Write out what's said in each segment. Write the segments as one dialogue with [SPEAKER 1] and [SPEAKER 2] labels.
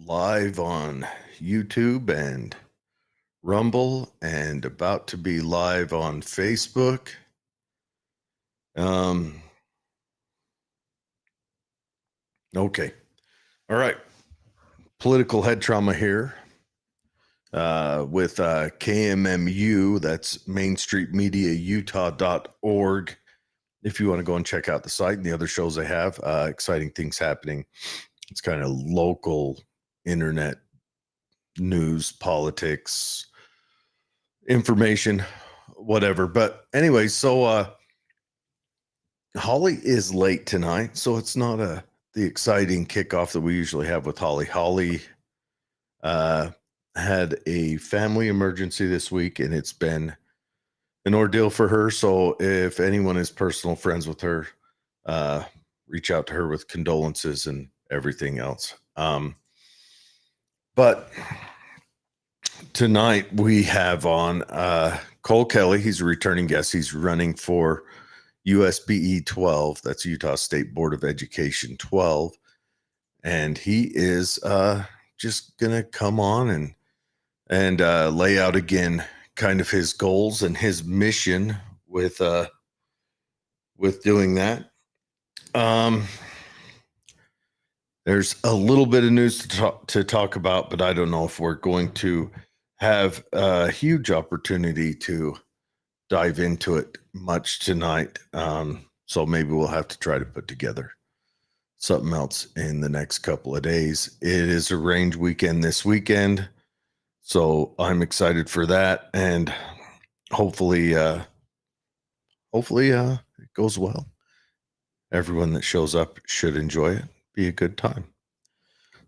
[SPEAKER 1] live on YouTube and Rumble and about to be live on Facebook. Okay. All right. Political head trauma here with KMMU. That's MainStreetMediaUtah.org. If you want to go and check out the site and the other shows I have, exciting things happening. It's kind of local internet news, politics, information, whatever. But anyway, so Holly is late tonight, so it's not the exciting kickoff that we usually have with Holly. Holly had a family emergency this week, and it's been an ordeal for her. So if anyone is personal friends with her, reach out to her with condolences and everything else. But tonight we have on Cole Kelley. He's a returning guest. He's running for USBE 12. That's Utah State Board of Education 12. And he is just going to come on and lay out again kind of his goals and his mission with doing that. There's a little bit of news to talk about, but I don't know if we're going to have a huge opportunity to dive into it much tonight. So maybe we'll have to try to put together something else in the next couple of days. It is a range weekend this weekend, so I'm excited for that, and hopefully it goes well. Everyone that shows up should enjoy it. Be a good time.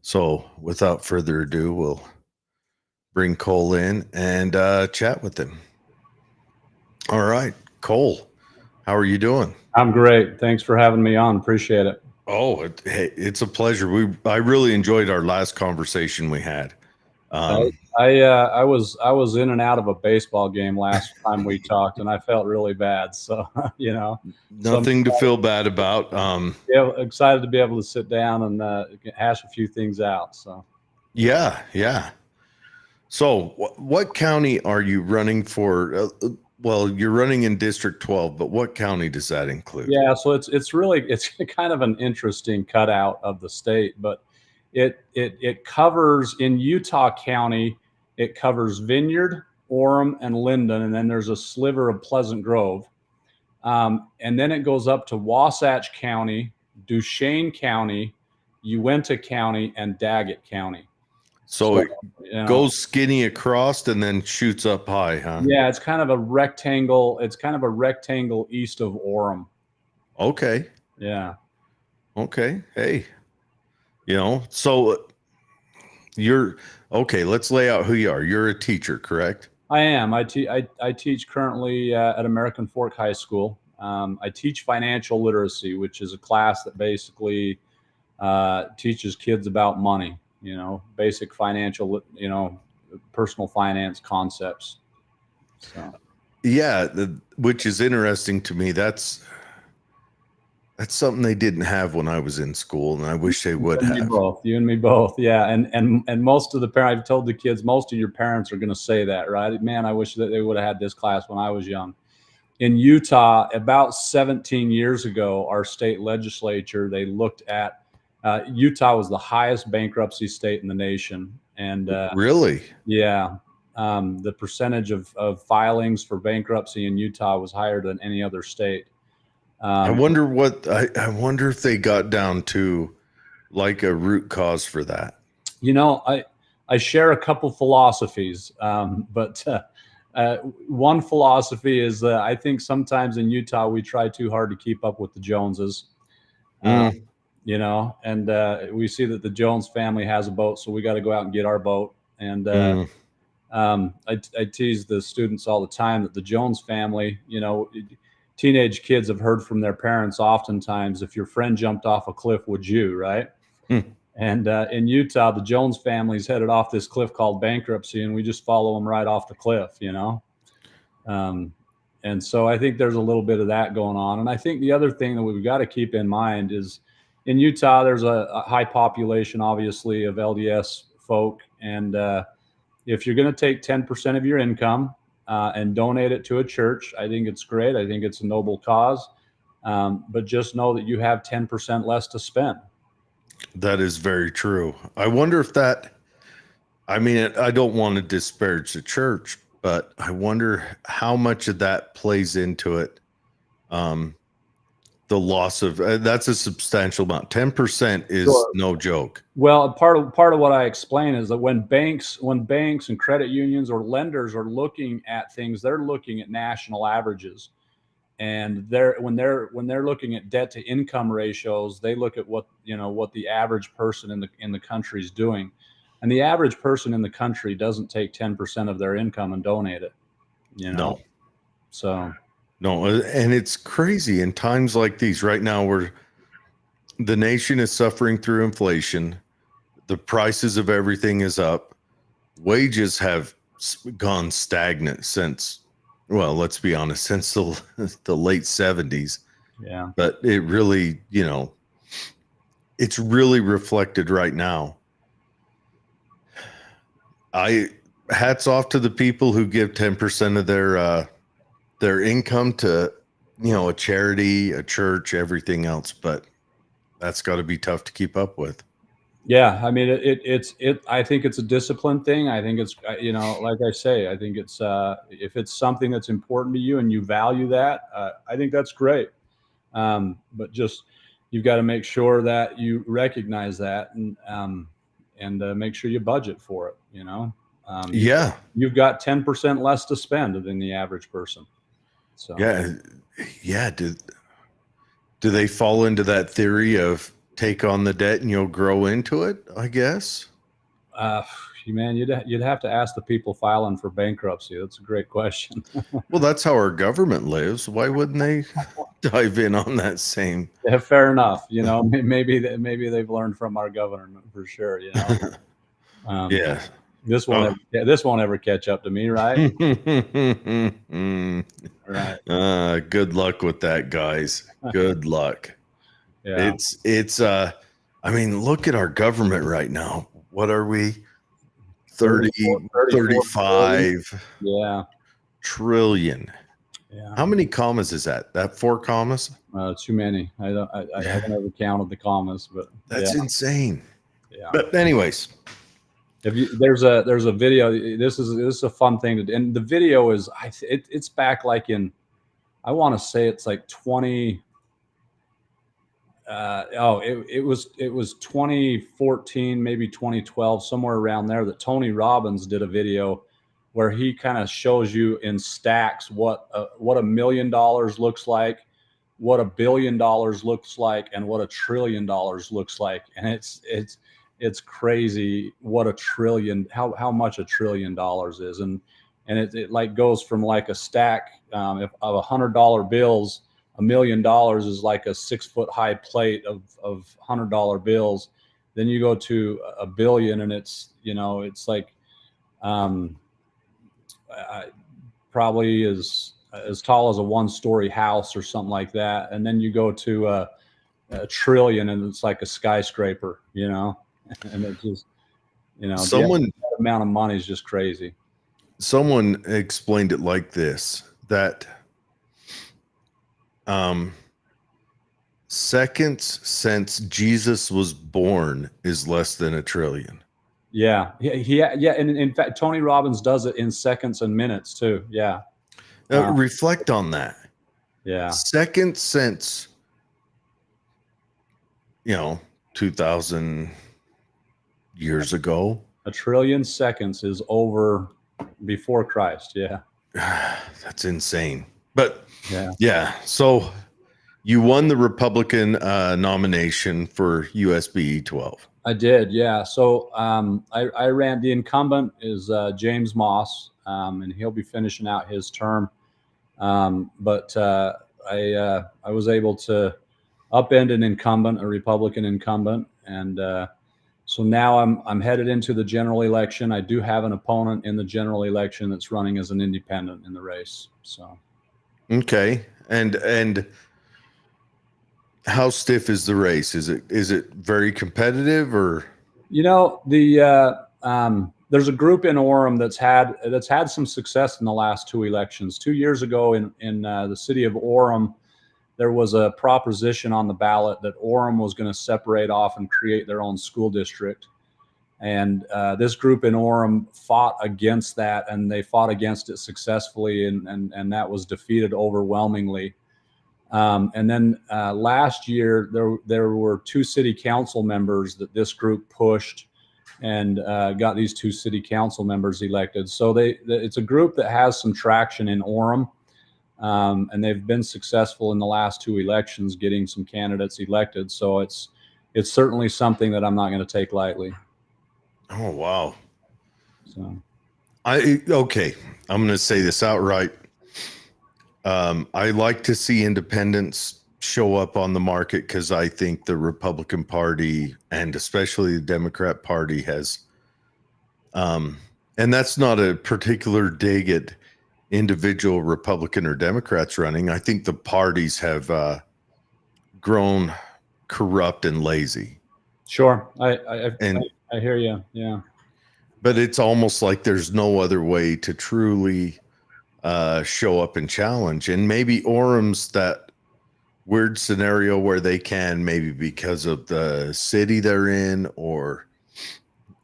[SPEAKER 1] So without further ado, we'll bring Cole in and chat with him. All right, Cole, how are you doing?
[SPEAKER 2] I'm great. Thanks for having me on. Appreciate it.
[SPEAKER 1] Oh, it's a pleasure. I really enjoyed our last conversation we had.
[SPEAKER 2] I was in and out of a baseball game last time we talked, and I felt really bad. So
[SPEAKER 1] nothing to feel bad about.
[SPEAKER 2] Yeah, excited to be able to sit down and hash a few things out. So
[SPEAKER 1] yeah. So what county are you running for? Well, you're running in District 12, but what county does that include?
[SPEAKER 2] Yeah, so it's kind of an interesting cutout of the state, but it covers in Utah County. It covers Vineyard, Orem, and Linden, and then there's a sliver of Pleasant Grove, and then it goes up to Wasatch County, Duchesne County, Uinta County, and Daggett County.
[SPEAKER 1] So it goes skinny across and then shoots up high, huh?
[SPEAKER 2] Yeah, it's kind of a rectangle. It's kind of a rectangle east of Orem.
[SPEAKER 1] Okay.
[SPEAKER 2] Yeah.
[SPEAKER 1] Okay. Hey, so you're okay. Let's lay out who you are. You're a teacher, correct?
[SPEAKER 2] I am. I teach currently at American Fork High School. I teach financial literacy, which is a class that basically teaches kids about money. Basic financial, personal finance concepts. So.
[SPEAKER 1] Yeah, which is interesting to me. That's something they didn't have when I was in school, and I wish they would have.
[SPEAKER 2] You and me both. Yeah, and most of the parents, I've told the kids, most of your parents are going to say that, right? Man, I wish that they would have had this class when I was young. In Utah, about 17 years ago, our state legislature, they looked at Utah was the highest bankruptcy state in the nation, and
[SPEAKER 1] really,
[SPEAKER 2] yeah, the percentage of filings for bankruptcy in Utah was higher than any other state.
[SPEAKER 1] I wonder I wonder if they got down to like a root cause for that.
[SPEAKER 2] I share a couple philosophies, but one philosophy is that I think sometimes in Utah we try too hard to keep up with the Joneses. And we see that the Jones family has a boat, so we got to go out and get our boat. And I tease the students all the time that the Jones family, teenage kids have heard from their parents oftentimes, if your friend jumped off a cliff, would you, right? And in Utah, the Jones family's headed off this cliff called bankruptcy, and we just follow them right off the cliff, And so I think there's a little bit of that going on. And I think the other thing that we've got to keep in mind is in Utah, there's a high population, obviously, of LDS folk. And if you're going to take 10% of your income and donate it to a church, I think it's great. I think it's a noble cause. But just know that you have 10% less to spend.
[SPEAKER 1] That is very true. I wonder if that, I mean, I don't want to disparage the church, but I wonder how much of that plays into it. The loss of that's a substantial amount. 10% is
[SPEAKER 2] Sure.
[SPEAKER 1] no joke.
[SPEAKER 2] Well, part of what I explain is that when banks and credit unions or lenders are looking at things, they're looking at national averages. And when they're looking at debt to income ratios, they look at what the average person in the country is doing. And the average person in the country doesn't take 10% of their income and donate it,
[SPEAKER 1] No.
[SPEAKER 2] So
[SPEAKER 1] No, and it's crazy in times like these right now where the nation is suffering through inflation. The prices of everything is up. Wages have gone stagnant since, well, let's be honest, since the late 70s.
[SPEAKER 2] Yeah.
[SPEAKER 1] But it really, it's really reflected right now. Hats off to the people who give 10% of their income to, a charity, a church, everything else. But that's got to be tough to keep up with.
[SPEAKER 2] Yeah, I mean, I think it's a discipline thing. I think it's, like I say, I think it's, if it's something that's important to you and you value that, I think that's great. But just, you've got to make sure that you recognize that and make sure you budget for it.
[SPEAKER 1] Yeah.
[SPEAKER 2] You've got 10% less to spend than the average person. So
[SPEAKER 1] yeah. Do they fall into that theory of take on the debt and you'll grow into it, I guess?
[SPEAKER 2] Man, you'd have to ask the people filing for bankruptcy. That's a great question.
[SPEAKER 1] Well, that's how our government lives. Why wouldn't they dive in on that same?
[SPEAKER 2] Yeah, fair enough. Maybe they've learned from our government for sure.
[SPEAKER 1] Yeah.
[SPEAKER 2] This won't ever catch up to me, right? Right.
[SPEAKER 1] Good luck with that, guys. Good luck.
[SPEAKER 2] Yeah.
[SPEAKER 1] It's I mean, look at our government right now. What are we? 35 trillion.
[SPEAKER 2] Yeah.
[SPEAKER 1] How many commas is that? That 4 commas?
[SPEAKER 2] Too many. I haven't ever counted the commas, but
[SPEAKER 1] that's insane.
[SPEAKER 2] Yeah.
[SPEAKER 1] But anyways,
[SPEAKER 2] there's a video. This is a fun thing to do, and the video is it's back like in, I want to say it's like 20. It was 2014, maybe 2012, somewhere around there, that Tony Robbins did a video where he kind of shows you in stacks what $1 million looks like, what $1 billion looks like, and what $1 trillion looks like. And it's crazy what how much $1 trillion is. And it like goes from like a stack of $100 bills. $1 million is like a 6-foot high plate of $100 bills. Then you go to a billion and it's like probably as tall as a 1-story house or something like that. And then you go to a trillion and it's like a skyscraper, and it just, the amount of money is just crazy.
[SPEAKER 1] Someone explained it like this, that seconds since Jesus was born is less than $1 trillion.
[SPEAKER 2] Yeah. And in fact, Tony Robbins does it in seconds and minutes too. Yeah.
[SPEAKER 1] Reflect on that.
[SPEAKER 2] Yeah.
[SPEAKER 1] Seconds since, 2,000 years ago.
[SPEAKER 2] 1 trillion seconds is over before Christ. Yeah.
[SPEAKER 1] That's insane. But yeah. So you won the Republican nomination for USB 12.
[SPEAKER 2] I did. Yeah. So I ran. The incumbent is James Moss, and he'll be finishing out his term. But I was able to upend an incumbent, a Republican incumbent, and so now I'm headed into the general election. I do have an opponent in the general election that's running as an independent in the race. So
[SPEAKER 1] okay, and How stiff is the race? Is it very competitive or?
[SPEAKER 2] There's a group in Orem that's had some success in the last two elections. 2 years ago in the city of Orem, there was a proposition on the ballot that Orem was going to separate off and create their own school district. And this group in Orem fought against that, and they fought against it successfully, and that was defeated overwhelmingly. And then last year, there were two city council members that this group pushed and got these two city council members elected. So it's a group that has some traction in Orem, and they've been successful in the last two elections getting some candidates elected. So it's certainly something that I'm not going to take lightly.
[SPEAKER 1] Oh, wow.
[SPEAKER 2] So
[SPEAKER 1] okay. I'm going to say this outright. I like to see independents show up on the market because I think the Republican Party and especially the Democrat Party has, and that's not a particular dig at individual Republican or Democrats running. I think the parties have grown corrupt and lazy.
[SPEAKER 2] Sure. I hear you. Yeah.
[SPEAKER 1] But it's almost like there's no other way to truly show up and challenge. And maybe Orem's that weird scenario where they can, maybe because of the city they're in or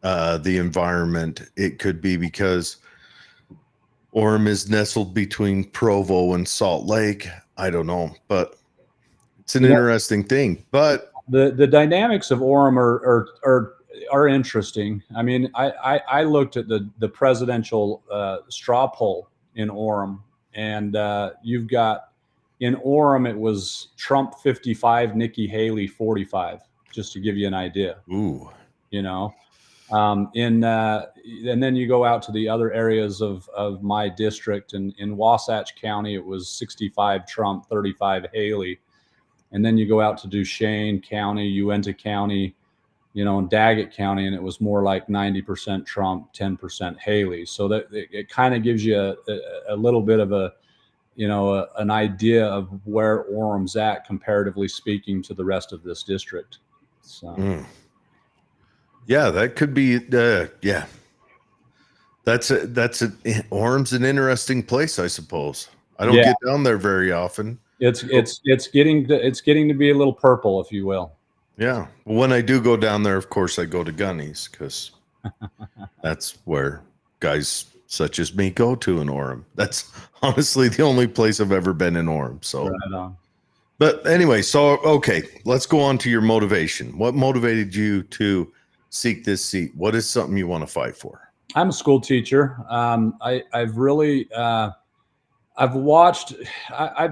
[SPEAKER 1] the environment. It could be because Orem is nestled between Provo and Salt Lake. I don't know, but it's an interesting thing. But
[SPEAKER 2] the dynamics of Orem are interesting. I mean, I looked at the presidential straw poll in Orem, and you've got in Orem it was Trump 55, Nikki Haley 45, just to give you an idea.
[SPEAKER 1] Ooh,
[SPEAKER 2] and then you go out to the other areas of my district, and in Wasatch County it was 65 Trump, 35 Haley, and then you go out to Duchesne County, Uintah County, and Daggett County, and it was more like 90% Trump, 10% Haley. So that it kind of gives you a little bit of an idea of where Orem's at comparatively speaking to the rest of this district. So.
[SPEAKER 1] Yeah, that could be. Yeah, that's Orem's an interesting place, I suppose. I don't get down there very often.
[SPEAKER 2] It's getting to be a little purple, if you will.
[SPEAKER 1] Yeah. When I do go down there, of course, I go to Gunny's because that's where guys such as me go to in Orem. That's honestly the only place I've ever been in Orem. So,
[SPEAKER 2] right on.
[SPEAKER 1] But anyway, so okay, let's go on to your motivation. What motivated you to seek this seat? What is something you want to fight for?
[SPEAKER 2] I'm a school teacher. I've really I've watched.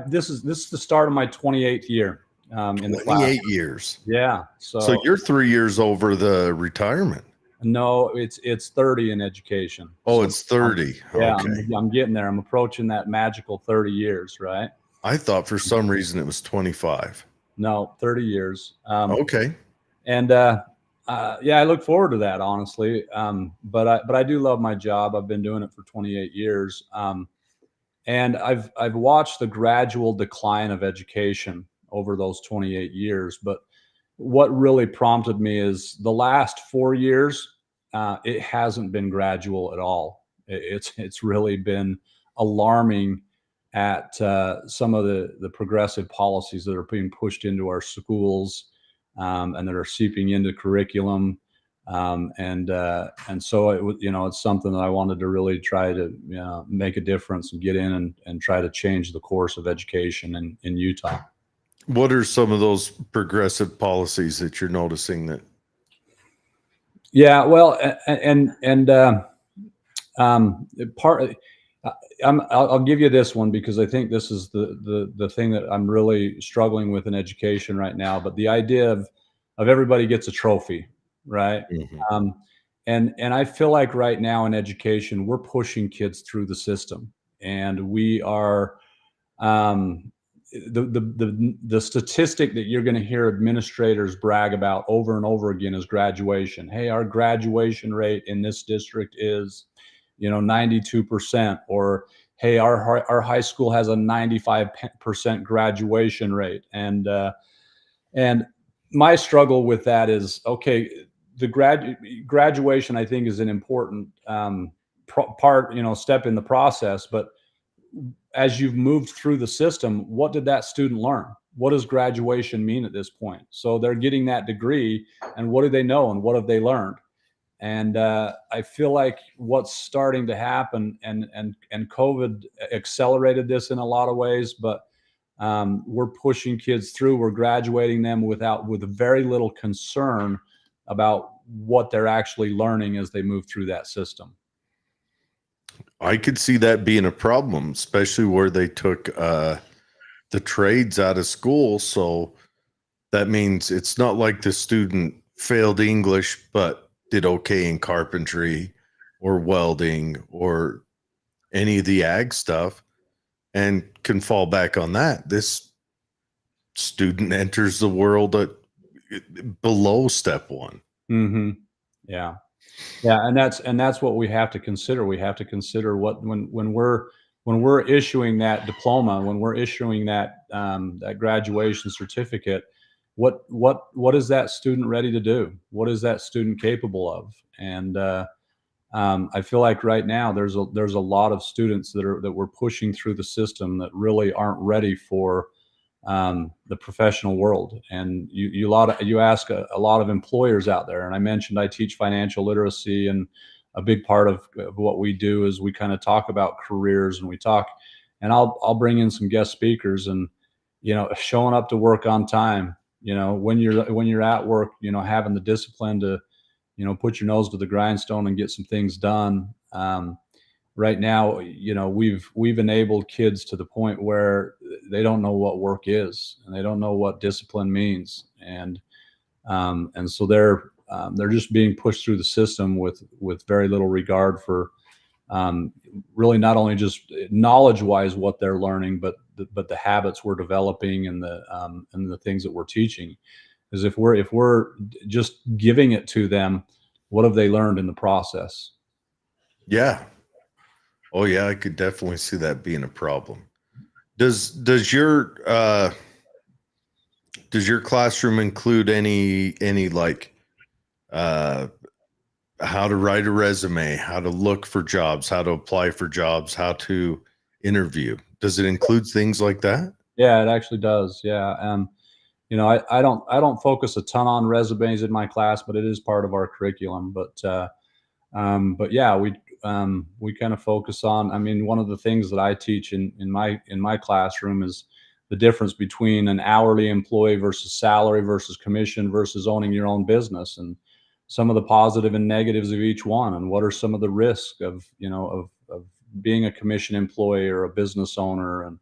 [SPEAKER 2] This is the start of my 28th year in the class.
[SPEAKER 1] 28 years.
[SPEAKER 2] Yeah.
[SPEAKER 1] So you're 3 years over the retirement.
[SPEAKER 2] No, it's 30 in education.
[SPEAKER 1] Oh, so it's 30.
[SPEAKER 2] Okay. I'm getting there. I'm approaching that magical 30 years, right?
[SPEAKER 1] I thought for some reason it was 25.
[SPEAKER 2] No, 30 years.
[SPEAKER 1] Okay.
[SPEAKER 2] And I look forward to that, honestly. But I do love my job. I've been doing it for 28 years. And I've watched the gradual decline of education over those 28 years. But what really prompted me is the last 4 years, it hasn't been gradual at all. It's really been alarming at some of the progressive policies that are being pushed into our schools and that are seeping into curriculum. And so it's something that I wanted to really try to make a difference and get in and try to change the course of education in Utah.
[SPEAKER 1] What are some of those progressive policies that you're noticing that?
[SPEAKER 2] Yeah, well, I'll give you this one because I think this is the thing that I'm really struggling with in education right now. But the idea of everybody gets a trophy, right? Mm-hmm. And I feel like right now in education, we're pushing kids through the system, and we are the statistic that you're going to hear administrators brag about over and over again is graduation. Hey, our graduation rate in this district is 92%, or hey, our high school has a 95% graduation rate. And And my struggle with that is, okay, the graduation, I think, is an important part, step in the process. But as you've moved through the system, what did that student learn? What does graduation mean at this point? So they're getting that degree, and what do they know, and what have they learned? And I feel like what's starting to happen, and COVID accelerated this in a lot of ways, but we're pushing kids through. We're graduating them with very little concern about what they're actually learning as they move through that system.
[SPEAKER 1] I could see that being a problem, especially where they took the trades out of school. So that means it's not like the student failed English but did okay in carpentry or welding or any of the ag stuff and can fall back on that. This student enters the world at below step one.
[SPEAKER 2] Mm-hmm. Yeah. Yeah, and that's what we have to consider. We have to consider what when we're issuing that diploma, when we're issuing that that graduation certificate, what is that student ready to do? What is that student capable of? And I feel like right now there's a lot of students that we're pushing through the system that really aren't ready for the professional world. And you ask a lot of employers out there, and I mentioned I teach financial literacy, and a big part of what we do is we kind of talk about careers, and and I'll bring in some guest speakers, and showing up to work on time, when you're at work, having the discipline to put your nose to the grindstone and get some things done. Right now, we've enabled kids to the point where they don't know what work is, and they don't know what discipline means, and so they're just being pushed through the system with very little regard for really not only just knowledge wise what they're learning, but the habits we're developing, and the things that we're teaching. Because if we're just giving it to them, what have they learned in the process?
[SPEAKER 1] Yeah. Oh yeah, I could definitely see that being a problem. Does your classroom include any like how to write a resume, how to look for jobs, how to apply for jobs, how to interview? Does it include things like that?
[SPEAKER 2] Yeah, it actually does. Yeah. I don't focus a ton on resumes in my class, but it is part of our curriculum. But yeah, we kind of focus on. I mean, one of the things that I teach in my classroom is the difference between an hourly employee versus salary versus commission versus owning your own business, and some of the positive and negatives of each one, and what are some of the risks of being a commission employee or a business owner. And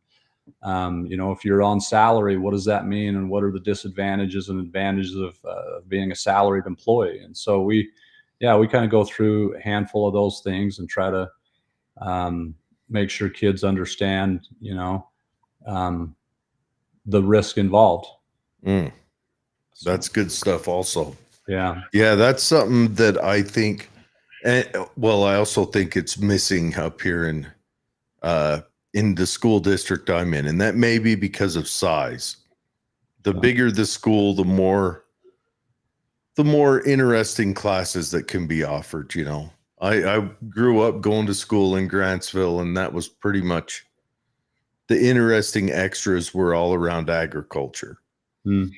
[SPEAKER 2] if you're on salary, what does that mean, and what are the disadvantages and advantages of being a salaried employee? And so we kind of go through a handful of those things and try to make sure kids understand, the risk involved.
[SPEAKER 1] That's good stuff also.
[SPEAKER 2] Yeah.
[SPEAKER 1] Yeah, that's something that I think, and well, I also think it's missing up here in the school district I'm in, and that may be because of size. The bigger the school, the more interesting classes that can be offered. I grew up going to school in Grantsville, and that was pretty much the interesting extras were all around agriculture. And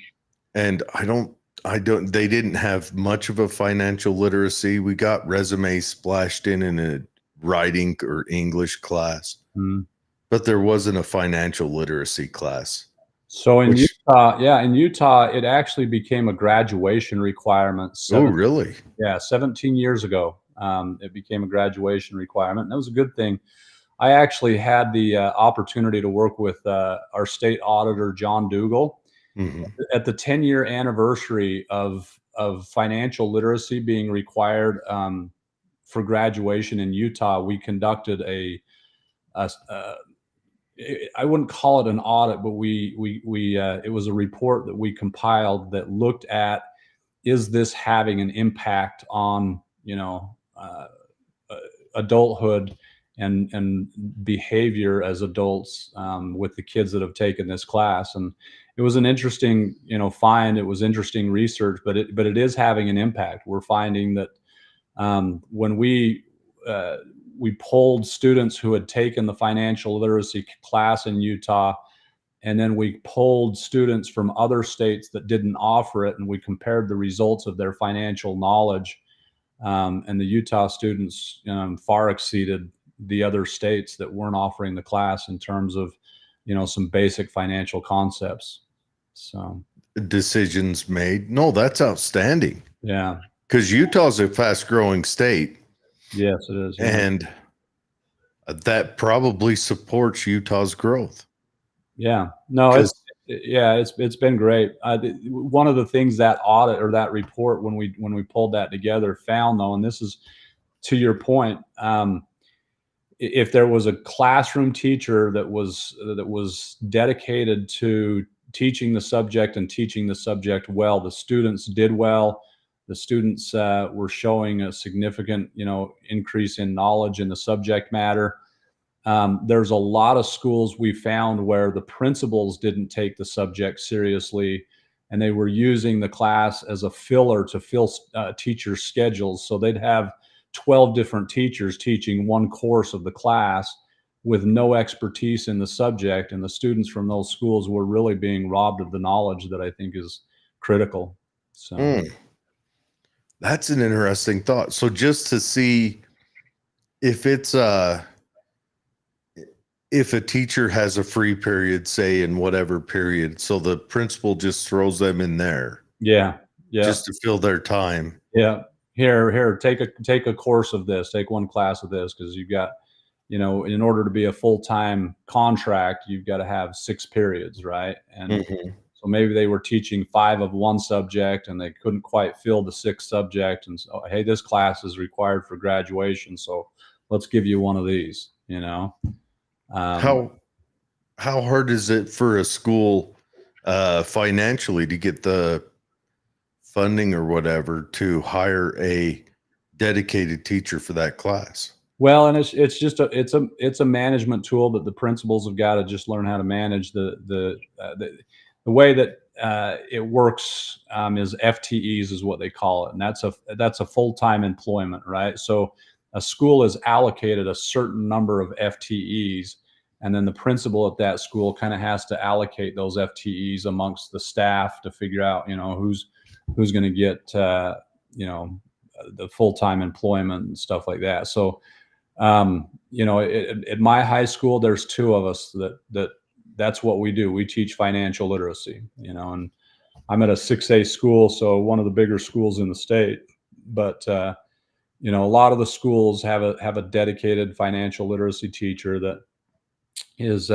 [SPEAKER 1] they didn't have much of a financial literacy. We got resumes splashed in a writing or English class, but there wasn't a financial literacy class.
[SPEAKER 2] So in Utah, it actually became a graduation requirement.
[SPEAKER 1] Oh, really?
[SPEAKER 2] Yeah, 17 years ago, it became a graduation requirement, and that was a good thing. I actually had the opportunity to work with our state auditor, John Dougal, at the 10-year anniversary of financial literacy being required for graduation in Utah. We conducted I wouldn't call it an audit, but it was a report that we compiled that looked at, is this having an impact on adulthood and behavior as adults with the kids that have taken this class. And was an interesting, find. It was interesting research, but it is having an impact. We're finding that when we polled students who had taken the financial literacy class in Utah, and then we polled students from other states that didn't offer it, and we compared the results of their financial knowledge. And the Utah students far exceeded the other states that weren't offering the class in terms of, some basic financial concepts. So
[SPEAKER 1] decisions made. No, that's outstanding.
[SPEAKER 2] yeah.
[SPEAKER 1] Because Utah's a fast growing state.
[SPEAKER 2] Yes, it is. Yeah.
[SPEAKER 1] And that probably supports Utah's growth.
[SPEAKER 2] Yeah. No, it's been great. One of the things that audit or that report, when we pulled that together, found though, and this is to your point, if there was a classroom teacher that was dedicated to teaching the subject and teaching the subject well, the students did well. The students were showing a significant, increase in knowledge in the subject matter. There's a lot of schools we found where the principals didn't take the subject seriously, and they were using the class as a filler to fill teachers' schedules. So they'd have 12 different teachers teaching one course of the class with no expertise in the subject, and the students from those schools were really being robbed of the knowledge that I think is critical. So
[SPEAKER 1] that's an interesting thought. So just to see if it's if a teacher has a free period, say in whatever period, so the principal just throws them in there.
[SPEAKER 2] Yeah.
[SPEAKER 1] Just to fill their time.
[SPEAKER 2] Yeah. Here, take a course of this, take one class of this, because you've got, in order to be a full-time contract, you've got to have 6 periods, right? And so maybe they were teaching 5 of one subject and they couldn't quite fill the 6th subject. And so, hey, this class is required for graduation, so let's give you one of these,
[SPEAKER 1] How hard is it for a school financially to get the funding or whatever to hire a dedicated teacher for that class?
[SPEAKER 2] Well, and it's just a management tool that the principals have got to just learn how to manage. The way that it works is FTEs is what they call it, and that's a full-time employment, right? So a school is allocated a certain number of FTEs, and then the principal at that school kind of has to allocate those FTEs amongst the staff to figure out, who's going to get the full-time employment and stuff like that. So at my high school, there's 2 of us that's what we do. We teach financial literacy, and I'm at a 6A school, so one of the bigger schools in the state. But a lot of the schools have a dedicated financial literacy teacher that is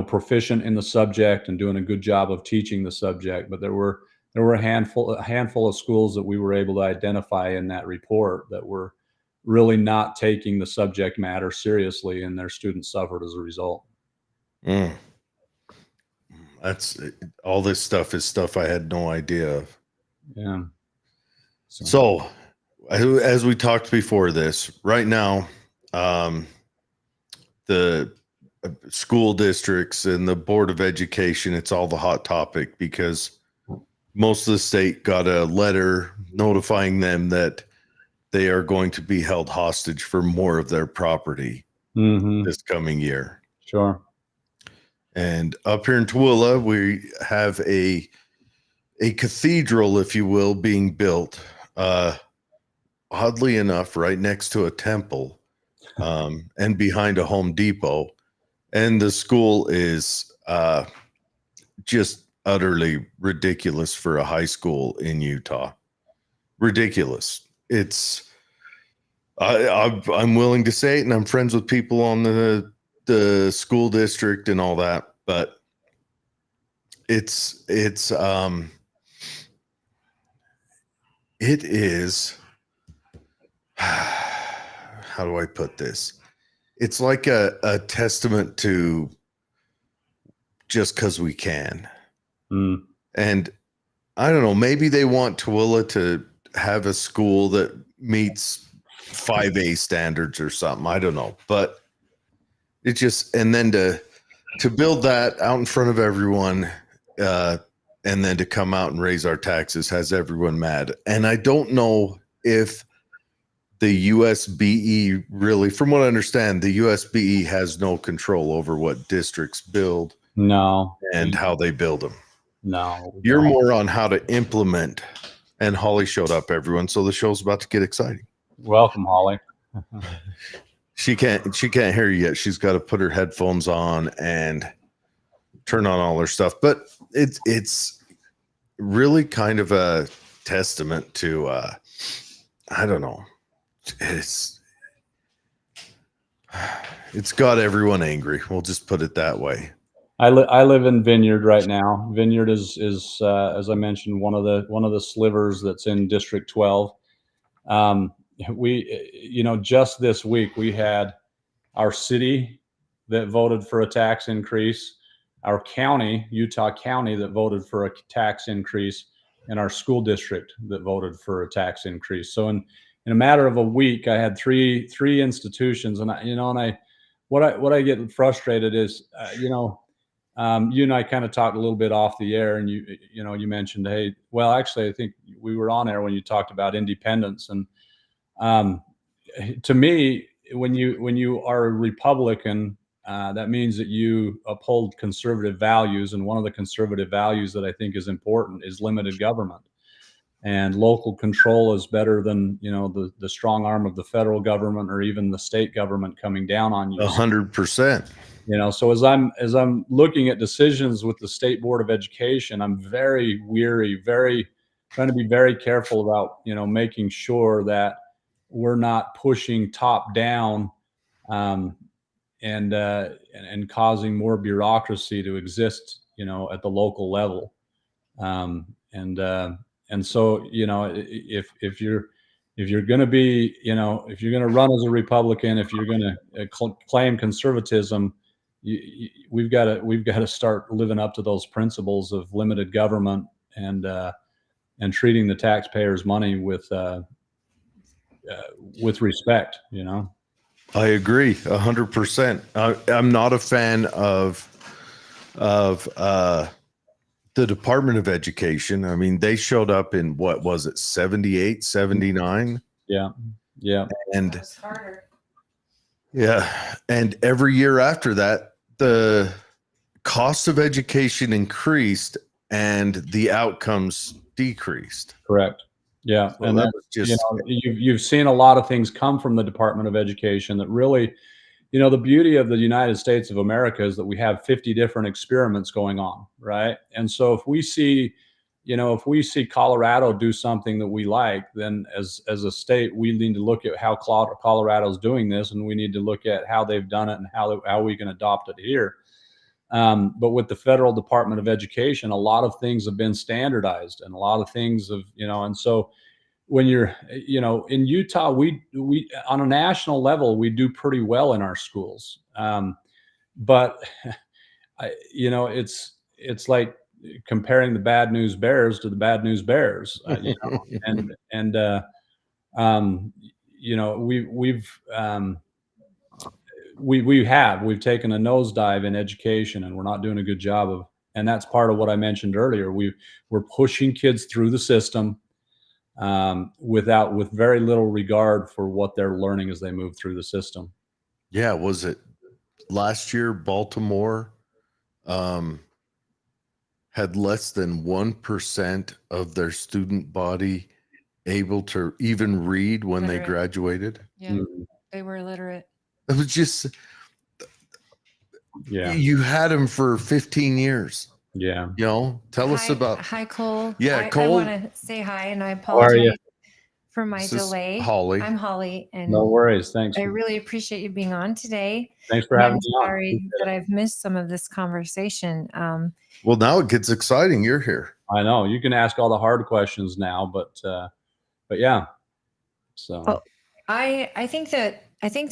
[SPEAKER 2] proficient in the subject and doing a good job of teaching the subject. But there were a handful of schools that we were able to identify in that report that were really not taking the subject matter seriously, and their students suffered as a result.
[SPEAKER 1] That's all. This stuff is stuff I had no idea of.
[SPEAKER 2] Yeah.
[SPEAKER 1] So as we talked before this, right now, the school districts and the Board of Education, it's all the hot topic because most of the state got a letter notifying them that they are going to be held hostage for more of their property this coming year.
[SPEAKER 2] Sure.
[SPEAKER 1] And up here in Tooele, we have a cathedral, if you will, being built, oddly enough, right next to a temple and behind a Home Depot. And the school is just utterly ridiculous for a high school in Utah. Ridiculous. I'm willing to say it, and I'm friends with people on the school district and all that, but it is, how do I put this? It's like a testament to just because we can. And I don't know, maybe they want Tooele to have a school that meets 5A standards or something. I don't know, but it just, and then to build that out in front of everyone, and then to come out and raise our taxes has everyone mad. And I don't know if the USBE really, from what I understand, the USBE has no control over what districts build
[SPEAKER 2] No.
[SPEAKER 1] and how they build them.
[SPEAKER 2] No.
[SPEAKER 1] You're more on how to implement. And Holly showed up, everyone. So the show's about to get exciting.
[SPEAKER 2] Welcome, Holly.
[SPEAKER 1] She can't hear you yet. She's got to put her headphones on and turn on all her stuff. But it's really kind of a testament to I don't know. It's got everyone angry. We'll just put it that way.
[SPEAKER 2] I live in Vineyard right now. Vineyard is as I mentioned, one of the slivers that's in District 12. We just this week we had our city that voted for a tax increase, our county, Utah County, that voted for a tax increase, and our school district that voted for a tax increase. So in a matter of a week, I had three institutions, and what I get frustrated is, you and I kind of talked a little bit off the air, and you mentioned, hey, well, actually, I think we were on air when you talked about independence, and to me, when you are a Republican, that means that you uphold conservative values, and one of the conservative values that I think is important is limited government. And local control is better than the strong arm of the federal government or even the state government coming down on you.
[SPEAKER 1] 100%.
[SPEAKER 2] So as I'm looking at decisions with the State Board of Education, I'm very weary, trying to be very careful about making sure that we're not pushing top down and causing more bureaucracy to exist at the local level. And so, if you're going to be, if you're going to run as a Republican, if you're going to claim conservatism, we've got to start living up to those principles of limited government and treating the taxpayers' money with respect.
[SPEAKER 1] I agree 100%. I'm not a fan of the Department of Education. I mean, they showed up in what was it, 78, 79?
[SPEAKER 2] Yeah.
[SPEAKER 1] And yeah. And every year after that, the cost of education increased and the outcomes decreased.
[SPEAKER 2] Correct. Yeah.
[SPEAKER 1] So
[SPEAKER 2] and
[SPEAKER 1] that was just,
[SPEAKER 2] you've seen a lot of things come from the Department of Education that really, the beauty of the United States of America is that we have 50 different experiments going on, right? And so if we see Colorado do something that we like, then as a state, we need to look at how Colorado's doing this, and we need to look at how they've done it and how we can adopt it here. But with the federal Department of Education, a lot of things have been standardized, and a lot of things have, and so when you're, in Utah, we on a national level, we do pretty well in our schools. But it's like comparing the Bad News Bears to the Bad News Bears, we've taken a nosedive in education, and we're not doing a good job of, and that's part of what I mentioned earlier. We're pushing kids through the system with very little regard for what they're learning as they move through the system.
[SPEAKER 1] Yeah. Was it last year, Baltimore had less than 1% of their student body able to even read when they graduated?
[SPEAKER 3] Yeah, they were illiterate.
[SPEAKER 1] It was just,
[SPEAKER 2] yeah,
[SPEAKER 1] you had them for 15 years.
[SPEAKER 2] Yeah.
[SPEAKER 1] Tell us about.
[SPEAKER 3] Hi, Cole.
[SPEAKER 1] Yeah,
[SPEAKER 3] Cole.
[SPEAKER 1] Cole.
[SPEAKER 3] I want to say hi, and I
[SPEAKER 2] How are you?
[SPEAKER 3] apologize for my delay.
[SPEAKER 1] Holly.
[SPEAKER 3] I'm Holly, and
[SPEAKER 2] no worries. Thanks.
[SPEAKER 3] I really appreciate you being on today.
[SPEAKER 2] Thanks for having
[SPEAKER 3] I'm
[SPEAKER 2] me on.
[SPEAKER 3] sorry that I've missed some of this conversation.
[SPEAKER 1] Well, now it gets exciting. You're here.
[SPEAKER 2] I know you can ask all the hard questions now, but yeah. So
[SPEAKER 3] I think that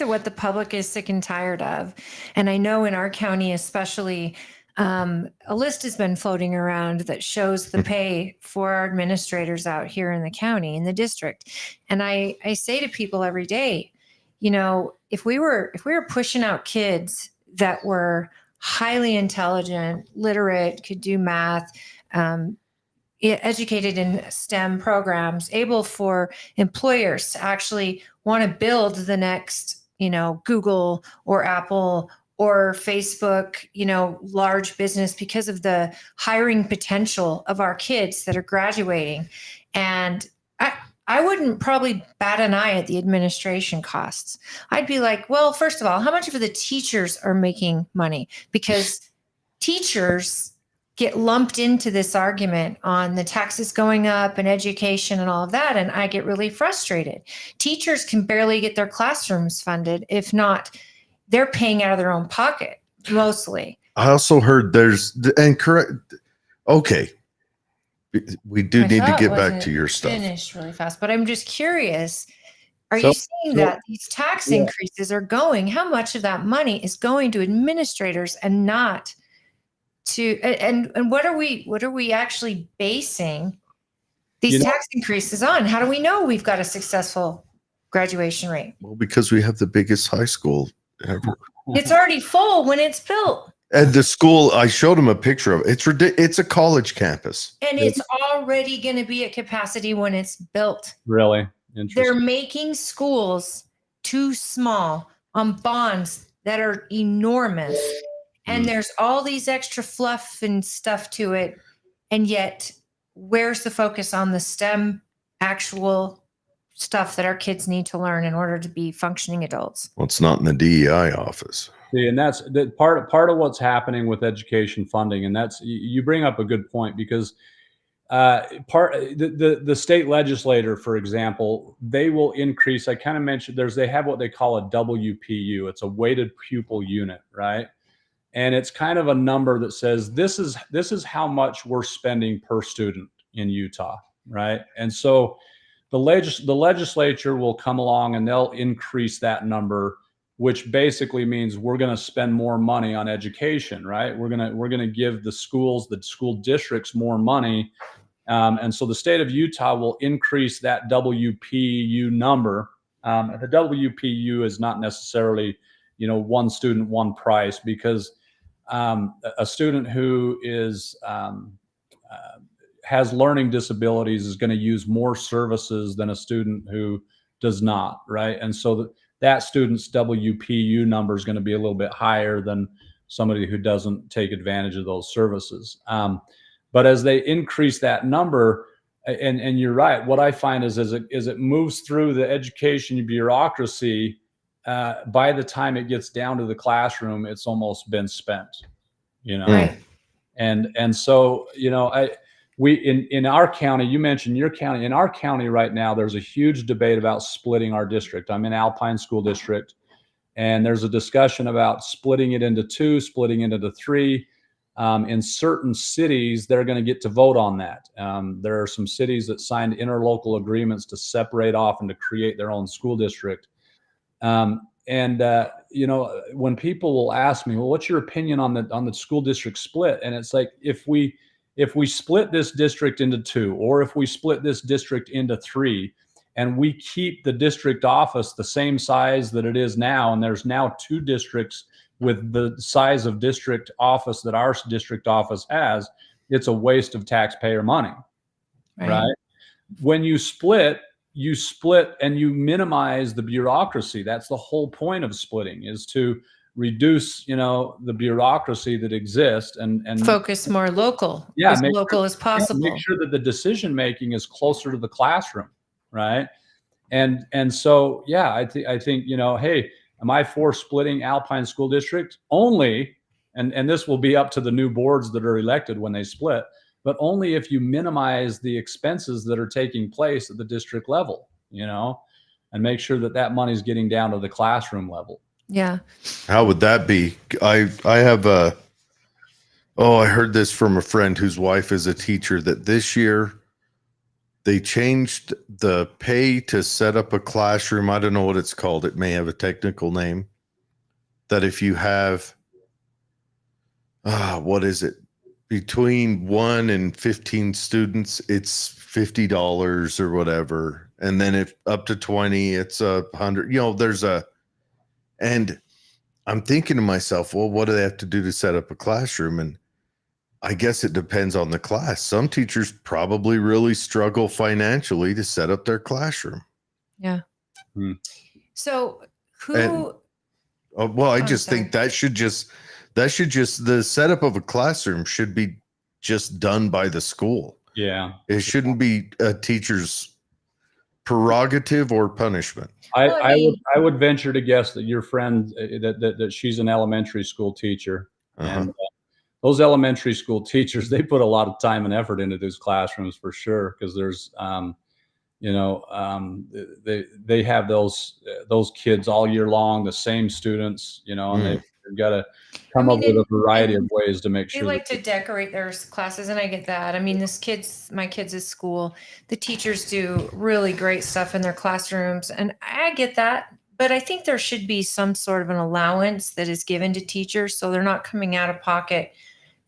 [SPEAKER 3] what the public is sick and tired of, and I know in our county especially, a list has been floating around that shows the pay for our administrators out here in the county, in the district. And I say to people every day, if we were pushing out kids that were highly intelligent, literate, could do math, educated in STEM programs, able for employers to actually want to build the next, Google or Apple or Facebook, large business because of the hiring potential of our kids that are graduating. And I wouldn't probably bat an eye at the administration costs. I'd be like, well, first of all, how much of the teachers are making money? Because teachers get lumped into this argument on the taxes going up and education and all of that. And I get really frustrated. Teachers can barely get their classrooms funded. If not, they're paying out of their own pocket mostly.
[SPEAKER 1] I also heard okay. We do need to get back to your stuff.
[SPEAKER 3] Finished really fast, but I'm just curious. Are you seeing that these tax increases are going? How much of that money is going to administrators and not to? And what are we actually basing these tax increases on? How do we know we've got a successful graduation rate?
[SPEAKER 1] Well, because we have the biggest high school ever.
[SPEAKER 3] It's already full when it's built.
[SPEAKER 1] And the school, I showed him a picture of it. It's ridiculous. It's a college campus.
[SPEAKER 3] And it's already going to be at capacity when it's built.
[SPEAKER 2] Really? Interesting.
[SPEAKER 3] They're making schools too small on bonds that are enormous. And there's all these extra fluff and stuff to it. And yet, where's the focus on the STEM actual stuff that our kids need to learn in order to be functioning adults?
[SPEAKER 1] Well, it's not in the DEI office.
[SPEAKER 2] See, and that's the part of what's happening with education funding, and that's, you bring up a good point, because the state legislator, for example, they will increase. I kind of mentioned they have what they call a WPU. It's a weighted pupil unit, right? And it's kind of a number that says this is how much we're spending per student in Utah, right? And so the legislature will come along and they'll increase that number, which basically means we're going to spend more money on education, right? We're going to give the schools, the school districts, more money, and so the state of Utah will increase that WPU number. The WPU is not necessarily, one student, one price, because a student who has learning disabilities is going to use more services than a student who does not, right? And so that student's WPU number is going to be a little bit higher than somebody who doesn't take advantage of those services. But as they increase that number, and you're right, what I find is as it moves through the education bureaucracy, by the time it gets down to the classroom, it's almost been spent,
[SPEAKER 3] Right.
[SPEAKER 2] And so, we in our county, you mentioned your county. In our county right now, there's a huge debate about splitting our district. I'm in Alpine School District, and there's a discussion about splitting it into two, splitting it into three. In certain cities, they're going to get to vote on that. There are some cities that signed interlocal agreements to separate off and to create their own school district. When people will ask me, well, what's your opinion on the school district split? And it's like, if we split this district into two, or if we split this district into three, and we keep the district office the same size that it is now, and there's now two districts with the size of district office that our district office has, it's a waste of taxpayer money, right? When you split and you minimize the bureaucracy. That's the whole point of splitting, is to reduce, the bureaucracy that exists and
[SPEAKER 3] focus more local,
[SPEAKER 2] as
[SPEAKER 3] local as possible.
[SPEAKER 2] Make sure that the decision making is closer to the classroom, right? And so, yeah, I think, hey, am I for splitting Alpine School District? Only, and this will be up to the new boards that are elected when they split, but only if you minimize the expenses that are taking place at the district level, and make sure that money is getting down to the classroom level.
[SPEAKER 3] Yeah.
[SPEAKER 1] How would that be? I have I heard this from a friend whose wife is a teacher, that this year they changed the pay to set up a classroom. I don't know what it's called. It may have a technical name. That if you have, what is it? Between 1 and 15 students, it's $50 or whatever. And then if up to 20, it's $100. And I'm thinking to myself, well, what do they have to do to set up a classroom? And I guess it depends on the class. Some teachers probably really struggle financially to set up their classroom.
[SPEAKER 3] Yeah.
[SPEAKER 2] Hmm.
[SPEAKER 3] So who?
[SPEAKER 1] And, well, I
[SPEAKER 3] I'm
[SPEAKER 1] just think
[SPEAKER 3] sorry.
[SPEAKER 1] the setup of a classroom should be just done by the school.
[SPEAKER 2] Yeah.
[SPEAKER 1] It shouldn't be a teacher's prerogative or punishment.
[SPEAKER 3] Well, I mean-
[SPEAKER 2] I would venture to guess that your friend that she's an elementary school teacher,
[SPEAKER 1] Uh-huh.
[SPEAKER 2] and those elementary school teachers, they put a lot of time and effort into those classrooms for sure, because there's they have those kids all year long, the same students, and they've got to come up with a variety of ways to make
[SPEAKER 3] They
[SPEAKER 2] sure
[SPEAKER 3] like
[SPEAKER 2] that
[SPEAKER 3] to decorate their classes, and I get that. I mean, my kids at school, the teachers do really great stuff in their classrooms, and I get that. But I think there should be some sort of an allowance that is given to teachers, so they're not coming out of pocket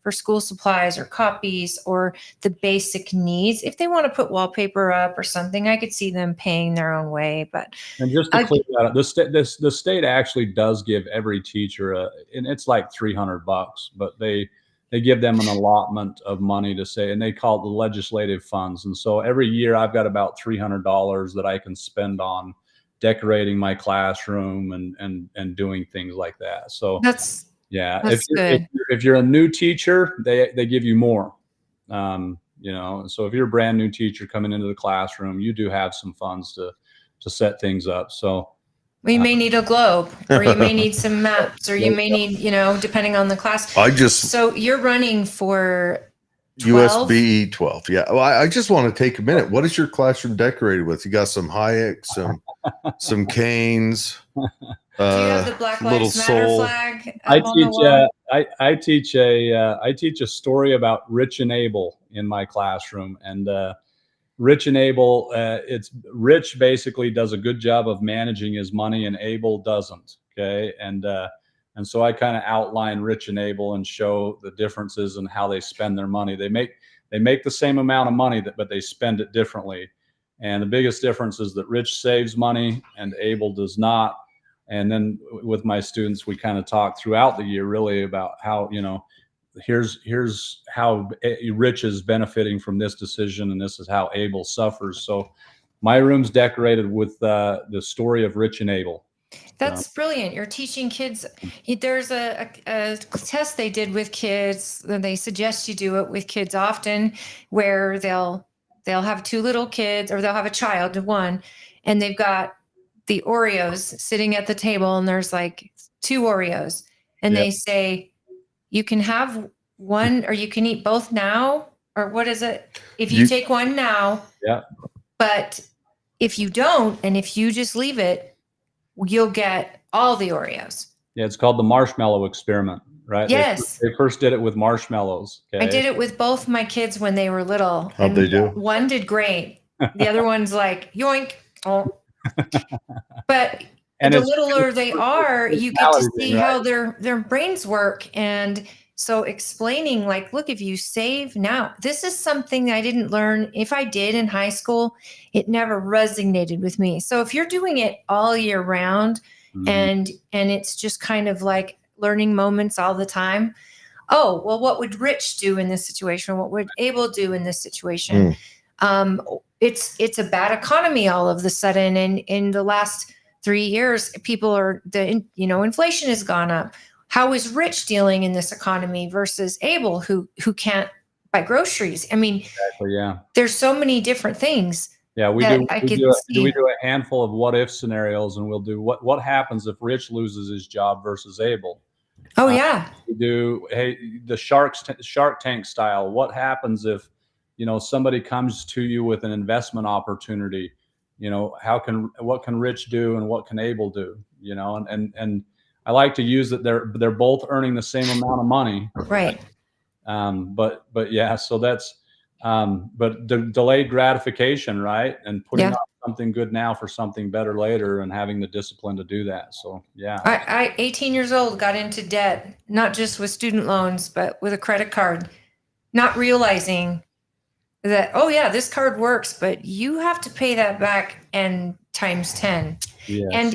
[SPEAKER 3] for school supplies or copies or the basic needs. If they want to put wallpaper up or something, I could see them paying their own way. But
[SPEAKER 2] And just to clear that up, the state actually does give every teacher and it's like $300, but they give them an allotment of money to say, and they call it the legislative funds. And so every year I've got about $300 that I can spend on decorating my classroom and doing things like that. So
[SPEAKER 3] that's
[SPEAKER 2] if
[SPEAKER 3] good.
[SPEAKER 2] you're a new teacher, they give you more. So if you're a brand new teacher coming into the classroom, you do have some funds to set things up. So
[SPEAKER 3] Well, you may need a globe, or you may need some maps, or you may need, depending on the class. So you're running for 12?
[SPEAKER 1] USBE 12. Yeah. Well, I just want to take a minute. What is your classroom decorated with? You got some Hayek, some canes.
[SPEAKER 3] Do you have the Black Lives Matter flag?
[SPEAKER 2] I teach a story about Rich and Abel in my classroom, and Rich and Abel, it's Rich basically does a good job of managing his money, and Abel doesn't. Okay, and so I kind of outline Rich and Abel and show the differences in how they spend their money. They make the same amount of money, but they spend it differently. And the biggest difference is that Rich saves money and Abel does not. And then with my students, we kind of talk throughout the year really about how, here's how Rich is benefiting from this decision, and this is how Abel suffers. So my room's decorated with the story of Rich and Abel.
[SPEAKER 3] That's brilliant. You're teaching kids. There's a test they did with kids. They suggest you do it with kids often, where they'll have two little kids, or they'll have a child, one, and they've got the Oreos sitting at the table, and there's like two Oreos, and they say, you can have one, or you can eat both now, or what is it? If you take one now, but if you don't, and if you just leave it, you'll get all the Oreos.
[SPEAKER 2] Yeah, it's called the marshmallow experiment, right?
[SPEAKER 3] Yes.
[SPEAKER 2] They first did it with marshmallows. Okay?
[SPEAKER 3] I did it with both my kids when they were little.
[SPEAKER 1] How'd they do?
[SPEAKER 3] One did great. The other one's like, yoink. Oh. But the littler they are, you get to see how their brains work. And so explaining, like, look, if you save now, this is something I didn't learn. If I did in high school, it never resonated with me. So if you're doing it all year round, and it's just kind of like learning moments all the time. Oh, well, what would Rich do in this situation? What would Abel do in this situation? It's a bad economy all of a sudden. And in the last 3 years, inflation has gone up. How is Rich dealing in this economy versus Abel, who can't buy groceries? I mean, there's so many different things.
[SPEAKER 2] Yeah, we do a handful of what if scenarios, and we'll do what happens if Rich loses his job versus Abel.
[SPEAKER 3] Oh yeah.
[SPEAKER 2] We do the Shark Tank style. What happens if somebody comes to you with an investment opportunity? What can Rich do and what can Abel do? And I like to use that they're both earning the same amount of money.
[SPEAKER 3] Right.
[SPEAKER 2] But yeah, so that's but the delayed gratification, right? And putting off something good now for something better later, and having the discipline to do that. So yeah.
[SPEAKER 3] I 18 years old, got into debt, not just with student loans, but with a credit card, not realizing that, oh yeah, this card works, but you have to pay that back and times 10.
[SPEAKER 2] Yes.
[SPEAKER 3] And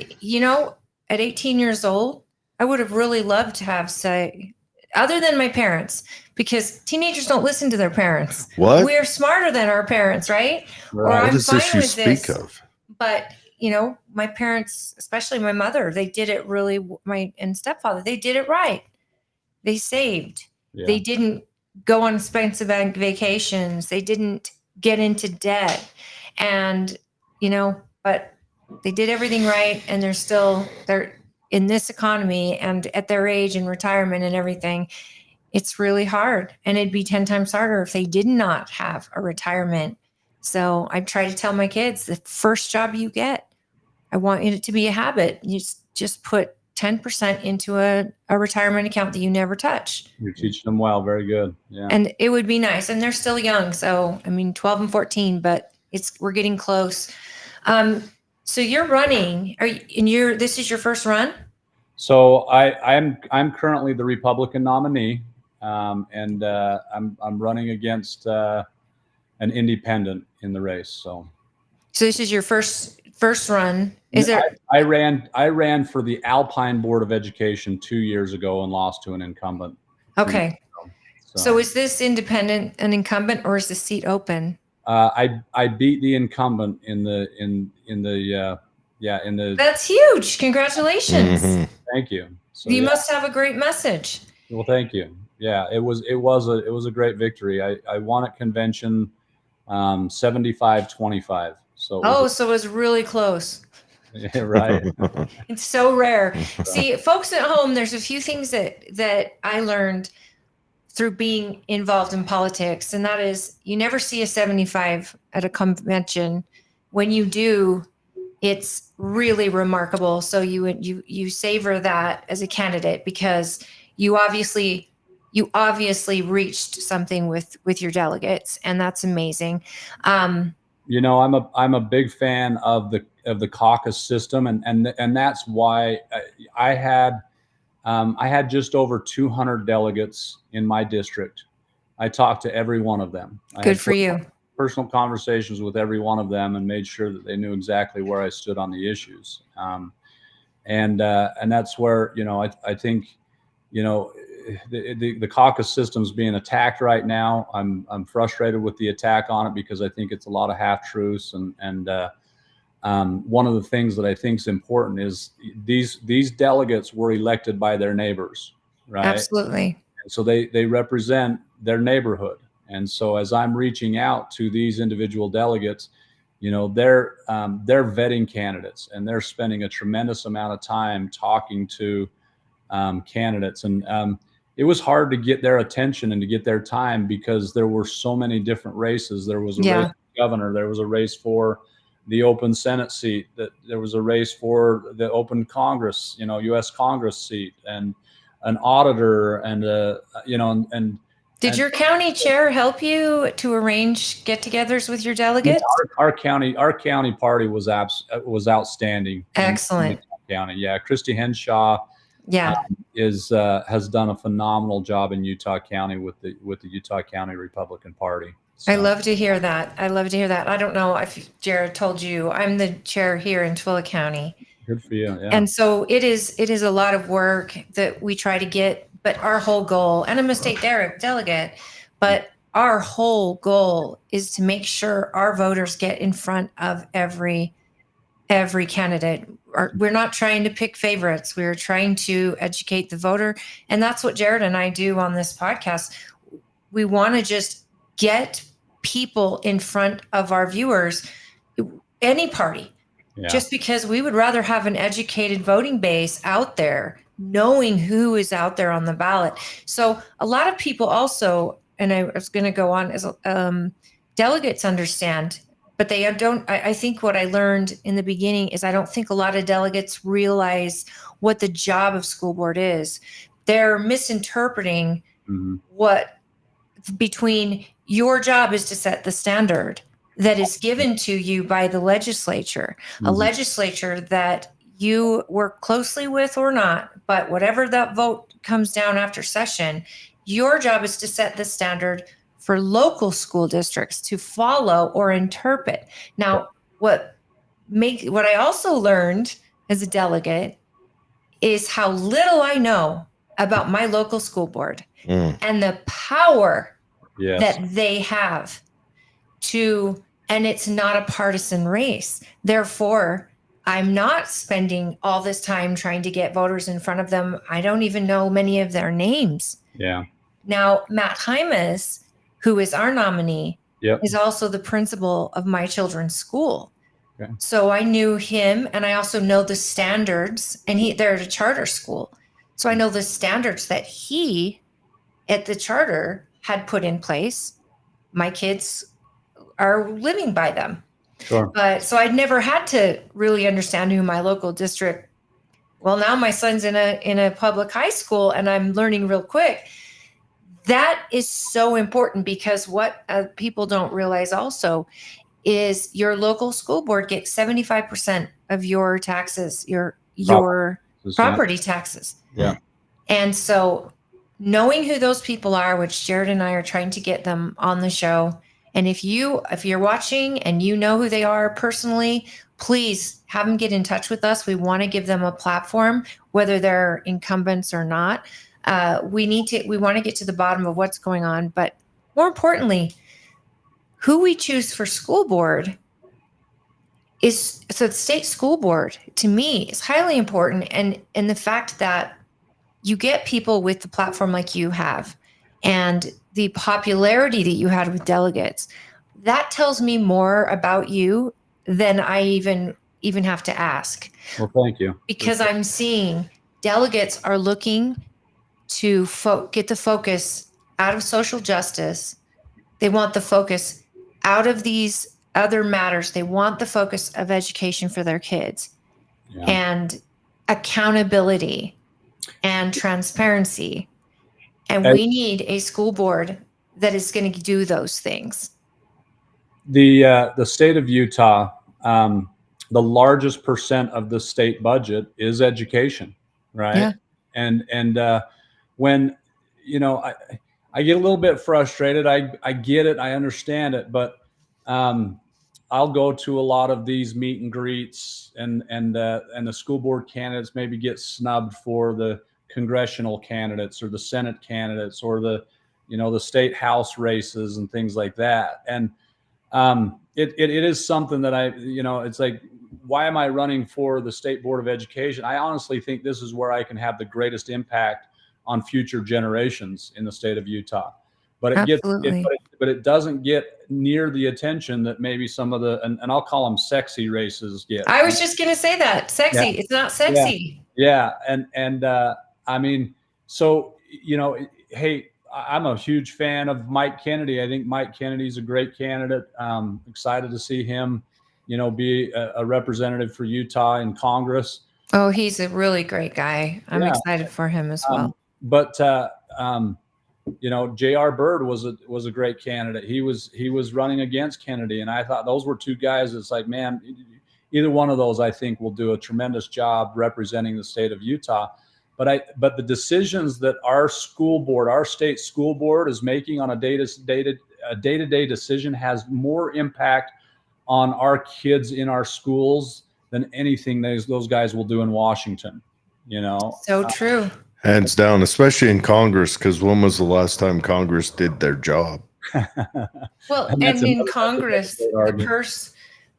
[SPEAKER 3] at 18 years old, I would have really loved to have say, other than my parents, because teenagers don't listen to their parents.
[SPEAKER 1] What?
[SPEAKER 3] We're smarter than our parents, right? Or
[SPEAKER 2] Right.
[SPEAKER 1] What
[SPEAKER 3] I'm
[SPEAKER 1] is this
[SPEAKER 3] fine
[SPEAKER 1] you
[SPEAKER 3] with
[SPEAKER 1] speak
[SPEAKER 3] this.
[SPEAKER 1] of?
[SPEAKER 3] But my parents, especially my mother, they did it really. And stepfather, they did it right. They saved.
[SPEAKER 2] Yeah.
[SPEAKER 3] They didn't go on expensive vacations. They didn't get into debt, and but they did everything right. And they're in this economy and at their age and retirement and everything. It's really hard, and it'd be 10 times harder if they did not have a retirement. So I try to tell my kids, the first job you get, I want it to be a habit. You just put 10% into a retirement account that you never touch.
[SPEAKER 2] You're teaching them well. Very good. Yeah.
[SPEAKER 3] And it would be nice. And they're still young. So, 12 and 14, but we're getting close. So you're running, this is your first run?
[SPEAKER 2] So I'm currently the Republican nominee, and I'm running against an independent in the race. So
[SPEAKER 3] this is your first run. Is it?
[SPEAKER 2] I ran for the Alpine Board of Education 2 years ago and lost to an incumbent.
[SPEAKER 3] Okay. So is this independent an incumbent, or is the seat open?
[SPEAKER 2] I beat the incumbent in the.
[SPEAKER 3] That's huge. Congratulations.
[SPEAKER 1] Mm-hmm.
[SPEAKER 2] Thank you. So,
[SPEAKER 3] you must have a great message.
[SPEAKER 2] Well, thank you. Yeah, it was a great victory. I won at convention 75-25. So
[SPEAKER 3] so it was really close.
[SPEAKER 2] Yeah, right.
[SPEAKER 3] It's so rare. See, folks at home, there's a few things that I learned through being involved in politics, and that is, you never see a 75 at a convention. When you do, it's really remarkable. So you savor that as a candidate, because you obviously reached something with your delegates, and that's amazing.
[SPEAKER 2] I'm a big fan of the caucus system, and that's why I had just over 200 delegates in my district. I talked to every one of them.
[SPEAKER 3] Good for you.
[SPEAKER 2] Personal conversations with every one of them and made sure that they knew exactly where I stood on the issues. And that's where, I think, the caucus system's being attacked right now. I'm frustrated with the attack on it, because I think it's a lot of half truths. And one of the things that I think is important is these delegates were elected by their neighbors, right?
[SPEAKER 3] Absolutely.
[SPEAKER 2] And so they represent their neighborhood. And so as I'm reaching out to these individual delegates, they're vetting candidates, and they're spending a tremendous amount of time talking to candidates. And it was hard to get their attention and to get their time, because there were so many different races. There was a race for governor. There was a race for the open Senate seat. That there was a race for the open Congress, U.S. Congress seat, and an auditor, and
[SPEAKER 3] Did your county chair help you to arrange get-togethers with your delegates?
[SPEAKER 2] Our county party was outstanding.
[SPEAKER 3] Excellent.
[SPEAKER 2] In county, yeah. Christy Henshaw, has done a phenomenal job in Utah County with the Utah County Republican Party. So.
[SPEAKER 3] I love to hear that. I don't know if Jared told you, I'm the chair here in Twilla County.
[SPEAKER 2] Good for you. Yeah.
[SPEAKER 3] And so it is a lot of work that we try to get, but our whole goal, and I'm a state delegate, but our whole goal is to make sure our voters get in front of every candidate. We're not trying to pick favorites. We're trying to educate the voter. And that's what Jared and I do on this podcast. We want to just get people in front of our viewers, any party, just because we would rather have an educated voting base out there, knowing who is out there on the ballot. So a lot of people also, and I was going to go on, as delegates understand, but they don't. I think what I learned in the beginning is I don't think a lot of delegates realize what the job of school board is. They're misinterpreting what between your job is to set the standard that is given to you by the legislature, a legislature that you work closely with or not, but whatever that vote comes down after session, your job is to set the standard for local school districts to follow or interpret. Now, what I also learned as a delegate is how little I know about my local school board
[SPEAKER 1] Mm.
[SPEAKER 3] and the power
[SPEAKER 2] Yes.
[SPEAKER 3] that they have to, and it's not a partisan race. Therefore, I'm not spending all this time trying to get voters in front of them. I don't even know many of their names.
[SPEAKER 2] Yeah.
[SPEAKER 3] Now, Matt Hymas, who is our nominee,
[SPEAKER 2] Yep.
[SPEAKER 3] is also the principal of my children's school.
[SPEAKER 2] Okay.
[SPEAKER 3] So I knew him, and I also know the standards, and they're at a charter school. So I know the standards that he at the charter had put in place. My kids are living by them.
[SPEAKER 2] Sure.
[SPEAKER 3] But so I'd never had to really understand who my local district. Well, now my son's in a public high school, and I'm learning real quick. That is so important, because what people don't realize also is your local school board gets 75% of your taxes, your property taxes.
[SPEAKER 2] Yeah.
[SPEAKER 3] And so knowing who those people are, which Jared and I are trying to get them on the show. And if you're watching and you know who they are personally, please have them get in touch with us. We want to give them a platform, whether they're incumbents or not. We want to get to the bottom of what's going on, but more importantly, who we choose for school board is, so the state school board to me is highly important. And the fact that you get people with the platform like you have and the popularity that you had with delegates, that tells me more about you than I even have to ask.
[SPEAKER 2] Well, thank you.
[SPEAKER 3] Because I'm seeing delegates are looking to get the focus out of social justice. They want the focus out of these other matters. They want the focus of education for their kids, and accountability and transparency. And we need a school board that is going to do those things.
[SPEAKER 2] The state of Utah, the largest percent of the state budget is education, right?
[SPEAKER 3] Yeah.
[SPEAKER 2] And when, I get a little bit frustrated. I get it. I understand it. But I'll go to a lot of these meet and greets, and the school board candidates maybe get snubbed for the congressional candidates or the Senate candidates or the state house races and things like that. And it is something that it's like, why am I running for the State Board of Education? I honestly think this is where I can have the greatest impact on future generations in the state of Utah. But it doesn't get near the attention that maybe some of the, and I'll call them sexy races get.
[SPEAKER 3] I was just going to say that. Sexy. Yeah. It's not sexy.
[SPEAKER 2] Yeah. And I mean, so, hey, I'm a huge fan of Mike Kennedy. I think Mike Kennedy's a great candidate. Excited to see him, be a representative for Utah in Congress.
[SPEAKER 3] Oh, he's a really great guy. I'm excited for him as well.
[SPEAKER 2] But J.R. Byrd was a great candidate. He was running against Kennedy, and I thought those were two guys. It's like, man, either one of those I think will do a tremendous job representing the state of Utah. But the decisions that our state school board is making on a day-to-day decision has more impact on our kids in our schools than anything those guys will do in Washington.
[SPEAKER 3] So true.
[SPEAKER 1] Hands down, especially in Congress, because when was the last time Congress did their job?
[SPEAKER 3] Well, and in Congress,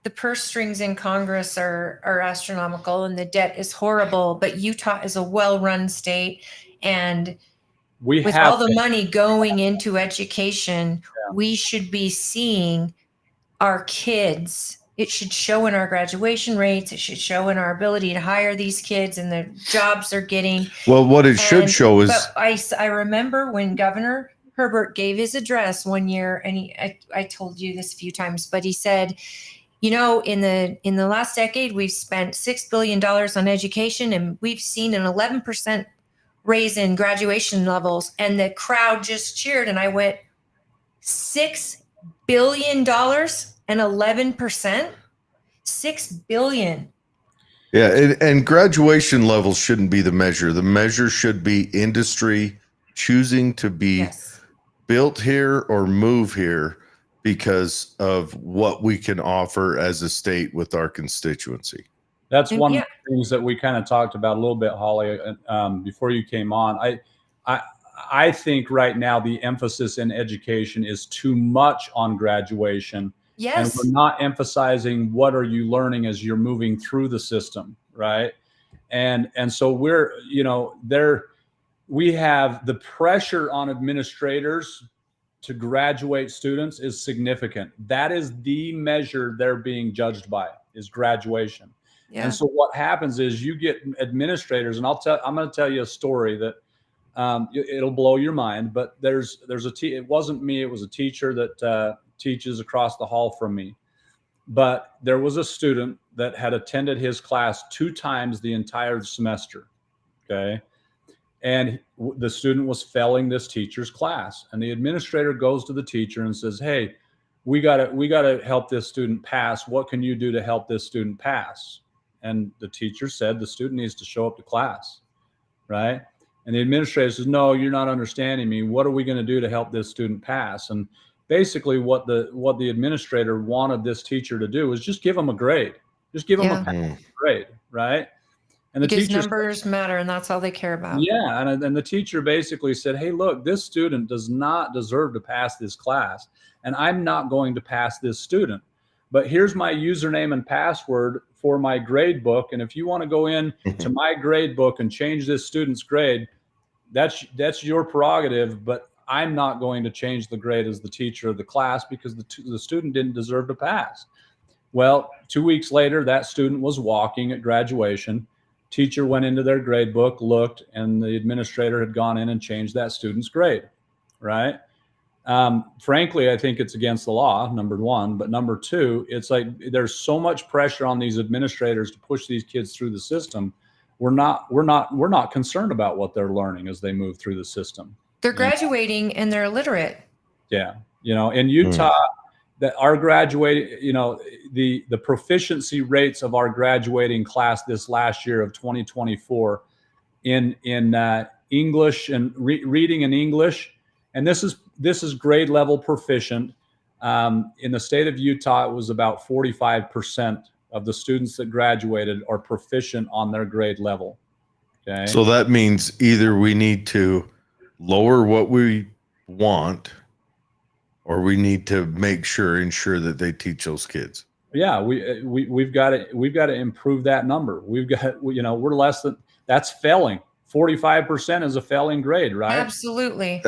[SPEAKER 3] the purse strings in Congress are astronomical, and the debt is horrible. But Utah is a well-run state, and with all the money going into education, we should be seeing our kids. It should show in our graduation rates. It should show in our ability to hire these kids and the jobs they're getting.
[SPEAKER 1] Well, what it should show is,
[SPEAKER 3] I remember when Governor Herbert gave his address one year, and I told you this a few times, but he said, in the last decade, we've spent $6 billion on education, and we've seen an 11% raise in graduation levels. And the crowd just cheered, and I went, $6 billion and 11%? $6 billion.
[SPEAKER 1] Yeah, and graduation levels shouldn't be the measure. The measure should be industry choosing to be built here or move here because of what we can offer as a state with our constituency.
[SPEAKER 2] That's
[SPEAKER 3] And
[SPEAKER 2] one
[SPEAKER 3] yeah.
[SPEAKER 2] of the things that we kind of talked about a little bit, Holly, before you came on. I think right now the emphasis in education is too much on graduation, and we're
[SPEAKER 3] Yes.
[SPEAKER 2] not emphasizing what are you learning as you're moving through the system, right? And so we're, we have the pressure on administrators to graduate students is significant. That is the measure they're being judged by, is graduation. And
[SPEAKER 3] Yeah.
[SPEAKER 2] so what happens is you get administrators, and I'm going to tell you a story that it'll blow your mind. But it wasn't me; it was a teacher that teaches across the hall from me. But there was a student that had attended his class 2 times the entire semester. Okay. And the student was failing this teacher's class, and the administrator goes to the teacher and says, "Hey, we got to help this student pass. What can you do to help this student pass?" And the teacher said the student needs to show up to class, right? And the administrator says, "No, you're not understanding me. What are we going to do to help this student pass?" And basically what the administrator wanted this teacher to do was just give him a grade. Just give him a grade, right? And the
[SPEAKER 3] Because
[SPEAKER 2] teacher
[SPEAKER 3] numbers matter, and that's all they care about.
[SPEAKER 2] Yeah, and the teacher basically said, "Hey, look, this student does not deserve to pass this class, and I'm not going to pass this student. But here's my username and password for my grade book, and if you want to go in to my grade book and change this student's grade, that's your prerogative, but I'm not going to change the grade as the teacher of the class because the student didn't deserve to pass." Well, 2 weeks later, that student was walking at graduation. Teacher went into their grade book, looked, and the administrator had gone in and changed that student's grade, right? Frankly, I think it's against the law, number one. But number two, it's like there's so much pressure on these administrators to push these kids through the system. We're not concerned about what they're learning as they move through the system.
[SPEAKER 3] They're graduating and they're illiterate.
[SPEAKER 2] Yeah, in Utah, that our graduating, the proficiency rates of our graduating class this last year of 2024 in English and reading and English, and this is grade level proficient. In the state of Utah, it was about 45% of the students that graduated are proficient on their grade level. Okay.
[SPEAKER 1] So that means either we need to lower what we want, or we need to ensure that they teach those kids.
[SPEAKER 2] Yeah, we've got to improve that number. We're less than that's failing. 45% is a failing grade, right?
[SPEAKER 3] Absolutely.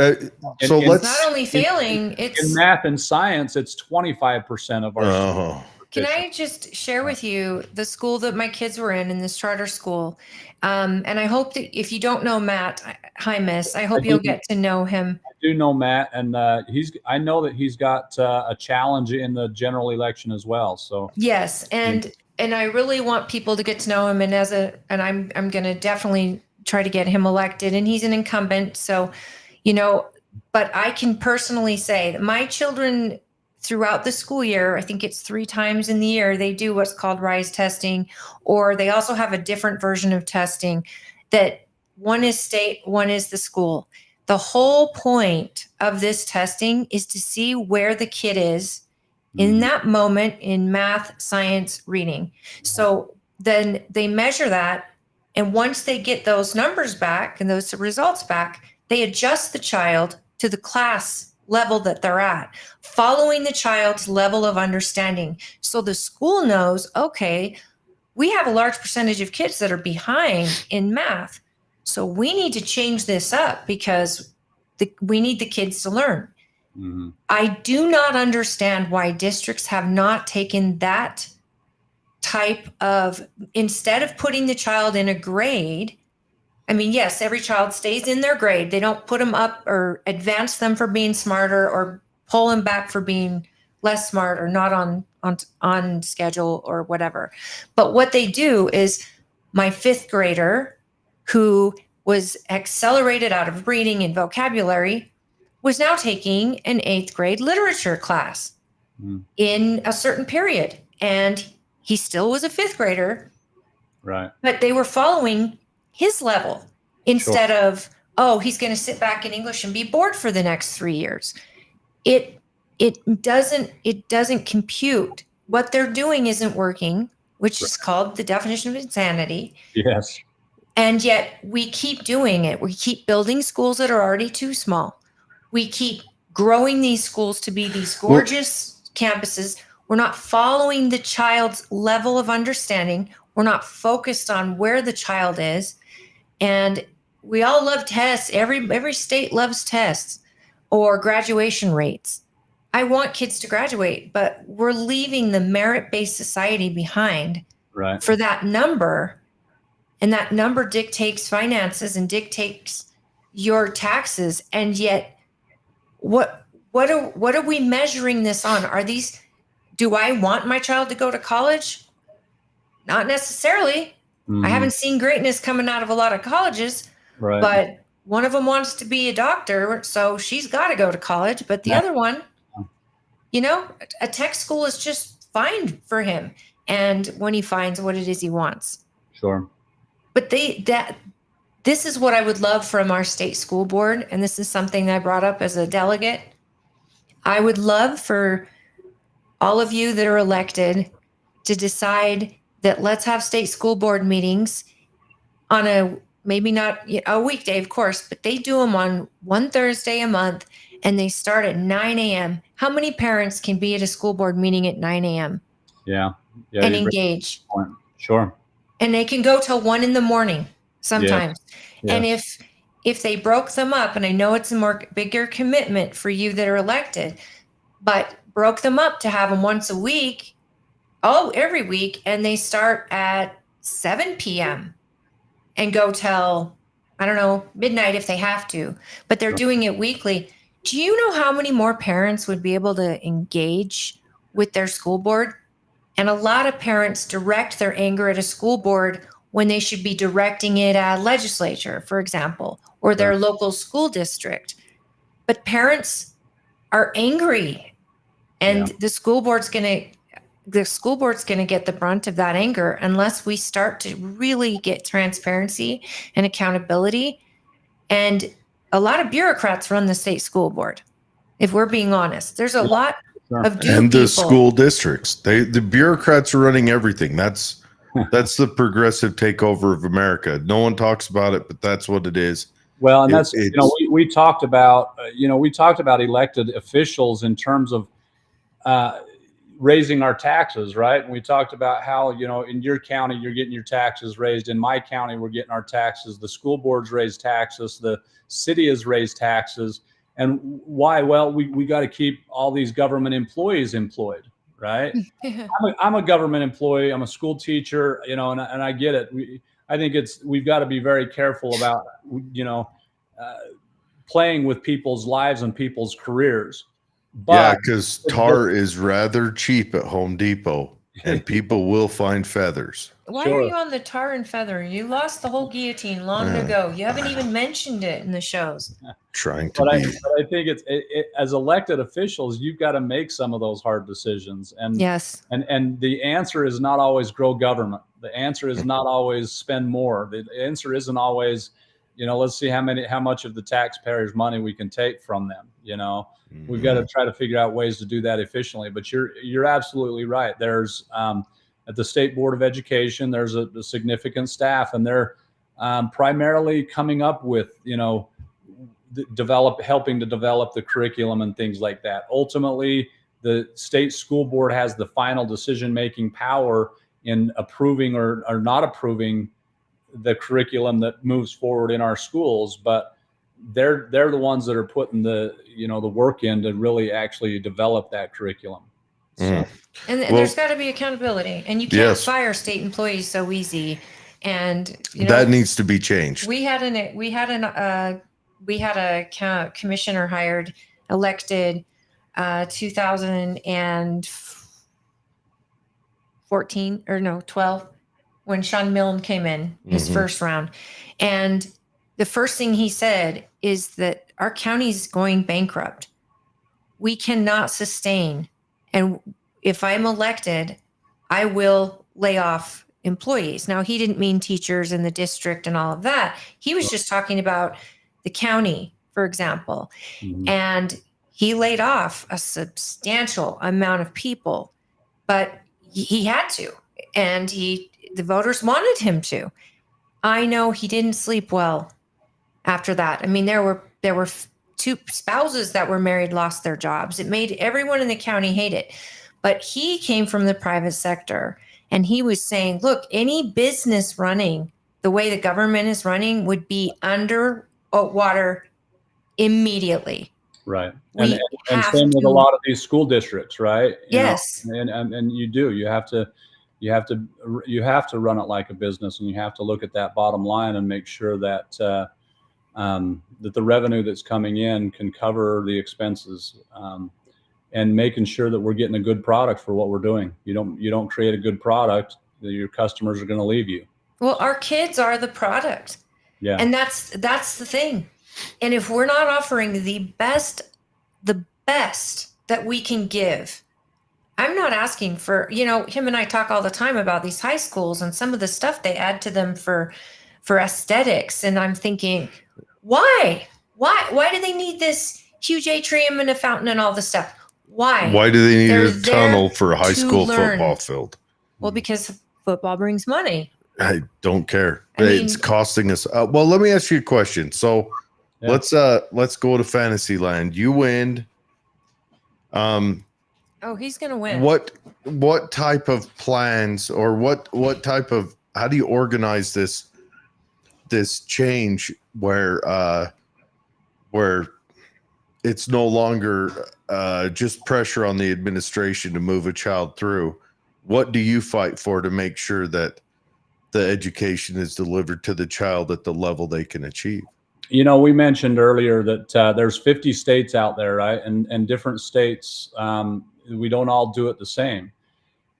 [SPEAKER 1] So let's
[SPEAKER 3] not only failing, it's
[SPEAKER 2] in math and science, it's 25% of our.
[SPEAKER 3] Can I just share with you the school that my kids were in this charter school? And I hope that if you don't know Matt, hi, Miss, I hope you'll get to know him.
[SPEAKER 2] I do know Matt, and I know that he's got a challenge in the general election as well. So
[SPEAKER 3] yes, and I really want people to get to know him. And I'm going to definitely try to get him elected. And he's an incumbent, so But I can personally say that my children, throughout the school year, I think it's 3 times in the year, they do what's called RISE testing, or they also have a different version of testing that one is state, one is the school. The whole point of this testing is to see where the kid is in that moment in math, science, reading. So then they measure that. And once they get those numbers back and those results back, they adjust the child to the class level that they're at, following the child's level of understanding. So the school knows, okay, we have a large percentage of kids that are behind in math. So we need to change this up because we need the kids to learn. Mm-hmm. I do not understand why districts have not taken that type of, instead of putting the child in a grade. I mean, yes, every child stays in their grade. They don't put them up or advance them for being smarter or pull them back for being less smart or not on schedule or whatever. But what they do is, my 5th grader, who was accelerated out of reading and vocabulary, was now taking an 8th grade literature class in a certain period. And he still was a 5th grader.
[SPEAKER 2] Right.
[SPEAKER 3] But they were following his level instead of, oh, he's going to sit back in English and be bored for the next 3 years. It doesn't compute. What they're doing isn't working. which is called the definition of insanity.
[SPEAKER 2] Yes.
[SPEAKER 3] And yet we keep doing it. We keep building schools that are already too small. We keep growing these schools to be these gorgeous campuses. We're not following the child's level of understanding. We're not focused on where the child is. And we all love tests. Every state loves tests or graduation rates. I want kids to graduate, but we're leaving the merit-based society behind for that number. And that number dictates finances and dictates your taxes. And yet, what are we measuring this on? Do I want my child to go to college? Not necessarily. I haven't seen greatness coming out of a lot of colleges, but one of them wants to be a doctor, so she's got to go to college. But the other one, a tech school is just fine for him. And when he finds what it is he wants.
[SPEAKER 2] Sure.
[SPEAKER 3] But this is what I would love from our state school board. And this is something that I brought up as a delegate. I would love for all of you that are elected to decide that let's have state school board meetings on maybe not a weekday, of course, but they do them on one Thursday a month and they start at 9 a.m. How many parents can be at a school board meeting at 9 a.m.?
[SPEAKER 2] Yeah.
[SPEAKER 3] And engage?
[SPEAKER 2] Sure.
[SPEAKER 3] And they can go till 1 a.m. sometimes.
[SPEAKER 2] Yeah.
[SPEAKER 3] And if they broke them up, and I know it's a bigger commitment for you that are elected, but broke them up to have them once a week, every week, and they start at 7 p.m. and go till, I don't know, midnight if they have to, but they're doing it weekly. Do you know how many more parents would be able to engage with their school board? And a lot of parents direct their anger at a school board when they should be directing it at legislature, for example, or their local school district. But parents are angry, and the school board's going to get the brunt of that anger unless we start to really get transparency and accountability. And a lot of bureaucrats run the state school board. If we're being honest, there's a lot of
[SPEAKER 1] the school districts. The bureaucrats are running everything. That's the progressive takeover of America. No one talks about it, but that's what it is.
[SPEAKER 2] Well, and we talked about elected officials in terms of raising our taxes, right? And we talked about how, in your county, you're getting your taxes raised. In my county, we're getting our taxes. The school boards raise taxes. The city has raised taxes. And why? Well, we got to keep all these government employees employed, right? I'm a government employee. I'm a school teacher, and I get it. I think we've got to be very careful about, playing with people's lives and people's careers.
[SPEAKER 1] But because tar is rather cheap at Home Depot, and people will find feathers.
[SPEAKER 3] Why are you on the tar and feather? You lost the whole guillotine long ago. You haven't even mentioned it in the shows.
[SPEAKER 1] But I
[SPEAKER 2] think as elected officials, you've got to make some of those hard decisions. And
[SPEAKER 3] yes.
[SPEAKER 2] And the answer is not always grow government. The answer is not always spend more. The answer isn't always, let's see how much of the taxpayers' money we can take from them. We've got to try to figure out ways to do that efficiently. But you're absolutely right. There's at the State Board of Education, there's a significant staff, and they're primarily coming up with, helping to develop the curriculum and things like that. Ultimately, the state school board has the final decision-making power in approving or not approving the curriculum that moves forward in our schools, but they're the ones that are putting the work in to really actually develop that curriculum. So.
[SPEAKER 3] And there's got to be accountability, and you can't fire state employees so easy. And
[SPEAKER 1] that needs to be changed.
[SPEAKER 3] We had a commissioner elected 2014 or no 12 when Sean Milne came in his first round, and the first thing he said is that our county is going bankrupt. We cannot sustain. And if I'm elected, I will lay off employees. Now, he didn't mean teachers in the district and all of that. He was just talking about the county, for example. And he laid off a substantial amount of people, but he had to. and the voters wanted him to. I know he didn't sleep well after that. I mean, there were two spouses that were married lost their jobs. It made everyone in the county hate it. But he came from the private sector, and he was saying, look, any business running the way the government is running would be under water immediately.
[SPEAKER 2] Right.
[SPEAKER 3] We
[SPEAKER 2] And
[SPEAKER 3] have
[SPEAKER 2] same with
[SPEAKER 3] to-
[SPEAKER 2] a lot of these school districts, right?
[SPEAKER 3] Yes.
[SPEAKER 2] And you have to run it like a business, and you have to look at that bottom line and make sure that that the revenue that's coming in can cover the expenses, and making sure that we're getting a good product for what we're doing. You don't create a good product, your customers are going to leave you.
[SPEAKER 3] Well, our kids are the product.
[SPEAKER 2] Yeah.
[SPEAKER 3] And that's the thing. And if we're not offering the best that we can give, I'm not asking for, him and I talk all the time about these high schools and some of the stuff they add to them for aesthetics. And I'm thinking, why do they need this huge atrium and a fountain and all this stuff?
[SPEAKER 1] Why do they need
[SPEAKER 3] They're
[SPEAKER 1] a tunnel
[SPEAKER 3] there
[SPEAKER 1] for a high
[SPEAKER 3] to
[SPEAKER 1] school
[SPEAKER 3] learn.
[SPEAKER 1] football field?
[SPEAKER 3] Well, because football brings money.
[SPEAKER 1] I don't care.
[SPEAKER 3] I mean-
[SPEAKER 1] It's costing us. Well, let me ask you a question. So
[SPEAKER 2] Yeah.
[SPEAKER 1] let's go to Fantasyland. You win.
[SPEAKER 3] Oh, he's going to win.
[SPEAKER 1] What type of plans, or what type of, how do you organize this change where it's no longer just pressure on the administration to move a child through? What do you fight for to make sure that the education is delivered to the child at the level they can achieve?
[SPEAKER 2] We mentioned earlier that there's 50 states out there, right? And different states, we don't all do it the same.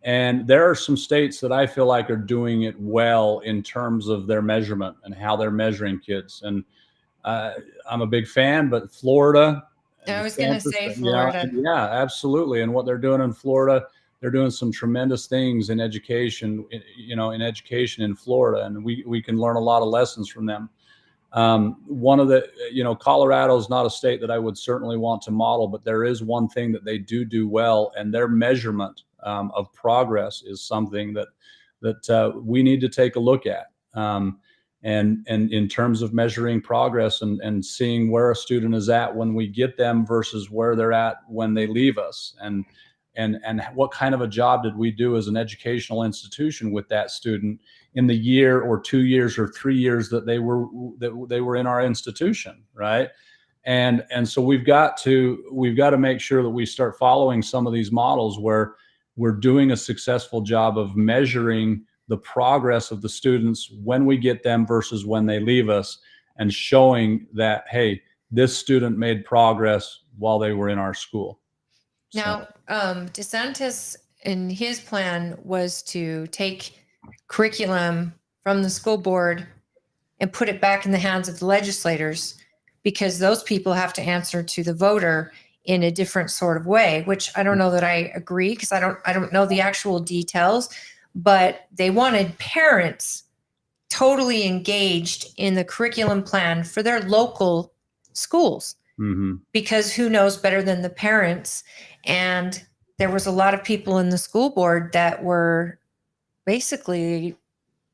[SPEAKER 2] And there are some states that I feel like are doing it well in terms of their measurement and how they're measuring kids. And I'm a big fan, but Florida.
[SPEAKER 3] I was going to say
[SPEAKER 2] You know,
[SPEAKER 3] Florida.
[SPEAKER 2] yeah, absolutely. And what they're doing in Florida, they're doing some tremendous things in education, in education in Florida. And we can learn a lot of lessons from them. One of the, Colorado is not a state that I would certainly want to model, but there is one thing that they do well, and their measurement of progress is something that we need to take a look at. And in terms of measuring progress and seeing where a student is at when we get them versus where they're at when they leave us, and what kind of a job did we do as an educational institution with that student in the year or 2 years or 3 years that they were in our institution, right? And so we've got to make sure that we start following some of these models where we're doing a successful job of measuring the progress of the students when we get them versus when they leave us, and showing that, hey, this student made progress while they were in our school.
[SPEAKER 3] Now, DeSantis, in his plan, was to take curriculum from the school board and put it back in the hands of the legislators, because those people have to answer to the voter in a different sort of way, which I don't know that I agree, because I don't know the actual details, but they wanted parents totally engaged in the curriculum plan for their local schools.
[SPEAKER 2] Mm-hmm.
[SPEAKER 3] Because who knows better than the parents? And there was a lot of people in the school board that were basically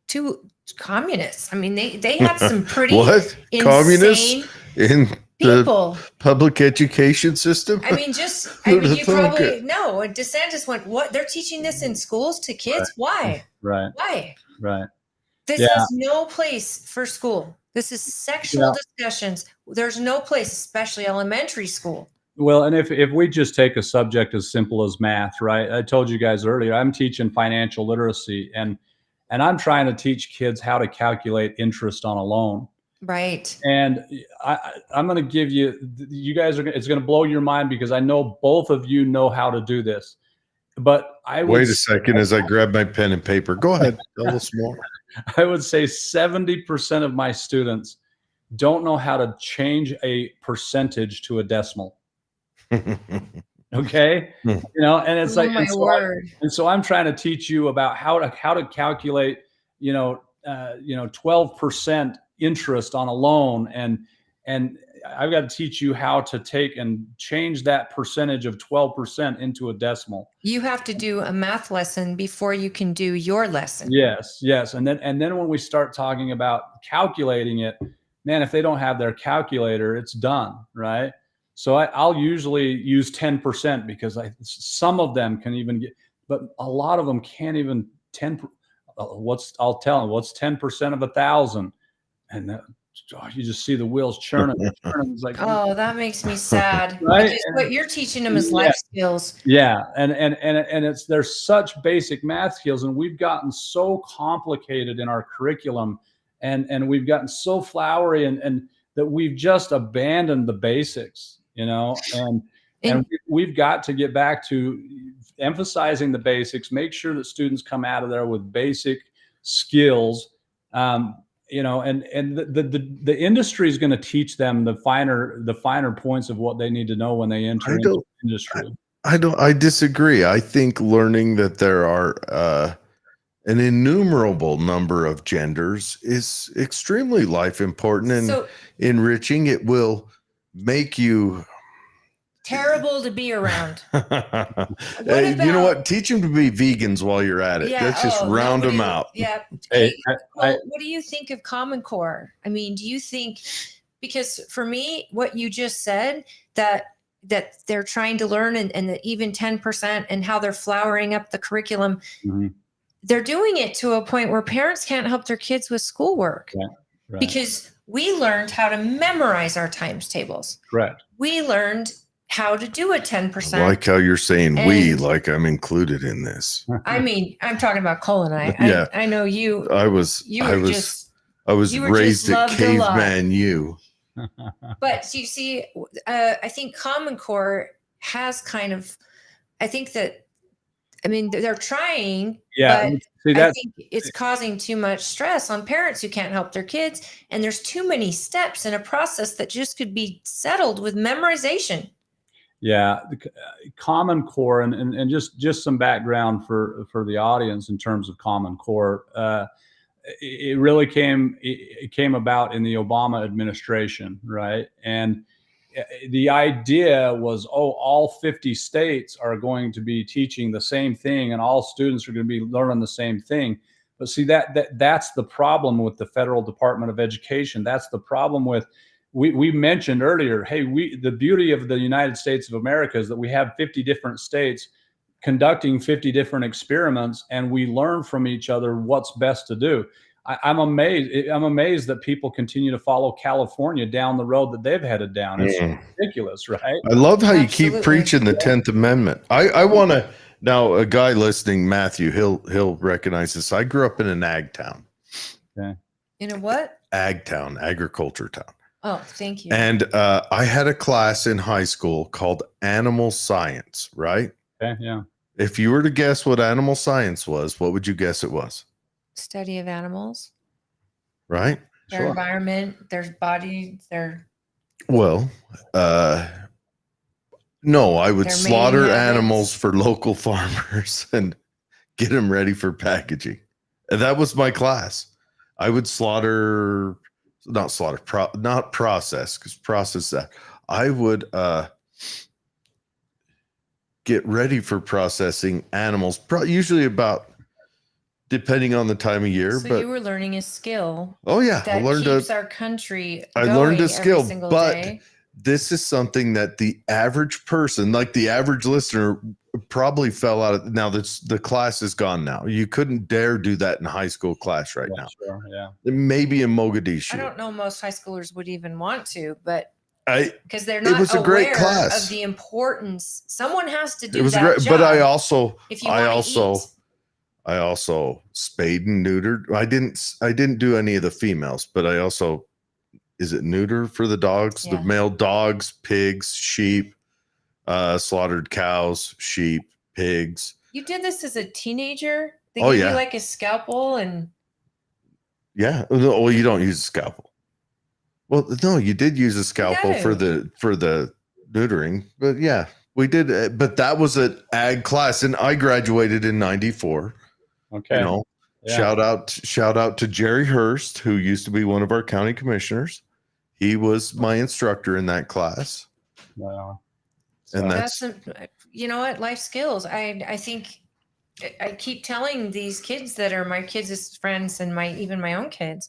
[SPEAKER 3] too communists. I mean, they had some pretty
[SPEAKER 1] What?
[SPEAKER 3] insane
[SPEAKER 1] Communists in the
[SPEAKER 3] people.
[SPEAKER 1] public education system?
[SPEAKER 3] I mean,
[SPEAKER 1] Who'd have
[SPEAKER 3] you
[SPEAKER 1] thunk
[SPEAKER 3] probably
[SPEAKER 1] it?
[SPEAKER 3] know. And DeSantis went, what? They're teaching this in schools to kids? Why?
[SPEAKER 2] Right.
[SPEAKER 3] Why?
[SPEAKER 2] Right.
[SPEAKER 3] This
[SPEAKER 2] Yeah.
[SPEAKER 3] has no place for school. This is sexual discussions. There's no place, especially elementary school.
[SPEAKER 2] Well, and if we just take a subject as simple as math, right? I told you guys earlier, I'm teaching financial literacy, and I'm trying to teach kids how to calculate interest on a loan.
[SPEAKER 3] Right.
[SPEAKER 2] And I'm going to give you guys it's going to blow your mind, because I know both of you know how to do this. But
[SPEAKER 1] Wait a second as I grab my pen and paper. Go ahead. Tell us more.
[SPEAKER 2] I would say 70% of my students don't know how to change a percentage to a decimal. Okay. And it's like,
[SPEAKER 3] Oh, my word.
[SPEAKER 2] so I'm trying to teach you about how to calculate, 12% interest on a loan. And I've got to teach you how to take and change that percentage of 12% into a decimal.
[SPEAKER 3] You have to do a math lesson before you can do your lesson.
[SPEAKER 2] Yes, yes. And then when we start talking about calculating it, man, if they don't have their calculator, it's done, right? So I'll usually use 10% because some of them can even get, but a lot of them can't even 10. I'll tell them what's 10% of 1,000, and you just see the wheels churning. It's like,
[SPEAKER 3] oh, that makes me sad.
[SPEAKER 2] Right?
[SPEAKER 3] Because what you're teaching them is life skills.
[SPEAKER 2] Yeah, and there's such basic math skills, and we've gotten so complicated in our curriculum, and we've gotten so flowery, and that we've just abandoned the basics, and we've got to get back to emphasizing the basics, make sure that students come out of there with basic skills. And the industry is going to teach them the finer points of what they need to know when they enter into the industry.
[SPEAKER 1] I disagree. I think learning that there are an innumerable number of genders is extremely life important and enriching. It will make you
[SPEAKER 3] terrible to be around.
[SPEAKER 1] You know what? Teach them to be vegans while you're at it. Let's just round them out.
[SPEAKER 3] Yeah.
[SPEAKER 2] Hey,
[SPEAKER 3] what do you think of Common Core? I mean, do you think, because for me, what you just said, that they're trying to learn and the even 10% and how they're flowering up the curriculum, they're doing it to a point where parents can't help their kids with schoolwork.
[SPEAKER 2] Right.
[SPEAKER 3] Because we learned how to memorize our times tables.
[SPEAKER 2] Correct.
[SPEAKER 3] We learned how to do a 10%.
[SPEAKER 1] I like how you're saying we, like I'm included in this.
[SPEAKER 3] I mean, I'm talking about Cole and I. I know you. I was
[SPEAKER 1] raised at Caveman U.
[SPEAKER 3] But you see, I think Common Core has kind of, they're trying, but I think it's causing too much stress on parents who can't help their kids. And there's too many steps in a process that just could be settled with memorization.
[SPEAKER 2] Yeah, Common Core, and just some background for the audience in terms of Common Core. It really came about in the Obama administration, right? And the idea was, all 50 states are going to be teaching the same thing, and all students are going to be learning the same thing. But see, that's the problem with the Federal Department of Education. That's the problem with. We mentioned earlier, the beauty of the United States of America is that we have 50 different states conducting 50 different experiments, and we learn from each other what's best to do. I'm amazed that people continue to follow California down the road that they've headed down. It's ridiculous, right?
[SPEAKER 1] I love how you keep preaching the 10th Amendment. I want to now, a guy listening, Matthew, he'll recognize this. I grew up in an ag town.
[SPEAKER 2] Okay.
[SPEAKER 3] In a what?
[SPEAKER 1] Ag town, agriculture town.
[SPEAKER 3] Oh, thank you.
[SPEAKER 1] And I had a class in high school called animal science, right?
[SPEAKER 2] Okay, yeah.
[SPEAKER 1] If you were to guess what animal science was, what would you guess it was?
[SPEAKER 3] Study of animals.
[SPEAKER 1] Right?
[SPEAKER 3] Their environment, their body, their...
[SPEAKER 1] Well, no, I would slaughter animals for local farmers and get them ready for packaging. And that was my class. I would not process, because process that. I would get ready for processing animals, usually about, depending on the time of year.
[SPEAKER 3] So
[SPEAKER 1] but
[SPEAKER 3] you were learning a skill.
[SPEAKER 1] Oh yeah,
[SPEAKER 3] that keeps our country going. I learned a skill,
[SPEAKER 1] but
[SPEAKER 3] day.
[SPEAKER 1] This is something that the average person, like the average listener, probably fell out of. Now the class is gone now. You couldn't dare do that in high school class right now.
[SPEAKER 2] Sure, yeah.
[SPEAKER 1] Maybe in Mogadishu.
[SPEAKER 3] I don't know most high schoolers would even want to, but because they're
[SPEAKER 1] it was
[SPEAKER 3] not
[SPEAKER 1] a great
[SPEAKER 3] aware
[SPEAKER 1] class.
[SPEAKER 3] of the importance. Someone has to do
[SPEAKER 1] it was
[SPEAKER 3] that
[SPEAKER 1] great,
[SPEAKER 3] job.
[SPEAKER 1] but I also spayed and neutered. I didn't do any of the females, but I also, is it neuter for the dogs?
[SPEAKER 3] Yeah.
[SPEAKER 1] The male dogs, pigs, sheep, slaughtered cows, sheep, pigs.
[SPEAKER 3] You did this as a teenager? They
[SPEAKER 1] give
[SPEAKER 3] you like a scalpel and...
[SPEAKER 1] Yeah. Well, you don't use a scalpel. Well, no, you did use a scalpel for the neutering, but yeah, we did. But that was an ag class, and I graduated in '94.
[SPEAKER 2] Okay.
[SPEAKER 1] Shout out to Jerry Hurst, who used to be one of our county commissioners. He was my instructor in that class.
[SPEAKER 2] Wow.
[SPEAKER 1] And
[SPEAKER 3] That's you know what, life skills. I think I keep telling these kids that are my kids' friends and even my own kids,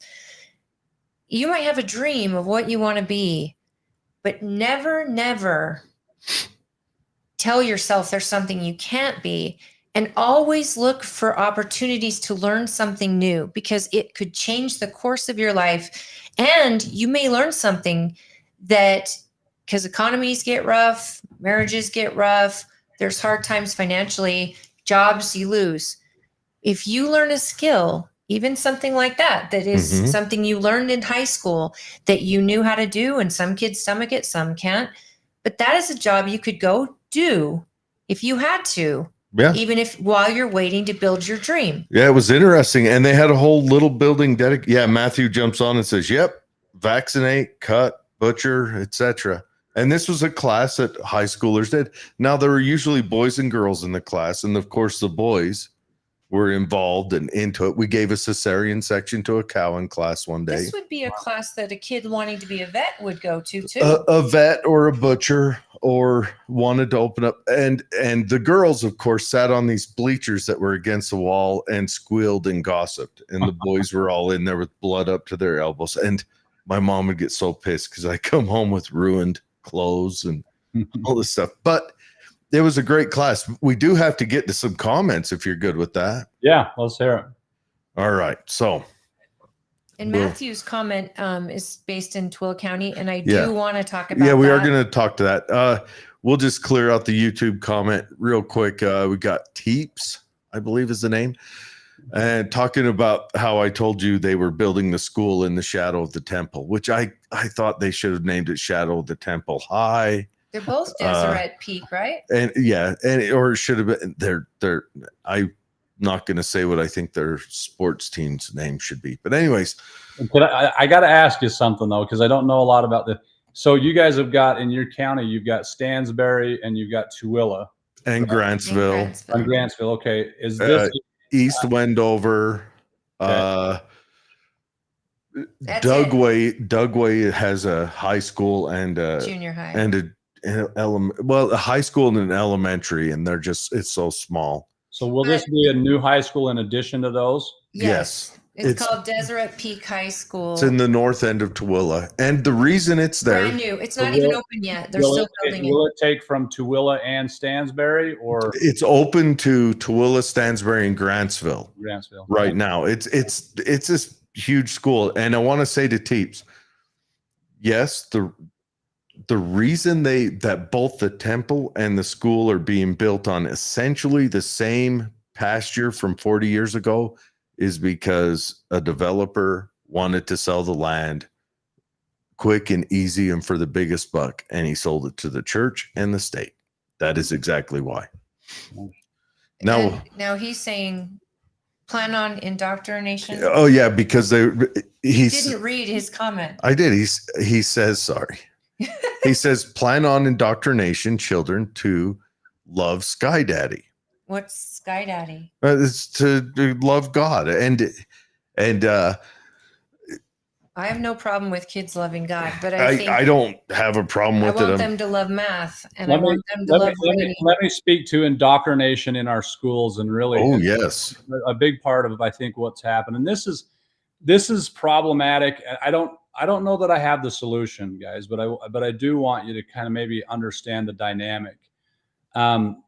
[SPEAKER 3] you might have a dream of what you want to be, but never tell yourself there's something you can't be, and always look for opportunities to learn something new, because it could change the course of your life. And you may learn something that, because economies get rough, marriages get rough, there's hard times financially, jobs you lose. If you learn a skill, even something like that is something you learned in high school that you knew how to do, and some kids stomach it, some can't, but that is a job you could go do if you had to, even if while you're waiting to build your dream.
[SPEAKER 1] Yeah, it was interesting. And they had a whole little building dedicated. Yeah, Matthew jumps on and says, yep, vaccinate, cut, butcher, etc. And this was a class that high schoolers did. Now, there were usually boys and girls in the class. And of course, the boys were involved and into it. We gave a cesarean section to a cow in class one day.
[SPEAKER 3] This would be a class that a kid wanting to be a vet would go to too.
[SPEAKER 1] A vet or a butcher, or wanted to open up. And the girls, of course, sat on these bleachers that were against the wall and squealed and gossiped. And the boys were all in there with blood up to their elbows. And my mom would get so pissed because I come home with ruined clothes and all this stuff. But it was a great class. We do have to get to some comments if you're good with that.
[SPEAKER 2] Yeah, let's hear it.
[SPEAKER 1] All right. So.
[SPEAKER 3] And Matthew's comment is based in Tooele County, and I do want to talk about that.
[SPEAKER 1] Yeah, we are going to talk to that. We'll just clear out the YouTube comment real quick. We got Teeps, I believe is the name, and talking about how I told you they were building the school in the shadow of the temple, which I thought they should have named it Shadow of the Temple High.
[SPEAKER 3] They're both Deseret Peak, right?
[SPEAKER 1] And or it should have been. I'm not going to say what I think their sports team's name should be, but anyways.
[SPEAKER 2] I got to ask you something though, because I don't know a lot about the. So you guys have got in your county, you've got Stansbury and you've got Tooele
[SPEAKER 1] and Grantsville.
[SPEAKER 2] And Grantsville. Okay, is this
[SPEAKER 1] East Wendover?
[SPEAKER 2] Okay.
[SPEAKER 1] Dugway has a high school and a
[SPEAKER 3] junior high
[SPEAKER 1] and a high school and an elementary, and it's so small.
[SPEAKER 2] So will this be a new high school in addition to those?
[SPEAKER 1] Yes.
[SPEAKER 3] It's called Deseret Peak High School.
[SPEAKER 1] It's in the north end of Tooele. And the reason it's there.
[SPEAKER 3] Brand new. It's not even open yet. They're still building it.
[SPEAKER 2] Will it take from Tooele and Stansbury, or?
[SPEAKER 1] It's open to Tooele, Stansbury, and Grantsville. Right now. It's this huge school. And I want to say to Teeps, yes, the reason that both the temple and the school are being built on essentially the same pasture from 40 years ago is because a developer wanted to sell the land quick and easy and for the biggest buck, and he sold it to the church and the state. That is exactly why.
[SPEAKER 3] Now he's saying plan on indoctrination.
[SPEAKER 1] Oh yeah, because he
[SPEAKER 3] didn't read his comment.
[SPEAKER 1] I did. He says sorry. He says plan on indoctrination children to love Sky Daddy.
[SPEAKER 3] What's Sky Daddy?
[SPEAKER 1] It's to love God, and
[SPEAKER 3] I have no problem with kids loving God, but I
[SPEAKER 1] don't have a problem with it.
[SPEAKER 3] I want them to love math, and I want them to love reading.
[SPEAKER 2] Let me speak to indoctrination in our schools, and really,
[SPEAKER 1] yes,
[SPEAKER 2] a big part of I think what's happened, and this is problematic. I don't know that I have the solution, guys, but I do want you to kind of maybe understand the dynamic. I'm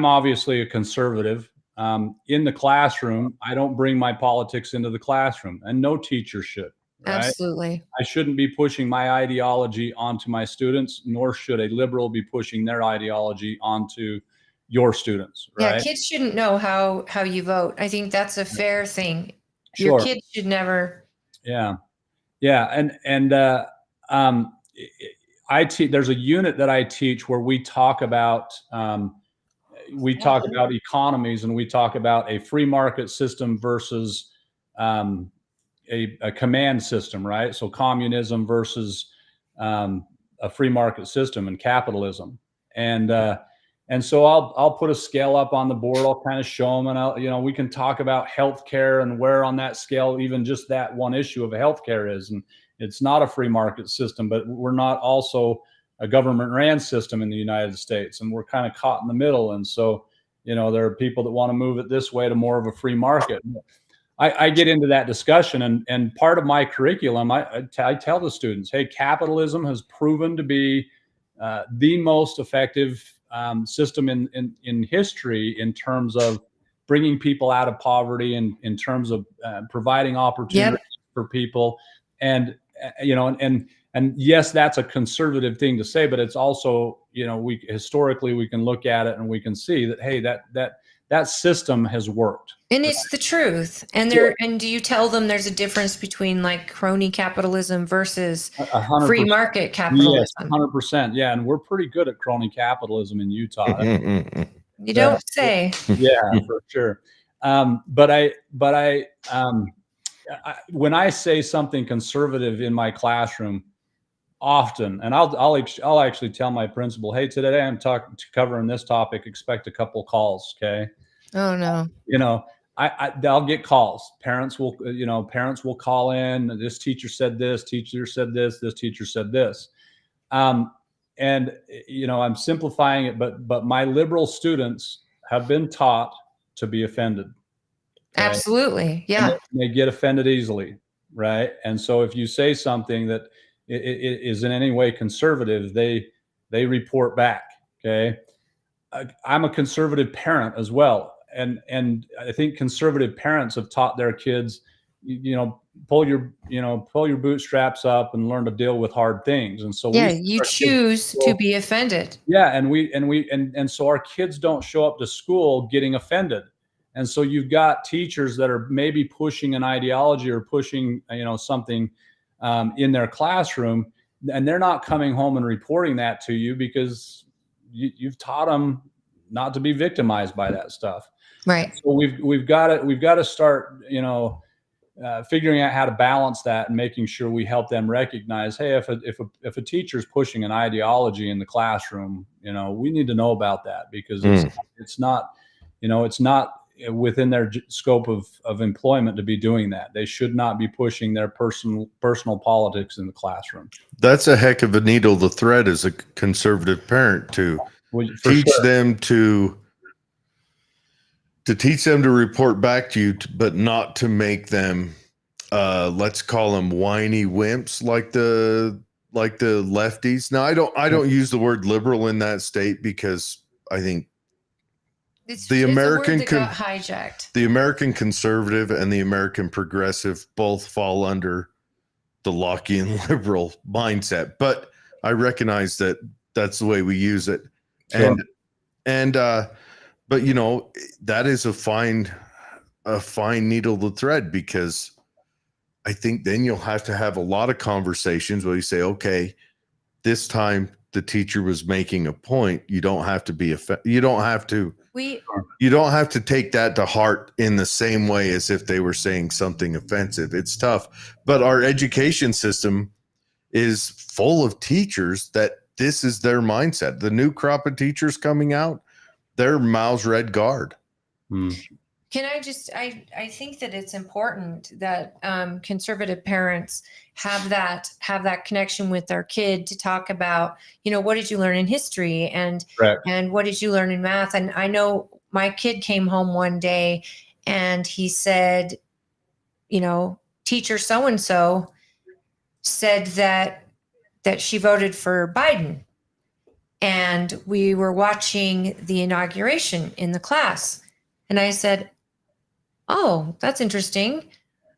[SPEAKER 2] obviously a conservative. In the classroom, I don't bring my politics into the classroom, and no teacher should. Right?
[SPEAKER 3] Absolutely.
[SPEAKER 2] I shouldn't be pushing my ideology onto my students, nor should a liberal be pushing their ideology onto your students. Right?
[SPEAKER 3] Yeah, kids shouldn't know how you vote. I think that's a fair thing.
[SPEAKER 2] Sure.
[SPEAKER 3] Your kids should never.
[SPEAKER 2] Yeah, and there's a unit that I teach where we talk about economies, and we talk about a free market system versus a command system, right? So communism versus a free market system and capitalism. And And so I'll put a scale up on the board. I'll kind of show them, and we can talk about healthcare and where on that scale, even just that one issue of healthcare is. And it's not a free market system, but we're not also a government ran system in the United States, and we're kind of caught in the middle. And so, there are people that want to move it this way to more of a free market. I get into that discussion, and part of my curriculum, I tell the students, hey, capitalism has proven to be the most effective system in history in terms of bringing people out of poverty and in terms of providing opportunities for people. And and yes, that's a conservative thing to say, but it's also, we historically we can look at it and we can see that, hey, that system has worked.
[SPEAKER 3] And it's the truth. And and do you tell them there's a difference between like crony capitalism versus
[SPEAKER 2] 100%.
[SPEAKER 3] free market capitalism?
[SPEAKER 2] Yes, 100%. Yeah, and we're pretty good at crony capitalism in Utah.
[SPEAKER 3] You don't say.
[SPEAKER 2] Yeah, for sure. But when I say something conservative in my classroom, often, and I'll actually tell my principal, hey, today I'm covering this topic. Expect a couple calls, okay?
[SPEAKER 3] Oh no.
[SPEAKER 2] I'll get calls. Parents will call in. This teacher said this. Teacher said this. This teacher said this. And I'm simplifying it, but my liberal students have been taught to be offended.
[SPEAKER 3] Okay? Absolutely, yeah.
[SPEAKER 2] And they get offended easily, right? And so if you say something that it is in any way conservative, they report back. Okay, I'm a conservative parent as well. And I think conservative parents have taught their kids, pull your bootstraps up and learn to deal with hard things. And so
[SPEAKER 3] you choose to be offended.
[SPEAKER 2] Yeah, and so our kids don't show up to school getting offended. And so you've got teachers that are maybe pushing an ideology or pushing something in their classroom, and they're not coming home and reporting that to you because you've taught them not to be victimized by that stuff.
[SPEAKER 3] Right.
[SPEAKER 2] So we've got to start, figuring out how to balance that and making sure we help them recognize, hey, if a teacher's pushing an ideology in the classroom, we need to know about that because it's not within their scope of employment to be doing that. They should not be pushing their personal politics in the classroom.
[SPEAKER 1] That's a heck of a needle to thread as a conservative parent to teach them to teach them to report back to you, but not to make them, let's call them whiny wimps like the lefties. Now, I don't use the word liberal in that state because I think the American
[SPEAKER 3] got hijacked.
[SPEAKER 1] The American conservative and the American progressive both fall under the Lockean liberal mindset, but I recognize that that's the way we use it.
[SPEAKER 2] Sure.
[SPEAKER 1] But that is a fine needle to thread, because I think then you'll have to have a lot of conversations where you say, okay, this time the teacher was making a point. You don't have to be you don't have to take that to heart in the same way as if they were saying something offensive. It's tough, but our education system is full of teachers that this is their mindset. The new crop of teachers coming out, their mouths red guard.
[SPEAKER 3] Can I just, I think that it's important that conservative parents have that connection with their kid to talk about, what did you learn in history and what did you learn in math? And I know my kid came home one day and he said, teacher so-and-so said that she voted for Biden. And we were watching the inauguration in the class. And I said, oh, that's interesting.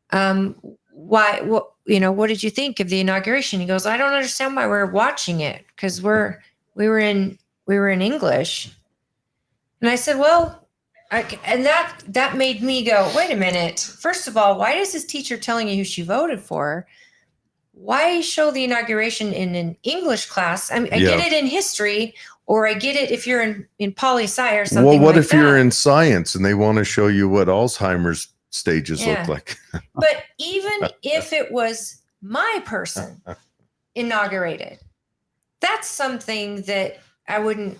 [SPEAKER 3] Why, what did you think of the inauguration? He goes, I don't understand why we're watching it, because we were in English. And I said, well, and that made me go, wait a minute. First of all, why is this teacher telling you who she voted for? Why show the inauguration in an English class? I mean, I get it in history, or I get it if you're in poli-sci or something. Well,
[SPEAKER 1] what if you're in science and they want to show you what Alzheimer's stages look like?
[SPEAKER 3] But even if it was my person inaugurated, that's something that I wouldn't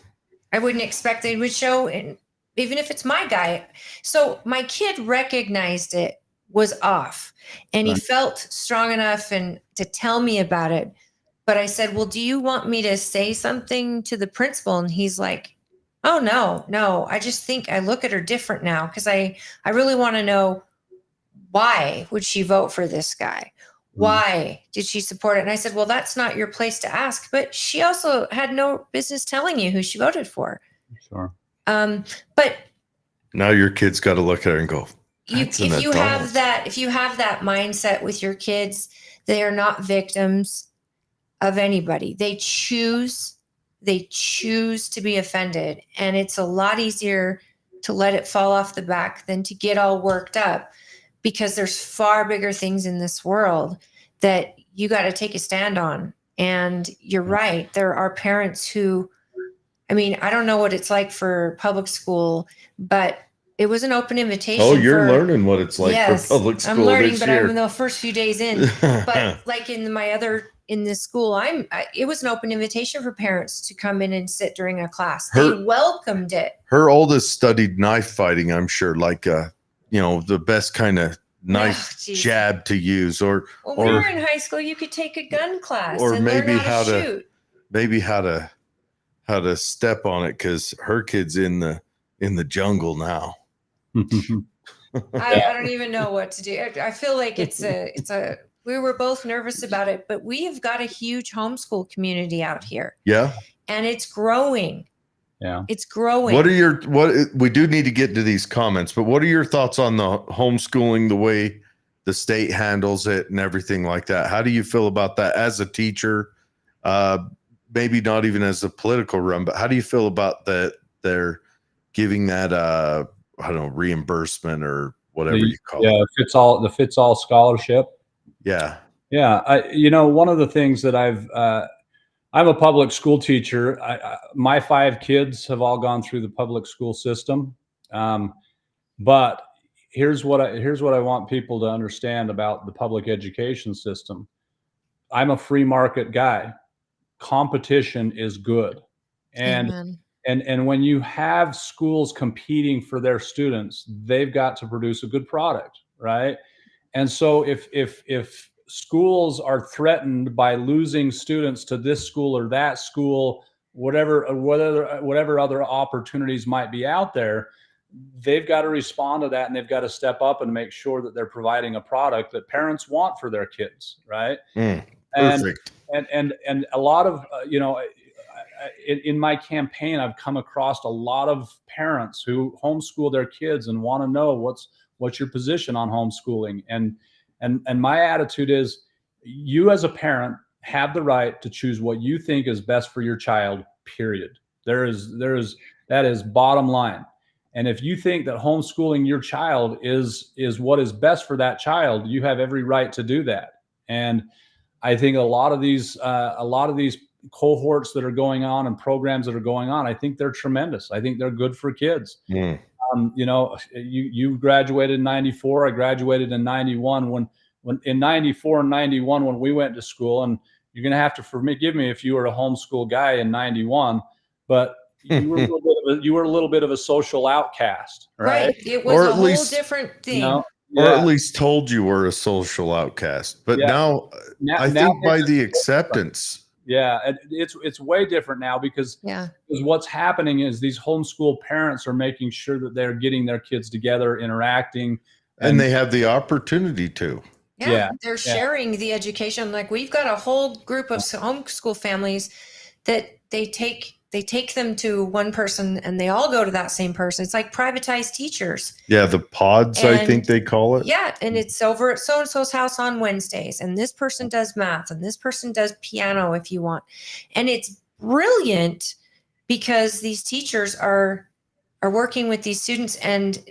[SPEAKER 3] I wouldn't expect they would show, and even if it's my guy. So my kid recognized it was off, and he
[SPEAKER 2] Right.
[SPEAKER 3] felt strong enough and to tell me about it. But I said, "Well, do you want me to say something to the principal?" And he's like, "Oh no. I just think I look at her different now because I really want to know, why would she vote for this guy? Why did she support it?" And I said, "Well, that's not your place to ask, but she also had no business telling you who she voted for."
[SPEAKER 2] Sure.
[SPEAKER 3] But
[SPEAKER 1] Now your kid's got to look at her and go, "That's an
[SPEAKER 3] if you have
[SPEAKER 1] adult."
[SPEAKER 3] if you have that mindset with your kids, they are not victims of anybody. They choose to be offended, and it's a lot easier to let it fall off the back than to get all worked up, because there's far bigger things in this world that you got to take a stand on. And you're right, there are parents who, I mean, I don't know what it's like for public school, but it was an open invitation.
[SPEAKER 1] Oh, you're learning what it's like
[SPEAKER 3] Yes,
[SPEAKER 1] for public school
[SPEAKER 3] I'm learning,
[SPEAKER 1] this
[SPEAKER 3] but
[SPEAKER 1] year.
[SPEAKER 3] I'm in the first few days in. But like in this school, it was an open invitation for parents to come in and sit during a class. They welcomed it.
[SPEAKER 1] Her oldest studied knife fighting, I'm sure, like the best kind of knife jab to use, or
[SPEAKER 3] we were in high school, you could take a gun class,
[SPEAKER 1] or
[SPEAKER 3] and
[SPEAKER 1] maybe
[SPEAKER 3] learn how to shoot.
[SPEAKER 1] Maybe how to step on it, because her kid's in the jungle now.
[SPEAKER 3] I don't even know what to do. I feel like we were both nervous about it, but we have got a huge homeschool community out here.
[SPEAKER 1] Yeah.
[SPEAKER 3] And it's growing.
[SPEAKER 2] Yeah.
[SPEAKER 3] It's growing.
[SPEAKER 1] We do need to get to these comments, but what are your thoughts on the homeschooling, the way the state handles it and everything like that? How do you feel about that as a teacher? Maybe not even as a political run, but how do you feel about that they're giving that I don't know, reimbursement or whatever you call it?
[SPEAKER 2] Yeah, the fits all scholarship.
[SPEAKER 1] Yeah.
[SPEAKER 2] Yeah. One of the things that I'm a public school teacher. My 5 kids have all gone through the public school system. But here's what I want people to understand about the public education system. I'm a free market guy. Competition is good. And when you have schools competing for their students, they've got to produce a good product, right? And so if schools are threatened by losing students to this school or that school, whatever other opportunities might be out there, they've got to respond to that, and they've got to step up and make sure that they're providing a product that parents want for their kids, right?
[SPEAKER 1] Perfect.
[SPEAKER 2] And a lot of in my campaign, I've come across a lot of parents who homeschool their kids and want to know what's your position on homeschooling. And my attitude is, you as a parent have the right to choose what you think is best for your child, period. That is bottom line. And if you think that homeschooling your child is what is best for that child, you have every right to do that. And I think a lot of these cohorts that are going on and programs that are going on, I think they're tremendous. I think they're good for kids. You graduated in 94. I graduated in 91. When in 94 and 91, when we went to school, and you're going to have to forgive me if you were a homeschool guy in 91, but you were a little bit of a social outcast, right?
[SPEAKER 3] It was a whole different thing.
[SPEAKER 1] Or at least told you were a social outcast. But now I think by the acceptance.
[SPEAKER 2] Yeah, it's way different now, because what's happening is these homeschool parents are making sure that they're getting their kids together, interacting,
[SPEAKER 1] and they have the opportunity to.
[SPEAKER 3] They're sharing the education. Like, we've got a whole group of homeschool families that they take them to one person, and they all go to that same person. It's like privatized teachers. Yeah,
[SPEAKER 1] the pods, I think they call it.
[SPEAKER 3] Yeah, and it's over at so-and-so's house on Wednesdays, and this person does math, and this person does piano if you want. And it's brilliant, because these teachers are working with these students. And,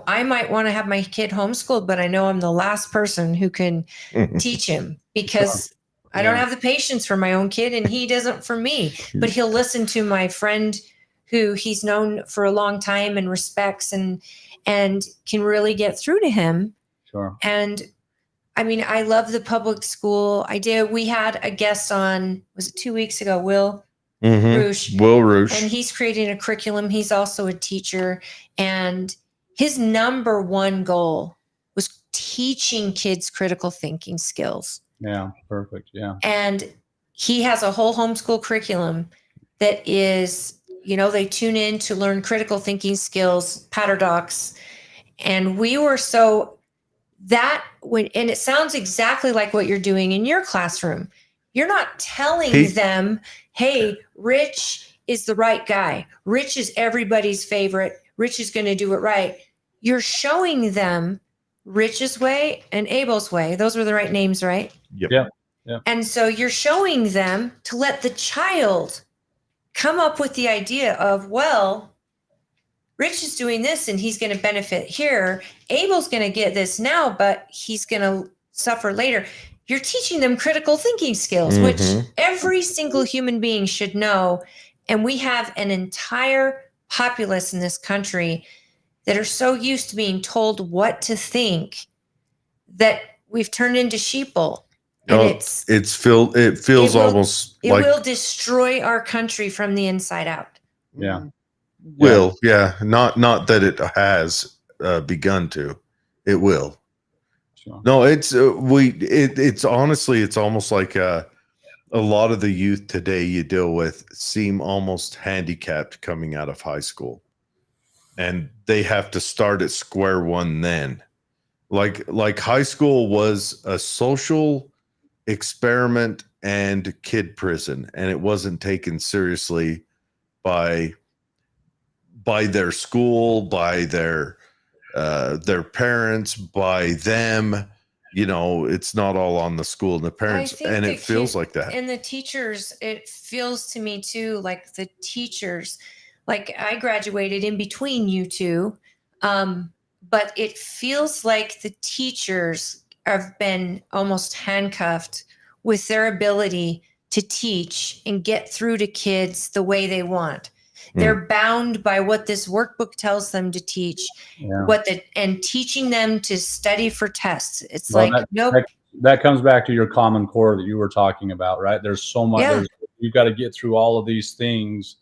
[SPEAKER 3] I might want to have my kid homeschooled, but I know I'm the last person who can teach him, because I don't have the patience for my own kid, and he doesn't for me. But he'll listen to my friend who he's known for a long time and respects, and can really get through to him.
[SPEAKER 2] Sure.
[SPEAKER 3] And I mean, I love the public school idea. We had a guest on, was it 2 weeks ago, Will? Roosh.
[SPEAKER 1] Will Roosh.
[SPEAKER 3] And he's creating a curriculum. He's also a teacher. And his number one goal was teaching kids critical thinking skills.
[SPEAKER 2] Yeah, perfect. Yeah.
[SPEAKER 3] And he has a whole homeschool curriculum that is, they tune in to learn critical thinking skills, Patterdocs. And we were and it sounds exactly like what you're doing in your classroom. You're not telling them, hey, Rich is the right guy. Rich is everybody's favorite. Rich is going to do it right. You're showing them Rich's way and Abel's way. Those were the right names, right?
[SPEAKER 1] Yep.
[SPEAKER 2] Yeah.
[SPEAKER 3] And so you're showing them to let the child come up with the idea of, well, Rich is doing this and he's going to benefit here. Abel's going to get this now, but he's going to suffer later. You're teaching them critical thinking skills, which every single human being should know. And we have an entire populace in this country that are so used to being told what to think that we've turned into sheeple. And
[SPEAKER 1] it feels almost
[SPEAKER 3] like it will destroy our country from the inside out.
[SPEAKER 2] Yeah.
[SPEAKER 1] Yeah. Not that it has begun to. It will.
[SPEAKER 2] Sure.
[SPEAKER 1] No, it's honestly, it's almost like a lot of the youth today you deal with seem almost handicapped coming out of high school, and they have to start at square one then. Like high school was a social experiment and kid prison, and it wasn't taken seriously by their school, by their parents, by them. It's not all on the school and the parents, and it feels like that.
[SPEAKER 3] And the teachers, it feels to me too, like the teachers, like I graduated in between you two, but it feels like the teachers have been almost handcuffed with their ability to teach and get through to kids the way they want. They're bound by what this workbook tells them to teach, and teaching them to study for tests. It's
[SPEAKER 2] that comes back to your Common Core that you were talking about, right? There's so much. You've got to get through all of these things,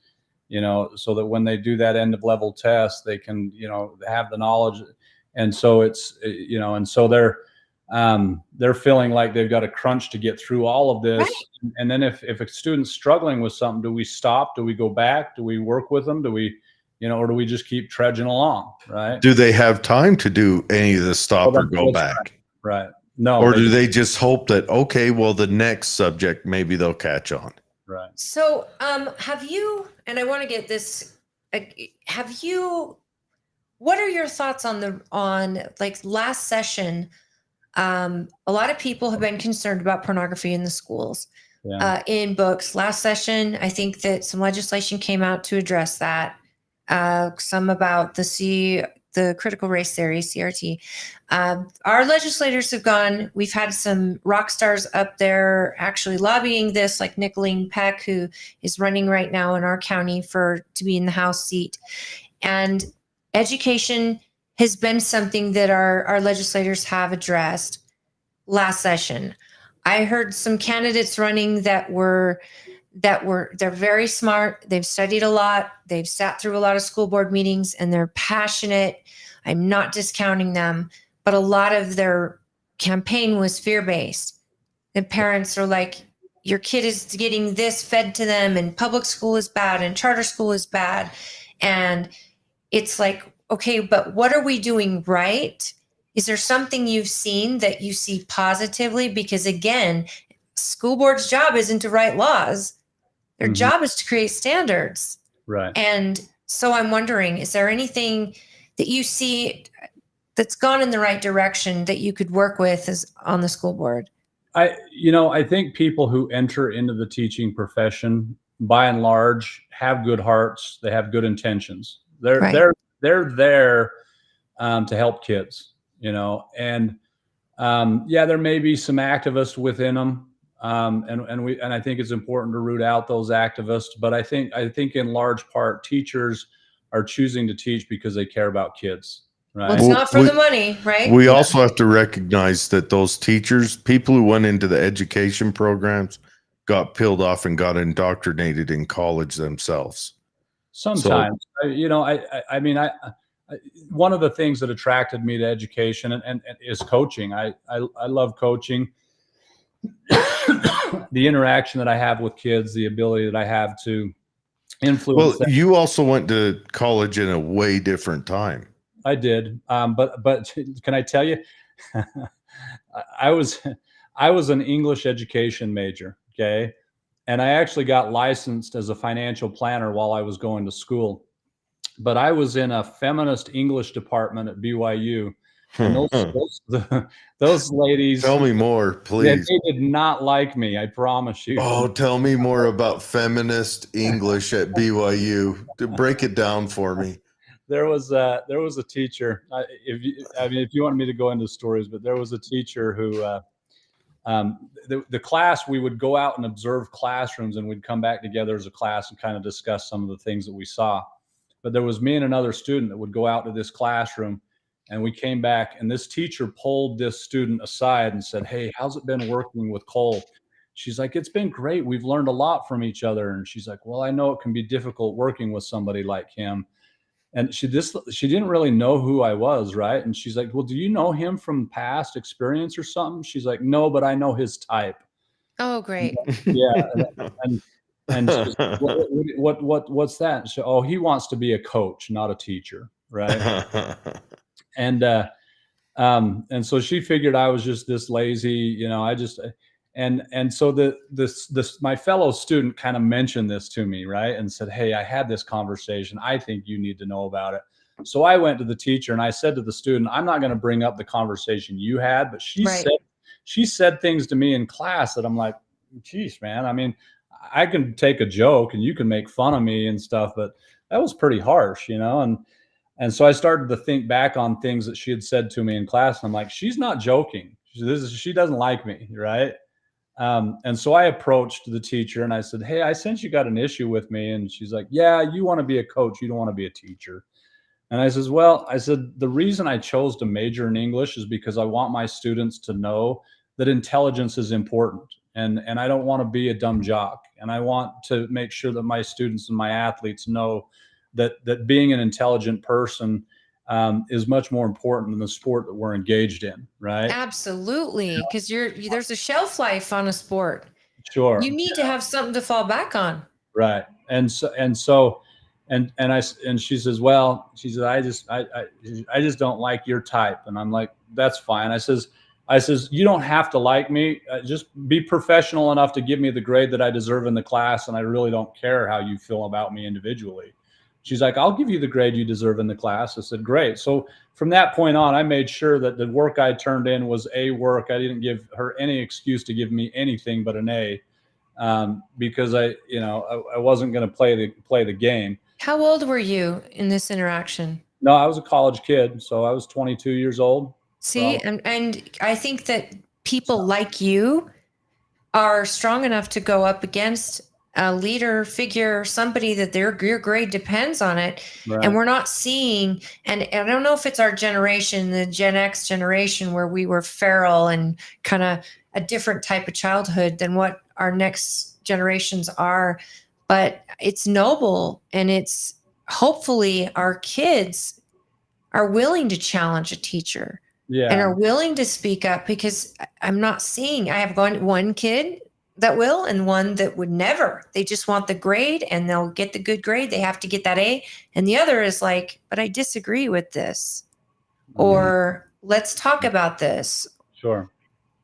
[SPEAKER 2] so that when they do that end of level test, they can, have the knowledge. And so it's, and so they're feeling like they've got to crunch to get through all of this. Right. And then if a student's struggling with something, do we stop? Do we go back? Do we work with them? Do we, or do we just keep trudging along? Right.
[SPEAKER 1] Do they have time to do any of the stop or go back?
[SPEAKER 2] Right. No.
[SPEAKER 1] Or do they just hope that, okay, well, the next subject, maybe they'll catch on.
[SPEAKER 2] Right.
[SPEAKER 3] So have you, and I want to get this, what are your thoughts on like last session? A lot of people have been concerned about pornography in the schools, in books. Last session, I think that some legislation came out to address that. Some about the critical race theory, CRT. Our legislators have gone. We've had some rock stars up there actually lobbying this, like Nicolene Peck, who is running right now in our county to be in the House seat. And education has been something that our legislators have addressed last session. I heard some candidates running they're very smart. They've studied a lot. They've sat through a lot of school board meetings and they're passionate. I'm not discounting them, but a lot of their campaign was fear-based. The parents are like, your kid is getting this fed to them and public school is bad and charter school is bad. And it's like, okay, but what are we doing right? Is there something you've seen that you see positively? Because again, school board's job isn't to write laws. Their job is to create standards.
[SPEAKER 2] Right.
[SPEAKER 3] And so I'm wondering, is there anything that you see that's gone in the right direction that you could work with on the school board?
[SPEAKER 2] I think people who enter into the teaching profession, by and large, have good hearts. They have good intentions. They're there to help kids, and there may be some activists within them. And I think it's important to root out those activists, but I think in large part, teachers are choosing to teach because they care about kids. Right.
[SPEAKER 3] Well, it's not for the money, right?
[SPEAKER 1] We also have to recognize that those teachers, people who went into the education programs, got peeled off and got indoctrinated in college themselves.
[SPEAKER 2] Sometimes, one of the things that attracted me to education and is coaching. I love coaching. The interaction that I have with kids, the ability that I have to influence.
[SPEAKER 1] Well, you also went to college in a way different time.
[SPEAKER 2] I did, but can I tell you, I was an English education major, okay, and I actually got licensed as a financial planner while I was going to school. But I was in a feminist English department at BYU, and those ladies.
[SPEAKER 1] Tell me more, please.
[SPEAKER 2] They did not like me. I promise you.
[SPEAKER 1] Oh, tell me more about feminist English at BYU. Break it down for me.
[SPEAKER 2] There was a teacher. If you want me to go into stories, but there was a teacher who, the class, we would go out and observe classrooms, and we'd come back together as a class and kind of discuss some of the things that we saw. But there was me and another student that would go out to this classroom, and we came back, and this teacher pulled this student aside and said, "Hey, how's it been working with Cole?" She's like, "It's been great. We've learned a lot from each other." And she's like, "Well, I know it can be difficult working with somebody like him." And she didn't really know who I was, right? And she's like, "Well, do you know him from past experience or something?" She's like, "No, but I know his type."
[SPEAKER 3] Oh, great.
[SPEAKER 2] Yeah. And she's like, what's that? So, oh, he wants to be a coach, not a teacher, right? And so she figured I was just this lazy, and so my fellow student kind of mentioned this to me, right? And said, "Hey, I had this conversation. I think you need to know about it." So I went to the teacher and I said to the student, "I'm not going to bring up the conversation you had, but she said things to me in class that I'm like, geez, man, I mean, I can take a joke and you can make fun of me and stuff, but that was pretty harsh, And so I started to think back on things that she had said to me in class. And I'm like, she's not joking. She doesn't like me, right? And so I approached the teacher and I said, "Hey, I sense you got an issue with me." And she's like, "Yeah, you want to be a coach. You don't want to be a teacher." And I said, the reason I chose to major in English is because I want my students to know that intelligence is important. And I don't want to be a dumb jock. And I want to make sure that my students and my athletes know that being an intelligent person is much more important than the sport that we're engaged in, right?
[SPEAKER 3] Absolutely, because there's a shelf life on a sport.
[SPEAKER 2] Sure.
[SPEAKER 3] You need to have something to fall back on.
[SPEAKER 2] Right. And she says, I just don't like your type. And I'm like, that's fine. I says, you don't have to like me. Just be professional enough to give me the grade that I deserve in the class. And I really don't care how you feel about me individually. She's like, "I'll give you the grade you deserve in the class." I said, "Great." So from that point on, I made sure that the work I turned in was A work. I didn't give her any excuse to give me anything but an A, because I wasn't going to play the game.
[SPEAKER 3] How old were you in this interaction?
[SPEAKER 2] No, I was a college kid, so I was 22 years old.
[SPEAKER 3] See, and I think that people like you are strong enough to go up against a leader figure, somebody that your grade depends on it. Right. And we're not seeing, and I don't know if it's our generation, the Gen X generation, where we were feral and kind of a different type of childhood than what our next generations are. But it's noble, and it's hopefully our kids are willing to challenge a teacher. Yeah. And are willing to speak up, because I'm not seeing, I have one kid that will and one that would never. They just want the grade and they'll get the good grade. They have to get that A. And the other is like, "But I disagree with this," or "Let's talk about this."
[SPEAKER 2] Sure.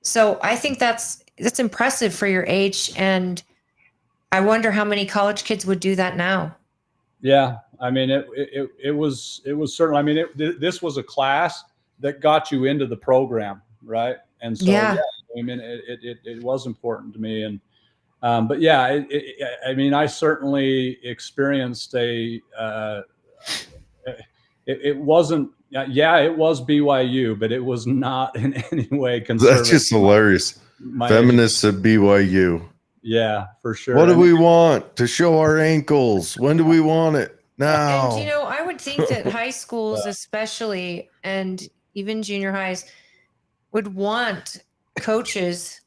[SPEAKER 3] So I think that's impressive for your age. And I wonder how many college kids would do that now.
[SPEAKER 2] Yeah. I mean, it was certainly, I mean, this was a class that got you into the program. Right. And so, yeah, I mean, it was important to me. And, but yeah, I mean, I certainly experienced it wasn't, it was BYU, but it was not in any way conservative.
[SPEAKER 1] That's just hilarious. Feminists at BYU.
[SPEAKER 2] Yeah, for sure.
[SPEAKER 1] What do we want? To show our ankles. When do we want it? Now.
[SPEAKER 3] And, I would think that high schools especially, and even junior highs, would want coaches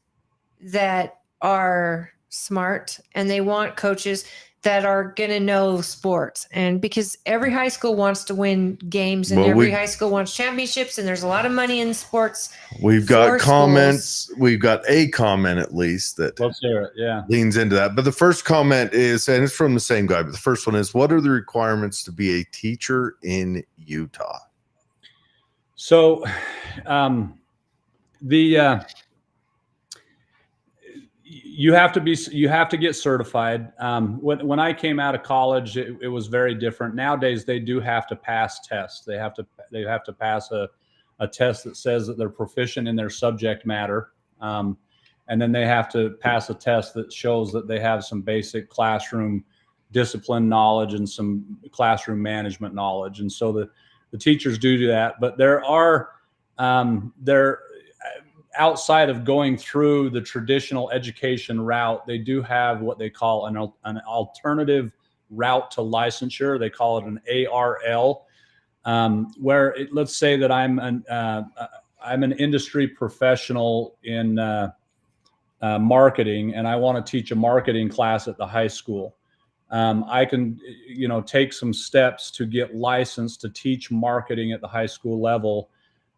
[SPEAKER 3] that are smart, and they want coaches that are going to know sports. And because every high school wants to win games, and
[SPEAKER 1] Well,
[SPEAKER 3] every high school wants championships, and there's a lot of money in sports.
[SPEAKER 1] We've got
[SPEAKER 3] for
[SPEAKER 1] comments.
[SPEAKER 3] schools.
[SPEAKER 1] We've got a comment at least that
[SPEAKER 2] Let's hear it. Yeah.
[SPEAKER 1] leans into that. But the first comment is, and it's from the same guy, but the first one is, what are the requirements to be a teacher in Utah?
[SPEAKER 2] So, you have to get certified. When I came out of college, it was very different. Nowadays, they do have to pass tests. They have to pass a test that says that they're proficient in their subject matter. And then they have to pass a test that shows that they have some basic classroom discipline knowledge and some classroom management knowledge. And so the teachers do that, but there are, outside of going through the traditional education route, they do have what they call an alternative route to licensure. They call it an ARL, where let's say that I'm an industry professional in marketing, and I want to teach a marketing class at the high school. I can, take some steps to get licensed to teach marketing at the high school level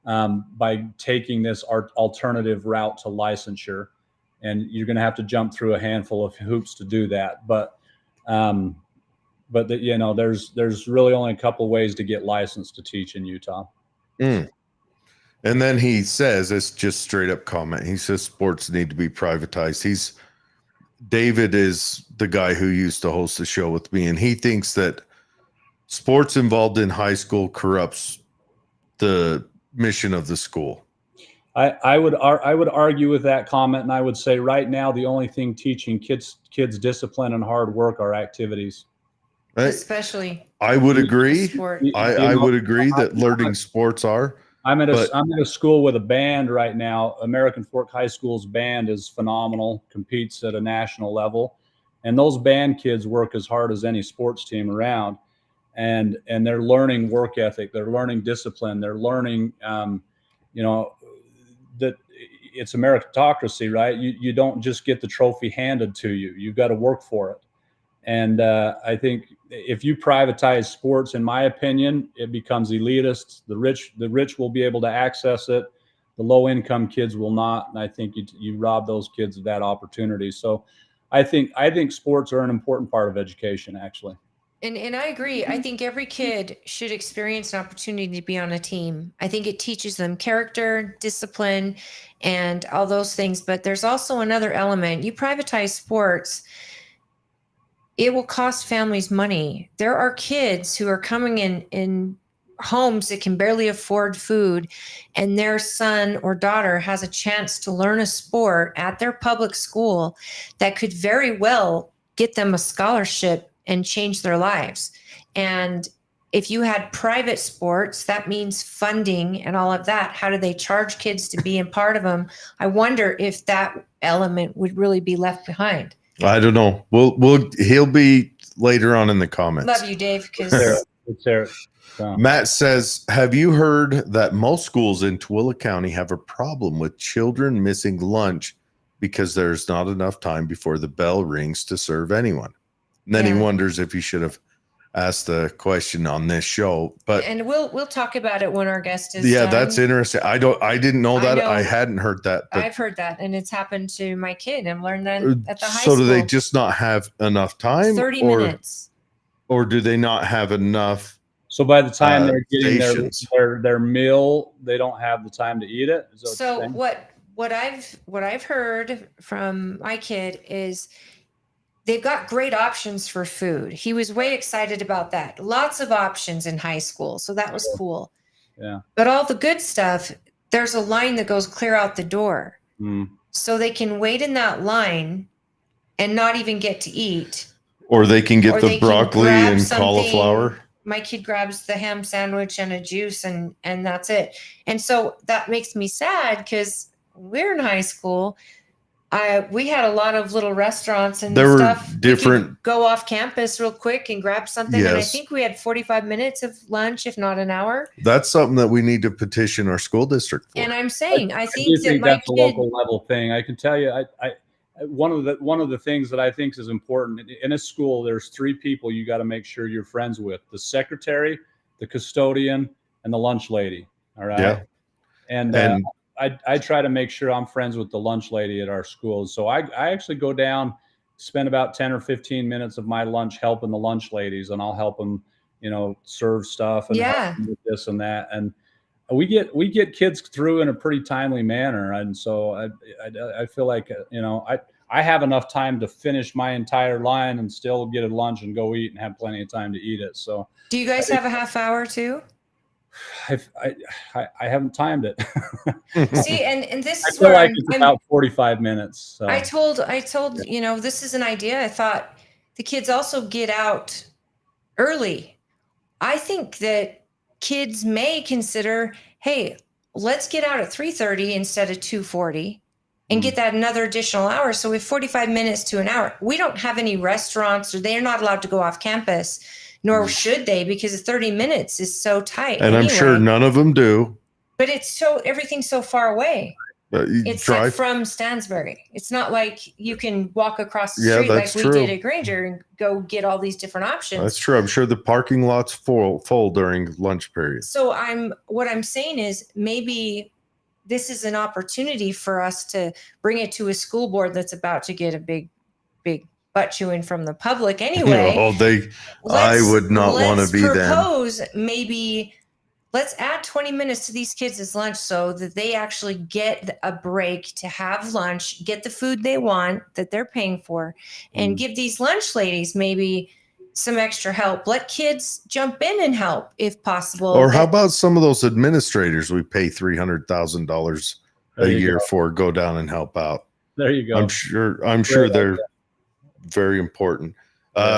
[SPEAKER 2] by taking this alternative route to licensure. And you're going to have to jump through a handful of hoops to do that. But there's really only a couple ways to get licensed to teach in Utah.
[SPEAKER 1] And then he says, it's just straight up comment. He says sports need to be privatized. David is the guy who used to host the show with me, and he thinks that sports involved in high school corrupts the mission of the school.
[SPEAKER 2] I would argue with that comment, and I would say right now the only thing teaching kids discipline and hard work are activities.
[SPEAKER 3] Especially,
[SPEAKER 1] I would agree.
[SPEAKER 3] Sport.
[SPEAKER 1] I would agree that learning sports are.
[SPEAKER 2] I'm at a school with a band right now. American Fork High School's band is phenomenal, competes at a national level, and those band kids work as hard as any sports team around, and they're learning work ethic, they're learning discipline, they're learning, that it's a meritocracy, right? You don't just get the trophy handed to you. You've got to work for it. And I think if you privatize sports, in my opinion, it becomes elitist. The rich will be able to access it. The low income kids will not. And I think you rob those kids of that opportunity. So I think sports are an important part of education, actually.
[SPEAKER 3] And I agree. I think every kid should experience an opportunity to be on a team. I think it teaches them character, discipline, and all those things. But there's also another element. You privatize sports, it will cost families money. There are kids who are coming in homes that can barely afford food, and their son or daughter has a chance to learn a sport at their public school that could very well get them a scholarship and change their lives. And if you had private sports, that means funding and all of that. How do they charge kids to be a part of them? I wonder if that element would really be left behind.
[SPEAKER 1] I don't know. He'll be later on in the comments.
[SPEAKER 3] Love you, Dave. Because
[SPEAKER 1] Matt says, have you heard that most schools in Tooele County have a problem with children missing lunch because there's not enough time before the bell rings to serve anyone? And then he wonders if he should have asked the question on this show. And
[SPEAKER 3] we'll talk about it when our guest is
[SPEAKER 1] done.
[SPEAKER 3] Done.
[SPEAKER 1] That's interesting. I didn't know that. I hadn't heard that.
[SPEAKER 3] I've heard that, and it's happened to my kid. I've learned that at the high school.
[SPEAKER 1] So do they just not have enough time?
[SPEAKER 3] 30 minutes.
[SPEAKER 1] Or do they not have enough?
[SPEAKER 2] So by the time they're getting their meal, they don't have the time to eat it.
[SPEAKER 3] So what I've heard from my kid is they've got great options for food. He was way excited about that. Lots of options in high school. So that was cool.
[SPEAKER 2] Yeah.
[SPEAKER 3] But all the good stuff, there's a line that goes clear out the door. So they can wait in that line and not even get to eat.
[SPEAKER 1] Or they can get the broccoli and cauliflower.
[SPEAKER 3] My kid grabs the ham sandwich and a juice and that's it. And so that makes me sad because we're in high school. We had a lot of little restaurants and
[SPEAKER 1] there
[SPEAKER 3] stuff.
[SPEAKER 1] Were different.
[SPEAKER 3] Go off campus real quick and grab something. Yes. And I think we had 45 minutes of lunch, if not an hour.
[SPEAKER 1] That's something that we need to petition our school district for.
[SPEAKER 3] And I'm saying, I think
[SPEAKER 2] that that's a local level thing. I can tell you, one of the things that I think is important in a school, there's 3 people you got to make sure you're friends with: the secretary, the custodian, and the lunch lady. All right.
[SPEAKER 1] Yeah.
[SPEAKER 2] And I try to make sure I'm friends with the lunch lady at our school. So I actually go down, spend about 10 or 15 minutes of my lunch helping the lunch ladies, and I'll help them, serve stuff and help them with this and that. And we get kids through in a pretty timely manner. And so I feel like, I have enough time to finish my entire line and still get a lunch and go eat and have plenty of time to eat it. So
[SPEAKER 3] do you guys have a half hour too?
[SPEAKER 2] I haven't timed it.
[SPEAKER 3] See, and this is
[SPEAKER 2] I feel
[SPEAKER 3] where
[SPEAKER 2] like it's about 45 minutes. So.
[SPEAKER 3] I told, this is an idea. I thought the kids also get out early. I think that kids may consider, hey, let's get out at 3:30 instead of 2:40 and get that another additional hour. So with 45 minutes to an hour, we don't have any restaurants, or they're not allowed to go off campus, nor should they, because 30 minutes is so tight.
[SPEAKER 1] And I'm sure none of them do.
[SPEAKER 3] But everything's so far away. It's like from Stansbury. It's not like you can walk across the street like we did at Granger and go get all these different options.
[SPEAKER 1] That's true. I'm sure the parking lot's full during lunch period.
[SPEAKER 3] So what I'm saying is, maybe this is an opportunity for us to bring it to a school board that's about to get a big butt chewing from the public anyway.
[SPEAKER 1] I would not want to be them.
[SPEAKER 3] Propose maybe let's add 20 minutes to these kids' lunch so that they actually get a break to have lunch, get the food they want that they're paying for, and give these lunch ladies maybe some extra help. Let kids jump in and help if possible.
[SPEAKER 1] Or how about some of those administrators we pay $300,000 a year for go down and help out?
[SPEAKER 2] There you go.
[SPEAKER 1] I'm sure they're very important.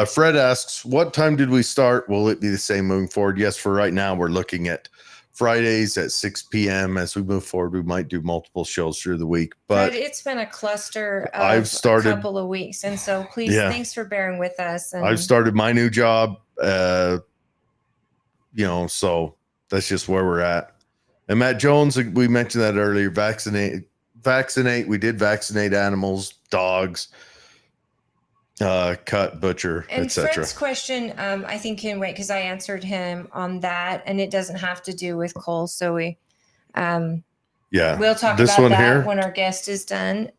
[SPEAKER 1] Fred asks, what time did we start? Will it be the same moving forward? Yes, for right now, we're looking at Fridays at 6 p.m. As we move forward, we might do multiple shows through the week. But
[SPEAKER 3] it's been a cluster of a couple of weeks. And so please, thanks for bearing with us. And
[SPEAKER 1] I've started my new job, so that's just where we're at. And Matt Jones, we mentioned that earlier, vaccinate. We did vaccinate animals, dogs, cut, butcher,
[SPEAKER 3] and
[SPEAKER 1] etc.
[SPEAKER 3] Fred's question, I think can wait because I answered him on that, and it doesn't have to do with Cole. So we'll talk about that when our guest is done.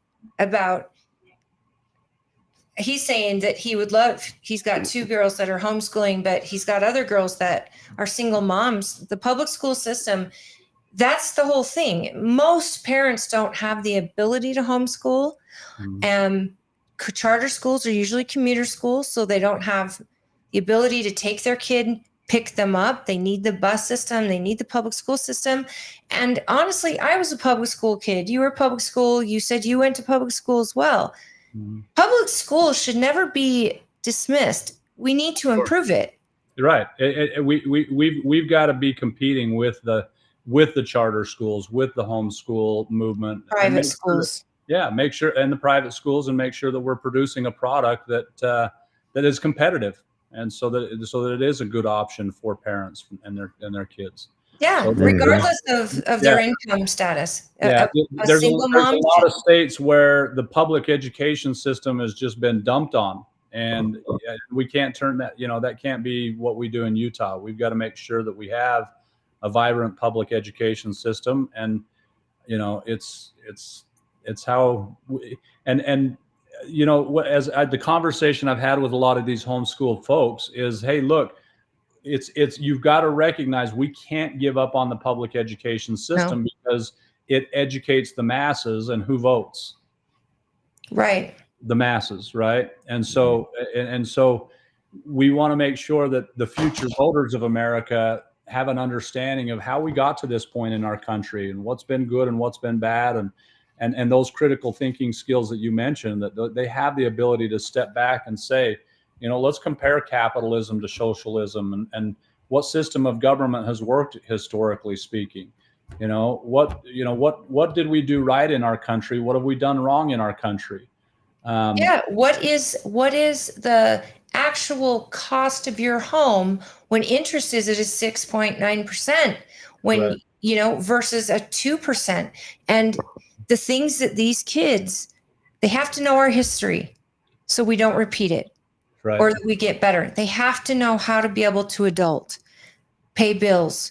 [SPEAKER 3] He's saying that he's got 2 girls that are homeschooling, but he's got other girls that are single moms. The public school system, that's the whole thing. Most parents don't have the ability to homeschool. Charter schools are usually commuter schools, so they don't have the ability to take their kid, pick them up. They need the bus system. They need the public school system. And honestly, I was a public school kid. You were public school. You said you went to public school as well. Public school should never be dismissed. We need to improve it.
[SPEAKER 2] You're right. We've got to be competing with the charter schools, with the homeschool movement,
[SPEAKER 3] private schools.
[SPEAKER 2] Make sure, and the private schools, and make sure that we're producing a product that is competitive, and so that it is a good option for parents and their kids.
[SPEAKER 3] Yeah, so regardless of their income status.
[SPEAKER 2] Yeah, there's a lot of states where the public education system has just been dumped on, and we can't turn that. That can't be what we do in Utah. We've got to make sure that we have a vibrant public education system, and it's how the conversation I've had with a lot of these homeschool folks is, hey, look, you've got to recognize we can't give up on the public education system because it educates the masses, and who votes?
[SPEAKER 3] Right.
[SPEAKER 2] The masses, right? And so we want to make sure that the future voters of America have an understanding of how we got to this point in our country, and what's been good and what's been bad, and those critical thinking skills that you mentioned, that they have the ability to step back and say, let's compare capitalism to socialism, and what system of government has worked historically speaking. What did we do right in our country? What have we done wrong in our country?
[SPEAKER 3] What is the actual cost of your home when interest is at a 6.9%, when versus a 2%, and the things that these kids, They have to know our history so we don't repeat it,
[SPEAKER 2] Right.
[SPEAKER 3] or that we get better. They have to know how to be able to adult, pay bills,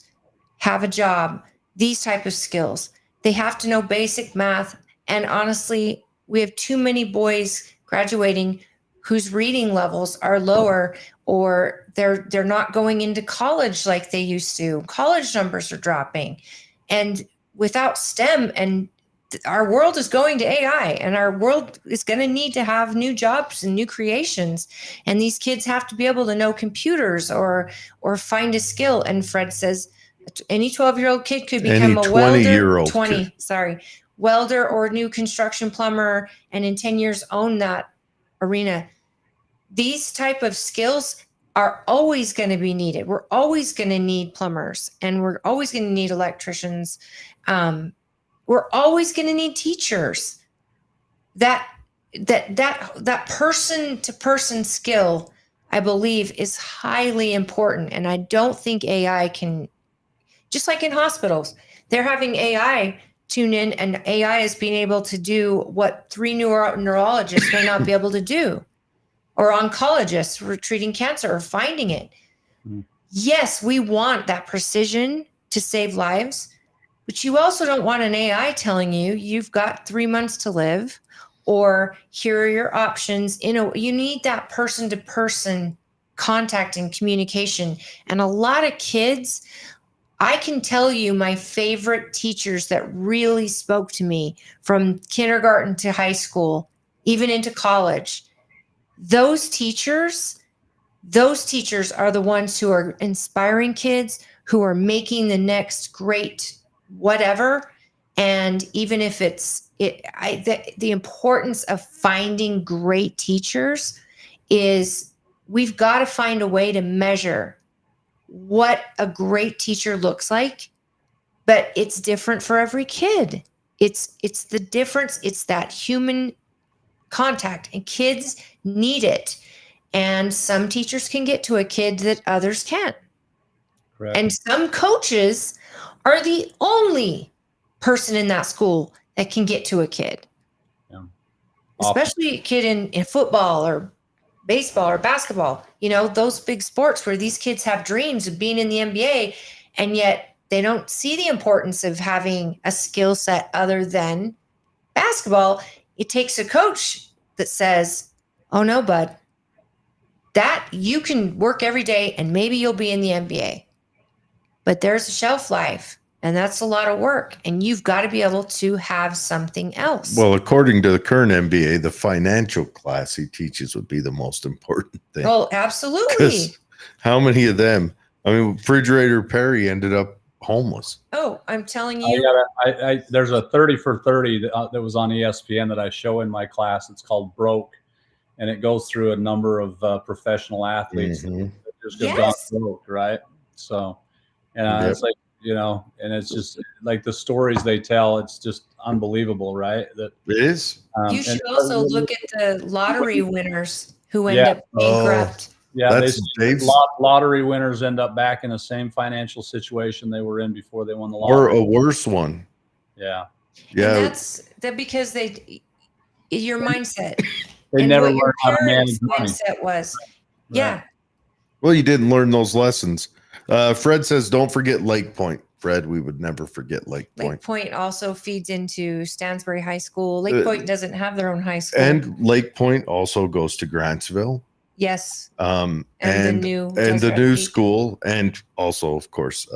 [SPEAKER 3] have a job, these type of skills. They have to know basic math. And honestly, we have too many boys graduating whose reading levels are lower, or they're not going into college like they used to. College numbers are dropping. And without STEM, and our world is going to AI, and our world is going to need to have new jobs and new creations. And these kids have to be able to know computers or find a skill. And Fred says any 12-year-old kid could become
[SPEAKER 1] Any
[SPEAKER 3] a welder,
[SPEAKER 1] 20-year-old
[SPEAKER 3] 20,
[SPEAKER 1] kid.
[SPEAKER 3] sorry, welder or new construction plumber, and in 10 years own that arena. These type of skills are always going to be needed. We're always going to need plumbers, and we're always going to need electricians. We're always going to need teachers. That person to person skill, I believe, is highly important. And I don't think AI can, just like in hospitals, they're having AI tune in, and AI is being able to do what 3 neurologists may not be able to do, or oncologists who are treating cancer or finding it. Yes, we want that precision to save lives, but you also don't want an AI telling you you've got 3 months to live, or here are your options. You need that person to person contact and communication. And a lot of kids, I can tell you my favorite teachers that really spoke to me from kindergarten to high school, even into college. Those teachers are the ones who are inspiring kids, who are making the next great whatever. And even if the importance of finding great teachers is, we've got to find a way to measure what a great teacher looks like, but it's different for every kid. It's the difference. It's that human contact, and kids need it. And some teachers can get to a kid that others can't.
[SPEAKER 2] Correct.
[SPEAKER 3] And some coaches are the only person in that school that can get to a kid.
[SPEAKER 2] Yeah.
[SPEAKER 3] Especially a kid in football or baseball or basketball, those big sports where these kids have dreams of being in the NBA, and yet they don't see the importance of having a skill set other than basketball. It takes a coach that says, oh no, bud, that you can work every day and maybe you'll be in the NBA, but there's a shelf life, and that's a lot of work, and you've got to be able to have something else.
[SPEAKER 1] Well, according to the current MBA, the financial class he teaches would be the most important thing.
[SPEAKER 3] Oh, absolutely.
[SPEAKER 1] 'Cause how many of them? I mean, Refrigerator Perry ended up homeless.
[SPEAKER 3] Oh, I'm telling you.
[SPEAKER 2] There's a 30 for 30 that was on ESPN that I show in my class. It's called Broke, and it goes through a number of professional athletes that just have gone broke, right? So, and it's like, and it's just like the stories they tell, it's just unbelievable, right? That
[SPEAKER 1] it is.
[SPEAKER 3] You should also look at the lottery winners who end up bankrupt.
[SPEAKER 2] Yeah,
[SPEAKER 1] Dave's
[SPEAKER 2] lottery winners end up back in the same financial situation they were in before they won the lottery,
[SPEAKER 1] or a worse one.
[SPEAKER 2] Yeah.
[SPEAKER 1] Yeah.
[SPEAKER 3] And that's because your mindset.
[SPEAKER 2] They never learned how to manage money.
[SPEAKER 3] Mindset was,
[SPEAKER 2] Right.
[SPEAKER 3] yeah.
[SPEAKER 1] Well, you didn't learn those lessons. Fred says, don't forget Lake Point. Fred, we would never forget Lake Point.
[SPEAKER 3] Lake Point also feeds into Stansbury High School. Lake Point doesn't have their own high school.
[SPEAKER 1] And Lake Point also goes to Grantsville.
[SPEAKER 3] Yes.
[SPEAKER 1] And
[SPEAKER 3] the
[SPEAKER 1] new school, and also, of course,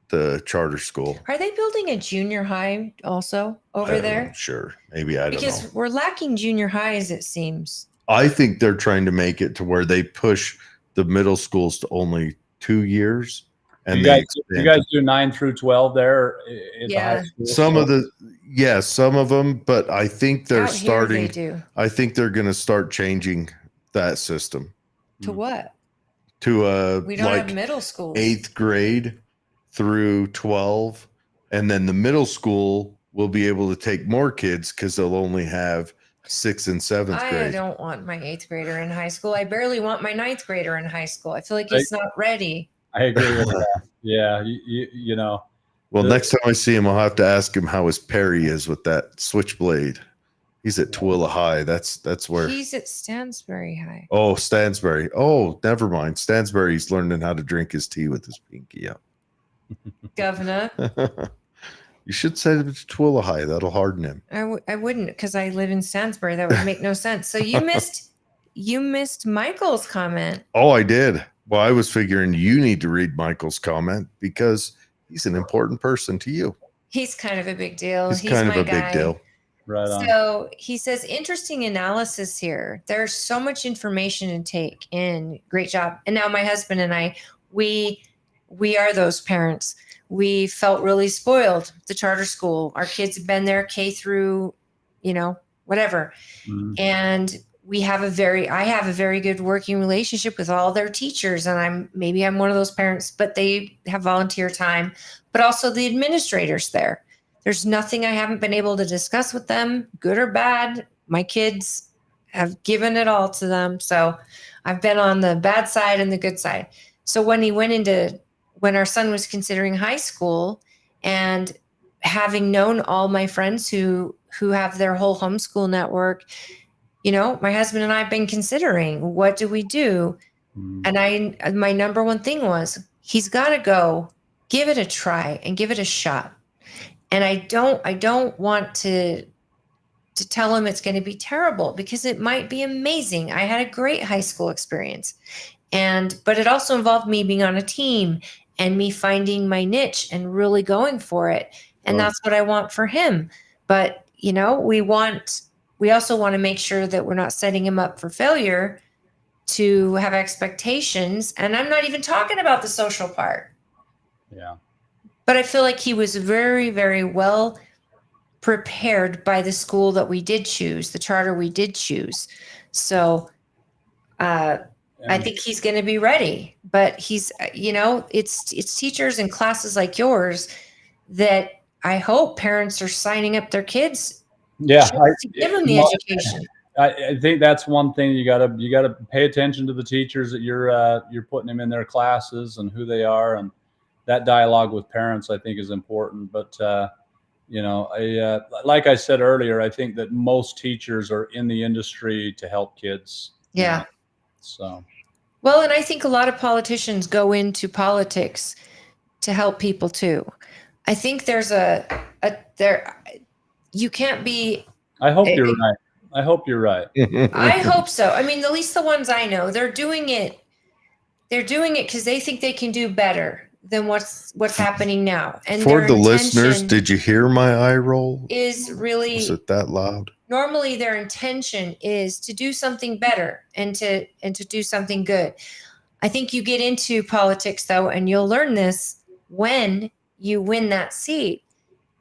[SPEAKER 1] the charter school.
[SPEAKER 3] Are they building a junior high also over there?
[SPEAKER 1] Sure. Maybe, I don't know.
[SPEAKER 3] Because we're lacking junior highs, it seems.
[SPEAKER 1] I think they're trying to make it to where they push the middle schools to only 2 years. And
[SPEAKER 2] you guys do 9 through 12 there?
[SPEAKER 3] Yeah.
[SPEAKER 1] Some of them, but I think they're starting.
[SPEAKER 3] They do.
[SPEAKER 1] I think they're going to start changing that system.
[SPEAKER 3] To what?
[SPEAKER 1] To
[SPEAKER 3] we don't have middle school.
[SPEAKER 1] 8th grade through 12, and then the middle school will be able to take more kids because they'll only have 6th and 7th grade.
[SPEAKER 3] I don't want my 8th grader in high school. I barely want my 9th grader in high school. I feel like he's not ready.
[SPEAKER 2] I agree with that. Yeah, you know.
[SPEAKER 1] Well, next time I see him, I'll have to ask him how his parry is with that switchblade. He's at Tooele High. That's where
[SPEAKER 3] He's at Stansbury High.
[SPEAKER 1] Oh, Stansbury. Oh, never mind. Stansbury's learning how to drink his tea with his pinky out.
[SPEAKER 3] Governor.
[SPEAKER 1] You should send him to Tooele High. That'll harden him.
[SPEAKER 3] I wouldn't, because I live in Stansbury. That would make no sense. So you missed Michael's comment.
[SPEAKER 1] Oh, I did. Well, I was figuring you need to read Michael's comment because he's an important person to you.
[SPEAKER 3] He's kind of a big deal.
[SPEAKER 1] He's kind of
[SPEAKER 3] my
[SPEAKER 1] a
[SPEAKER 3] guy.
[SPEAKER 1] big deal.
[SPEAKER 2] Right on.
[SPEAKER 3] So he says, interesting analysis here. There's so much information to take in. Great job. And now my husband and I, we are those parents. We felt really spoiled. The charter school, our kids have been there K through, whatever.
[SPEAKER 2] Mm-hmm.
[SPEAKER 3] And I have a very good working relationship with all their teachers. And I'm one of those parents, but they have volunteer time, but also the administrators there. There's nothing I haven't been able to discuss with them, good or bad. My kids have given it all to them. So I've been on the bad side and the good side. So when our son was considering high school, and having known all my friends who have their whole homeschool network, my husband and I have been considering, what do we do?
[SPEAKER 2] Mm-hmm.
[SPEAKER 3] And my number one thing was, he's got to go give it a try and give it a shot. And I don't want to tell him it's going to be terrible, because it might be amazing. I had a great high school experience, but it also involved me being on a team and me finding my niche and really going for it. And that's what I want for him. But, we also want to make sure that we're not setting him up for failure, to have expectations. And I'm not even talking about the social part.
[SPEAKER 2] Yeah.
[SPEAKER 3] But I feel like he was very, very well prepared by the school that we did choose, the charter we did choose. So I think he's going to be ready. But he's, it's teachers and classes like yours that I hope parents are signing up their kids.
[SPEAKER 2] Yeah,
[SPEAKER 3] to give them the education.
[SPEAKER 2] I think that's one thing you gotta pay attention to the teachers that you're putting them in their classes and who they are, and that dialogue with parents, I think, is important. But like I said earlier, I think that most teachers are in the industry to help kids.
[SPEAKER 3] Yeah.
[SPEAKER 2] So.
[SPEAKER 3] Well, and I think a lot of politicians go into politics to help people too. I think there's you can't be.
[SPEAKER 2] I hope you're right. I hope you're right.
[SPEAKER 3] I hope so. I mean, at least the ones I know, they're doing it because they think they can do better than what's happening now. And
[SPEAKER 1] for the listeners, did you hear my eye roll?
[SPEAKER 3] Is it
[SPEAKER 1] that loud?
[SPEAKER 3] Normally their intention is to do something better and to do something good. I think you get into politics though, and you'll learn this when you win that seat,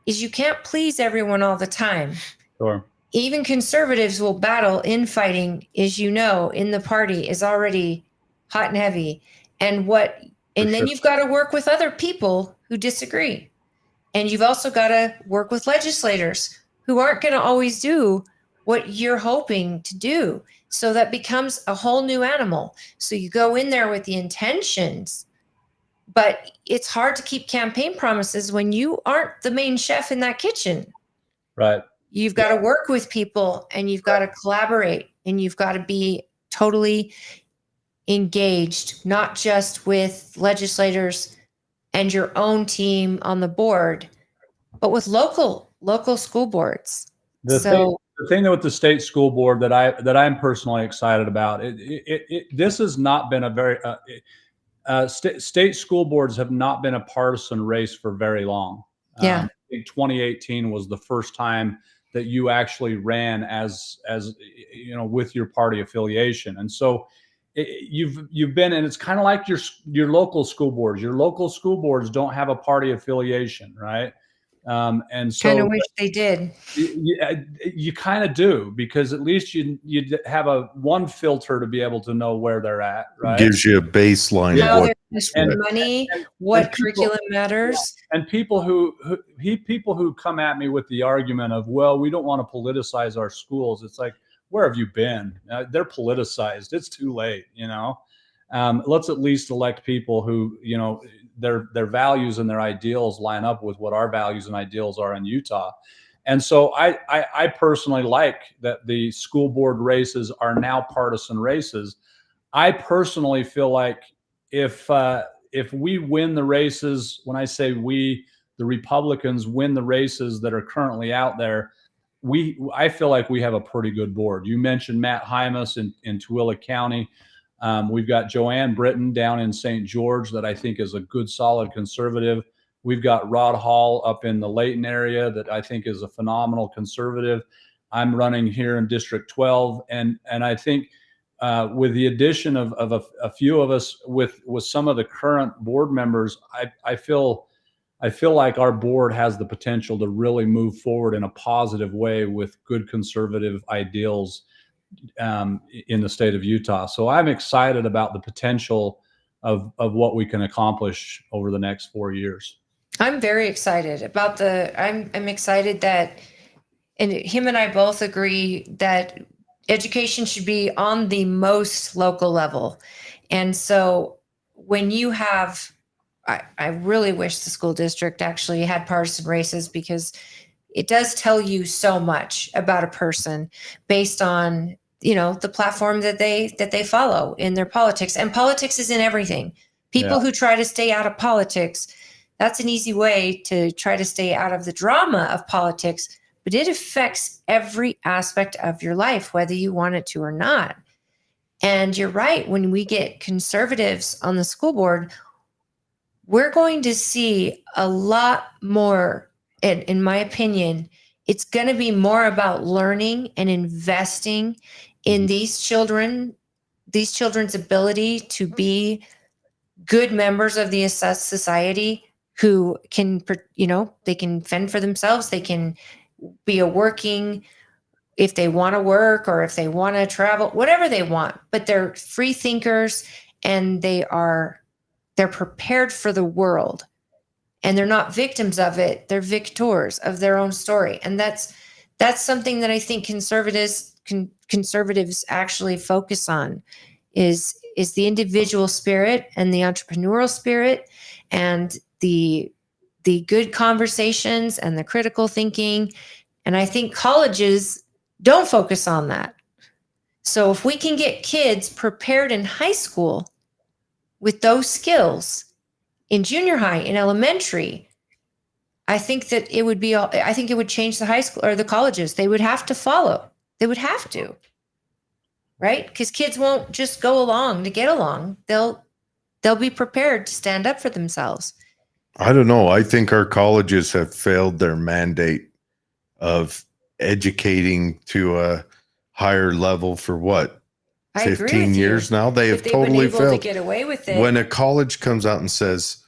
[SPEAKER 3] is you can't please everyone all the time.
[SPEAKER 2] Sure.
[SPEAKER 3] Even conservatives will battle. Infighting, as you know, in the party is already hot and heavy. And then you've got to work with other people who disagree. And you've also got to work with legislators who aren't going to always do what you're hoping to do. So that becomes a whole new animal. So you go in there with the intentions, but it's hard to keep campaign promises when you aren't the main chef in that kitchen.
[SPEAKER 2] Right.
[SPEAKER 3] You've got to work with people, and you've got to collaborate, and you've got to be totally engaged, not just with legislators and your own team on the board, but with local school boards.
[SPEAKER 2] The thing with the state school board that I'm personally excited about, this has not been a very state school boards have not been a partisan race for very long.
[SPEAKER 3] Yeah.
[SPEAKER 2] I think 2018 was the first time that you actually ran as with your party affiliation, and so you've been, and it's kind of like your local school boards. Your local school boards don't have a party affiliation, right? And so
[SPEAKER 3] kind of wish they did.
[SPEAKER 2] You kind of do, because at least you have one filter to be able to know where they're at, right?
[SPEAKER 1] Gives you a baseline
[SPEAKER 3] How
[SPEAKER 1] of
[SPEAKER 3] they're spending money, what curriculum matters.
[SPEAKER 2] And people who come at me with the argument of, well, we don't want to politicize our schools. It's like, where have you been? They're politicized. It's too late. Let's at least elect people who, their values and their ideals line up with what our values and ideals are in Utah. And so I personally like that the school board races are now partisan races. I personally feel like if we win the races, when I say we, the Republicans win the races that are currently out there, I feel like we have a pretty good board. You mentioned Matt Hymas in Tooele County. We've got Joanne Britton down in St. George that I think is a good, solid conservative. We've got Rod Hall up in the Layton area that I think is a phenomenal conservative. I'm running here in District 12, and I think with the addition of a few of us, with some of the current board members, I feel like our board has the potential to really move forward in a positive way with good conservative ideals in the state of Utah. So I'm excited about the potential of what we can accomplish over the next 4 years.
[SPEAKER 3] I'm very excited about I'm excited that, and him and I both agree that education should be on the most local level. And so when you have, I really wish the school district actually had partisan races, because it does tell you so much about a person based on, the platform that they follow in their politics. And politics is in everything. People who try to stay out of politics, that's an easy way to try to stay out of the drama of politics, but it affects every aspect of your life, whether you want it to or not. And you're right, when we get conservatives on the school board, we're going to see a lot more, in my opinion. It's going to be more about learning and investing in these children's ability to be good members of the society who can, they can fend for themselves. They can be if they want to work or if they want to travel, whatever they want, but they're free thinkers, and they're prepared for the world, and they're not victims of it. They're victors of their own story. And that's something that I think conservatives actually focus on is the individual spirit and the entrepreneurial spirit and the good conversations and the critical thinking. And I think colleges don't focus on that. So if we can get kids prepared in high school with those skills in junior high, in elementary, I think that it would change the high school or the colleges. They would have to follow. They would have to, right? Because kids won't just go along to get along. They'll be prepared to stand up for themselves.
[SPEAKER 1] I don't know. I think our colleges have failed their mandate of educating to a higher level for what?
[SPEAKER 3] I
[SPEAKER 1] 15 years now? They have totally failed
[SPEAKER 3] to get away with it.
[SPEAKER 1] When a college comes out and says,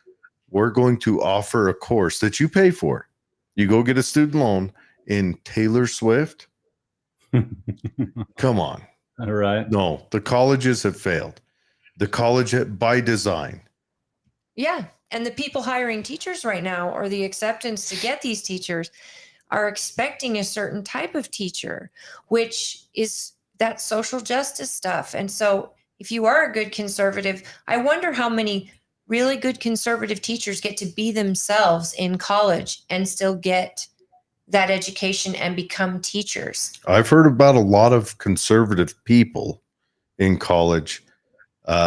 [SPEAKER 1] we're going to offer a course that you pay for, you go get a student loan in Taylor Swift. Come on.
[SPEAKER 2] All right.
[SPEAKER 1] No, the colleges have failed. The college by design.
[SPEAKER 3] Yeah. And the people hiring teachers right now, or the acceptance to get these teachers, are expecting a certain type of teacher, which is that social justice stuff. And so if you are a good conservative, I wonder how many really good conservative teachers get to be themselves in college and still get that education and become teachers.
[SPEAKER 1] I've heard about a lot of conservative people in college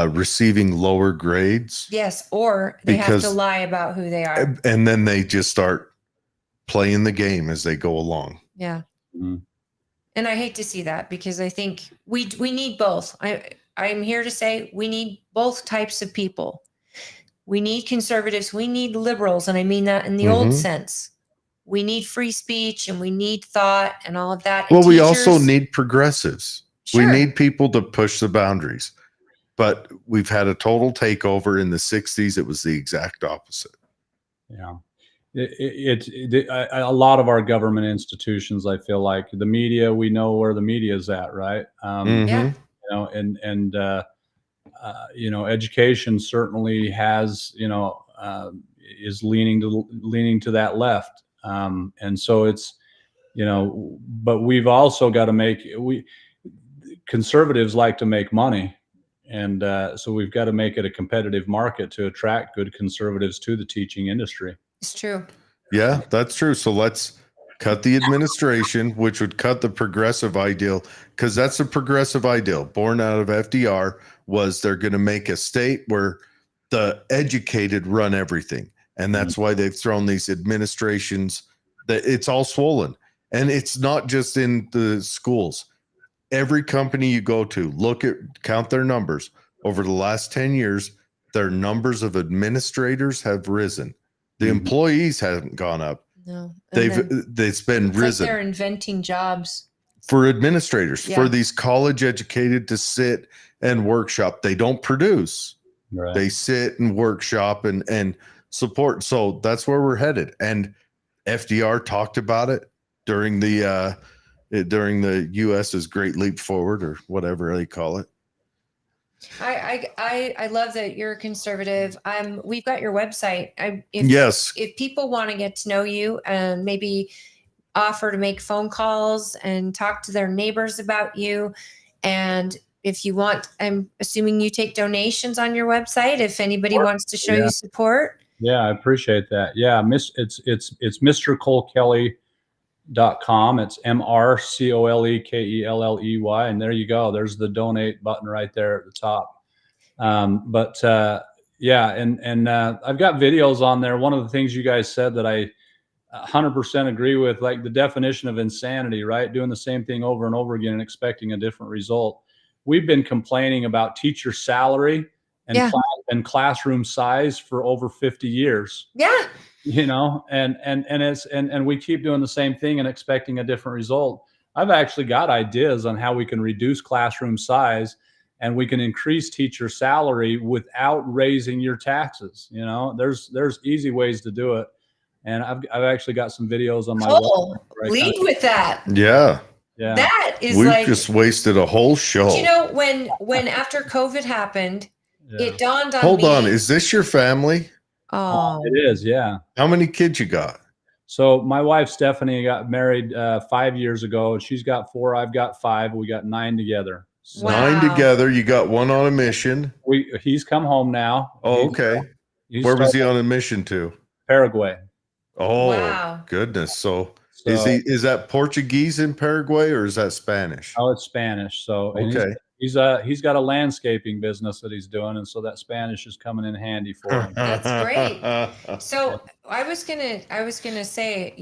[SPEAKER 1] receiving lower grades.
[SPEAKER 3] Yes, or they have to lie about who they are.
[SPEAKER 1] And then they just start playing the game as they go along.
[SPEAKER 3] Yeah.
[SPEAKER 2] Mm-hmm.
[SPEAKER 3] And I hate to see that, because I think we need both. I'm here to say we need both types of people. We need conservatives. We need liberals. And I mean that in the old sense. We need free speech and we need thought and all of that.
[SPEAKER 1] Well, we also need progressives.
[SPEAKER 3] Sure.
[SPEAKER 1] We need people to push the boundaries. But we've had a total takeover in the 60s. It was the exact opposite.
[SPEAKER 2] Yeah. A lot of our government institutions, I feel like the media, we know where the media is at, right?
[SPEAKER 3] Yeah.
[SPEAKER 2] Education certainly has, is leaning to that left. And so it's, but we've also got to conservatives like to make money. And so we've got to make it a competitive market to attract good conservatives to the teaching industry.
[SPEAKER 3] It's true.
[SPEAKER 1] Yeah, that's true. So let's cut the administration, which would cut the progressive ideal, because that's a progressive ideal born out of FDR, was they're going to make a state where the educated run everything. And that's why they've thrown these administrations that it's all swollen. And it's not just in the schools. Every company you go to, count their numbers over the last 10 years, their numbers of administrators have risen. The employees haven't gone up.
[SPEAKER 3] No.
[SPEAKER 1] It's been risen.
[SPEAKER 3] Like they're inventing jobs
[SPEAKER 1] for administrators, for these college educated to sit and workshop. They don't produce. Right. They sit and workshop and support. So that's where we're headed. And FDR talked about it during the US's Great Leap Forward, or whatever they call it.
[SPEAKER 3] I love that you're conservative. We've got your website. If people want to get to know you and maybe offer to make phone calls and talk to their neighbors about you, and if you want, I'm assuming you take donations on your website. If anybody wants to show you support.
[SPEAKER 2] Yeah, I appreciate that. Yeah, it's Mr. Cole Kelley.com. It's MrColeKelley, and there you go. There's the donate button right there at the top. I've got videos on there. One of the things you guys said that I 100% agree with, like the definition of insanity, right? Doing the same thing over and over again and expecting a different result. We've been complaining about teacher salary and classroom size for over 50 years.
[SPEAKER 3] Yeah.
[SPEAKER 2] And we keep doing the same thing and expecting a different result. I've actually got ideas on how we can reduce classroom size and we can increase teacher salary without raising your taxes. There's easy ways to do it. And I've actually got some videos on my
[SPEAKER 3] website. Lead with that.
[SPEAKER 1] Yeah.
[SPEAKER 2] Yeah.
[SPEAKER 3] That is
[SPEAKER 1] We've just wasted a whole show.
[SPEAKER 3] When after COVID happened, it dawned on me.
[SPEAKER 1] Hold on. Is this your family?
[SPEAKER 3] Oh,
[SPEAKER 2] it is. Yeah.
[SPEAKER 1] How many kids you got?
[SPEAKER 2] So my wife, Stephanie, got married 5 years ago. She's got 4. I've got 5. We got 9 together.
[SPEAKER 1] So 9 together. You got one on a mission.
[SPEAKER 2] He's come home now.
[SPEAKER 1] Oh, okay. Where was he on a mission to?
[SPEAKER 2] Paraguay.
[SPEAKER 1] Oh, wow. Goodness. So is that Portuguese in Paraguay, or is that Spanish?
[SPEAKER 2] Oh, it's Spanish. So
[SPEAKER 1] okay.
[SPEAKER 2] He's got a landscaping business that he's doing, and so that Spanish is coming in handy for him.
[SPEAKER 3] That's great. So I was gonna say,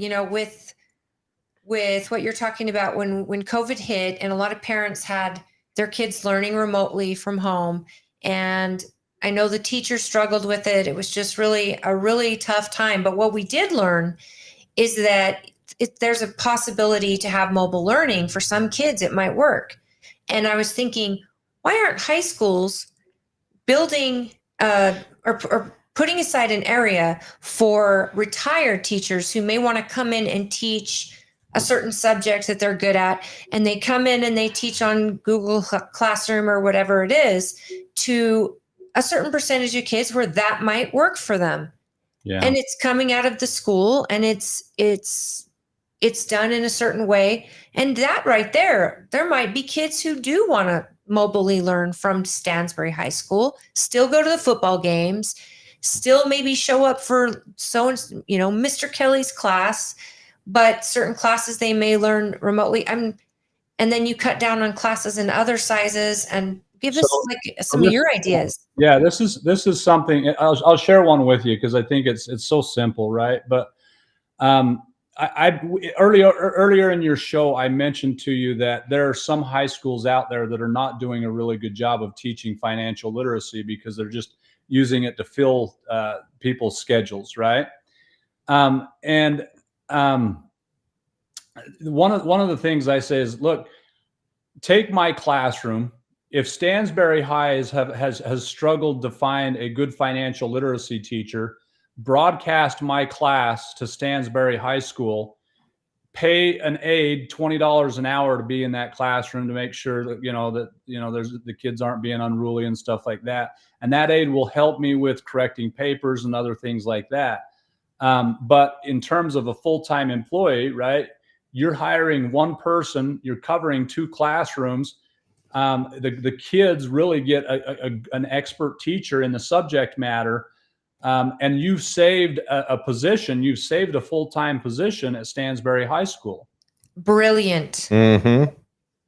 [SPEAKER 3] with what you're talking about, when COVID hit and a lot of parents had their kids learning remotely from home, and I know the teachers struggled with it. It was just really a really tough time. But what we did learn is that there's a possibility to have mobile learning. For some kids, it might work. And I was thinking, why aren't high schools building or putting aside an area for retired teachers who may want to come in and teach a certain subject that they're good at, and they come in and they teach on Google Classroom or whatever it is to a certain percentage of kids where that might work for them.
[SPEAKER 2] Yeah.
[SPEAKER 3] And it's coming out of the school, and it's done in a certain way. And that right there might be kids who do want to mobilely learn from Stansbury High School, still go to the football games, still maybe show up for Mr. Kelley's class, but certain classes they may learn remotely. And then you cut down on classes in other sizes, and give us some of your ideas.
[SPEAKER 2] Yeah, this is something I'll share one with you, because I think it's so simple, right? But earlier in your show, I mentioned to you that there are some high schools out there that are not doing a really good job of teaching financial literacy because they're just using it to fill people's schedules, right? One of the things I say is, look, take my classroom. If Stansbury High has struggled to find a good financial literacy teacher, broadcast my class to Stansbury High School, pay an aide $20 an hour to be in that classroom to make sure that the kids aren't being unruly and stuff like that, and that aide will help me with correcting papers and other things like that. But in terms of a full-time employee, right, you're hiring one person, you're covering 2 classrooms. The kids really get an expert teacher in the subject matter and you've saved a position. You've saved a full-time position at Stansbury High School.
[SPEAKER 3] Brilliant.
[SPEAKER 1] Mm-hmm.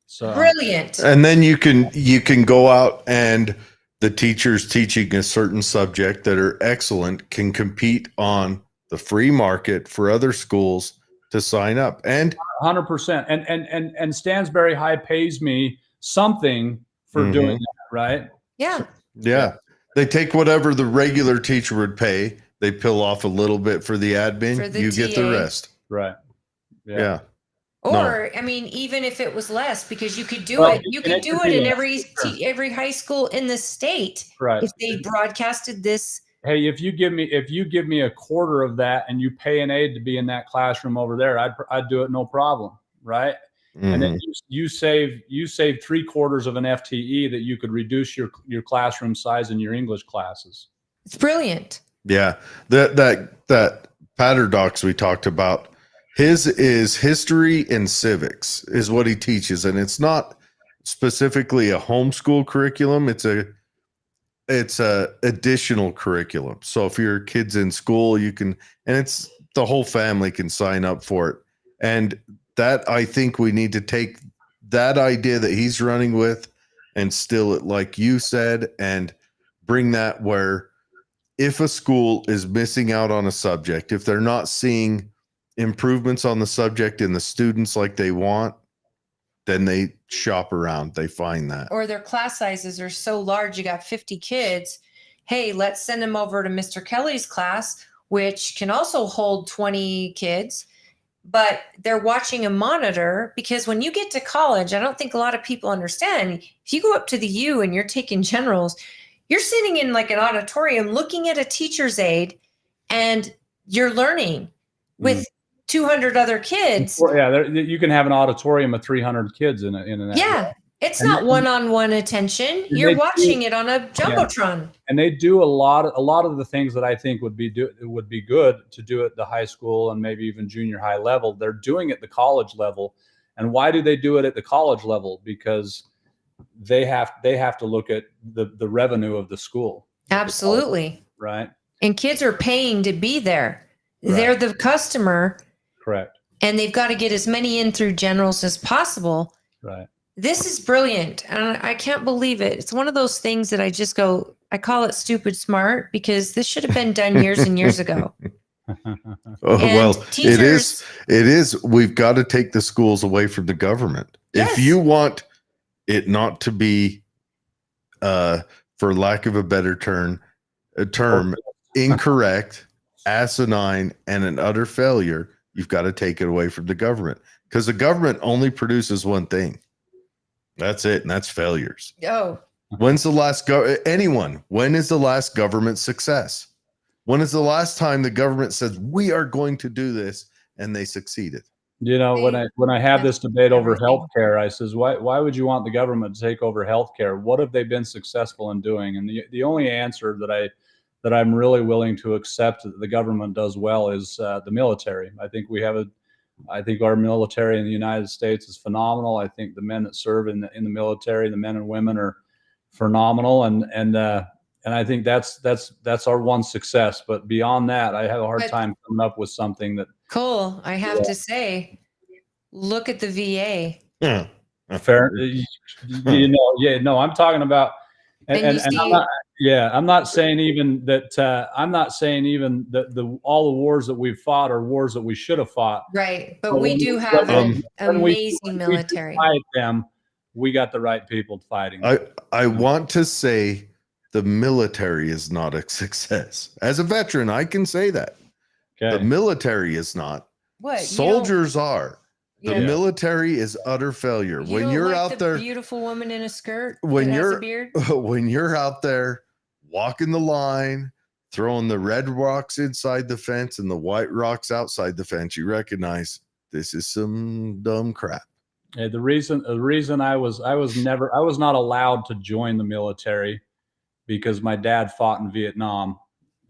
[SPEAKER 2] So
[SPEAKER 3] Brilliant.
[SPEAKER 1] And then you can go out, and the teachers teaching a certain subject that are excellent can compete on the free market for other schools to sign up. And
[SPEAKER 2] 100%. And Stansbury High pays me something for doing that, right?
[SPEAKER 3] Yeah.
[SPEAKER 1] yeah, they take whatever the regular teacher would pay. They peel off a little bit for the admin.
[SPEAKER 3] For the
[SPEAKER 1] you get the
[SPEAKER 3] TA.
[SPEAKER 1] rest.
[SPEAKER 2] Right.
[SPEAKER 1] Yeah.
[SPEAKER 3] Or I mean, even if it was less, because you could do
[SPEAKER 2] Well,
[SPEAKER 3] it. You
[SPEAKER 2] and
[SPEAKER 3] could
[SPEAKER 2] it
[SPEAKER 3] do
[SPEAKER 2] could
[SPEAKER 3] it
[SPEAKER 2] be
[SPEAKER 3] in
[SPEAKER 2] less,
[SPEAKER 3] every high school in the state
[SPEAKER 2] Right.
[SPEAKER 3] if they broadcasted this.
[SPEAKER 2] Hey, if you give me a quarter of that and you pay an aide to be in that classroom over there, I'd do it no problem, right? And then you save 3/4 of an FTE that you could reduce your classroom size in your English classes.
[SPEAKER 3] It's brilliant.
[SPEAKER 1] Yeah, that Patterdox we talked about, his is history and civics is what he teaches, and it's not specifically a homeschool curriculum. It's a additional curriculum. So if your kid's in school, you can, and it's the whole family can sign up for it. And that, I think we need to take that idea that he's running with and still it, like you said, and bring that where if a school is missing out on a subject, if they're not seeing improvements on the subject in the students like they want, then they shop around, they find that.
[SPEAKER 3] Or their class sizes are so large, you got 50 kids. Hey, let's send them over to Mr. Kelley's class, which can also hold 20 kids, but they're watching a monitor, because when you get to college, I don't think a lot of people understand. If you go up to the U and you're taking generals, you're sitting in like an auditorium looking at a teacher's aide, and you're learning with 200 other kids.
[SPEAKER 2] Yeah, you can have an auditorium of 300 kids in an
[SPEAKER 3] Yeah, it's not one-on-one attention. You're watching it on a jumbotron.
[SPEAKER 2] And they do a lot of the things that I think would be good to do at the high school and maybe even junior high level. They're doing it at the college level. And why do they do it at the college level? Because they have to look at the revenue of the school.
[SPEAKER 3] Absolutely.
[SPEAKER 2] Right.
[SPEAKER 3] And kids are paying to be there. Right. They're the customer.
[SPEAKER 2] Correct.
[SPEAKER 3] And they've got to get as many in through generals as possible.
[SPEAKER 2] Right.
[SPEAKER 3] This is brilliant. And I can't believe it. It's one of those things that I just go, I call it stupid smart, because this should have been done years and years ago.
[SPEAKER 1] Well, teachers, it is. We've got to take the schools away from the government.
[SPEAKER 3] Yes.
[SPEAKER 1] If you want it not to be, for lack of a better term, incorrect, asinine, and an utter failure, you've got to take it away from the government, because the government only produces one thing. That's it, and that's failures.
[SPEAKER 3] Oh.
[SPEAKER 1] When's the last when is the last government success? When is the last time the government says we are going to do this and they succeeded?
[SPEAKER 2] You know, when I have this debate over healthcare, I says, why would you want the government to take over healthcare? What have they been successful in doing? And the only answer that I'm really willing to accept that the government does well is the military. I think our military in the United States is phenomenal. I think the men that serve in the military, the men and women, are phenomenal, and I think that's our one success. But beyond that, I have a hard time coming up with something that.
[SPEAKER 3] Cole, I have to say, look at the VA.
[SPEAKER 1] Yeah.
[SPEAKER 2] Fair, I'm talking about, I'm not saying even that all the wars that we've fought are wars that we should have fought.
[SPEAKER 3] Right, but we do have an amazing military.
[SPEAKER 2] Fight them, we got the right people fighting.
[SPEAKER 1] I want to say the military is not a success. As a veteran, I can say that. Okay. The military is not.
[SPEAKER 3] What?
[SPEAKER 1] Soldiers are. The military is utter failure. When you're out there,
[SPEAKER 3] beautiful woman in a skirt
[SPEAKER 1] when
[SPEAKER 3] has a beard.
[SPEAKER 1] When you're out there walking the line, throwing the red rocks inside the fence and the white rocks outside the fence, you recognize this is some dumb crap.
[SPEAKER 2] Hey, the reason I was not allowed to join the military because my dad fought in Vietnam,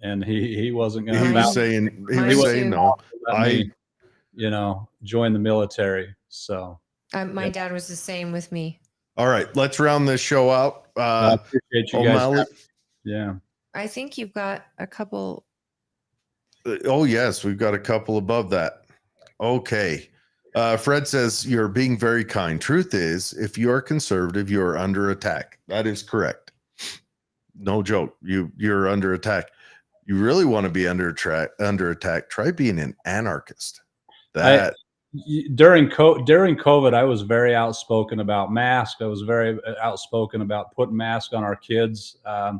[SPEAKER 2] and he wasn't going to.
[SPEAKER 1] He was saying no.
[SPEAKER 2] Join the military. So
[SPEAKER 3] my dad was the same with me.
[SPEAKER 1] All right, let's round this show out.
[SPEAKER 2] I appreciate you guys. Yeah.
[SPEAKER 3] I think you've got a couple.
[SPEAKER 1] Oh, yes, we've got a couple above that. Okay. Fred says, you're being very kind. Truth is, if you are conservative, you are under attack. That is correct. No joke. You're under attack. You really want to be under attack. Try being an anarchist.
[SPEAKER 2] During COVID, I was very outspoken about masks. I was very outspoken about putting masks on our kids. I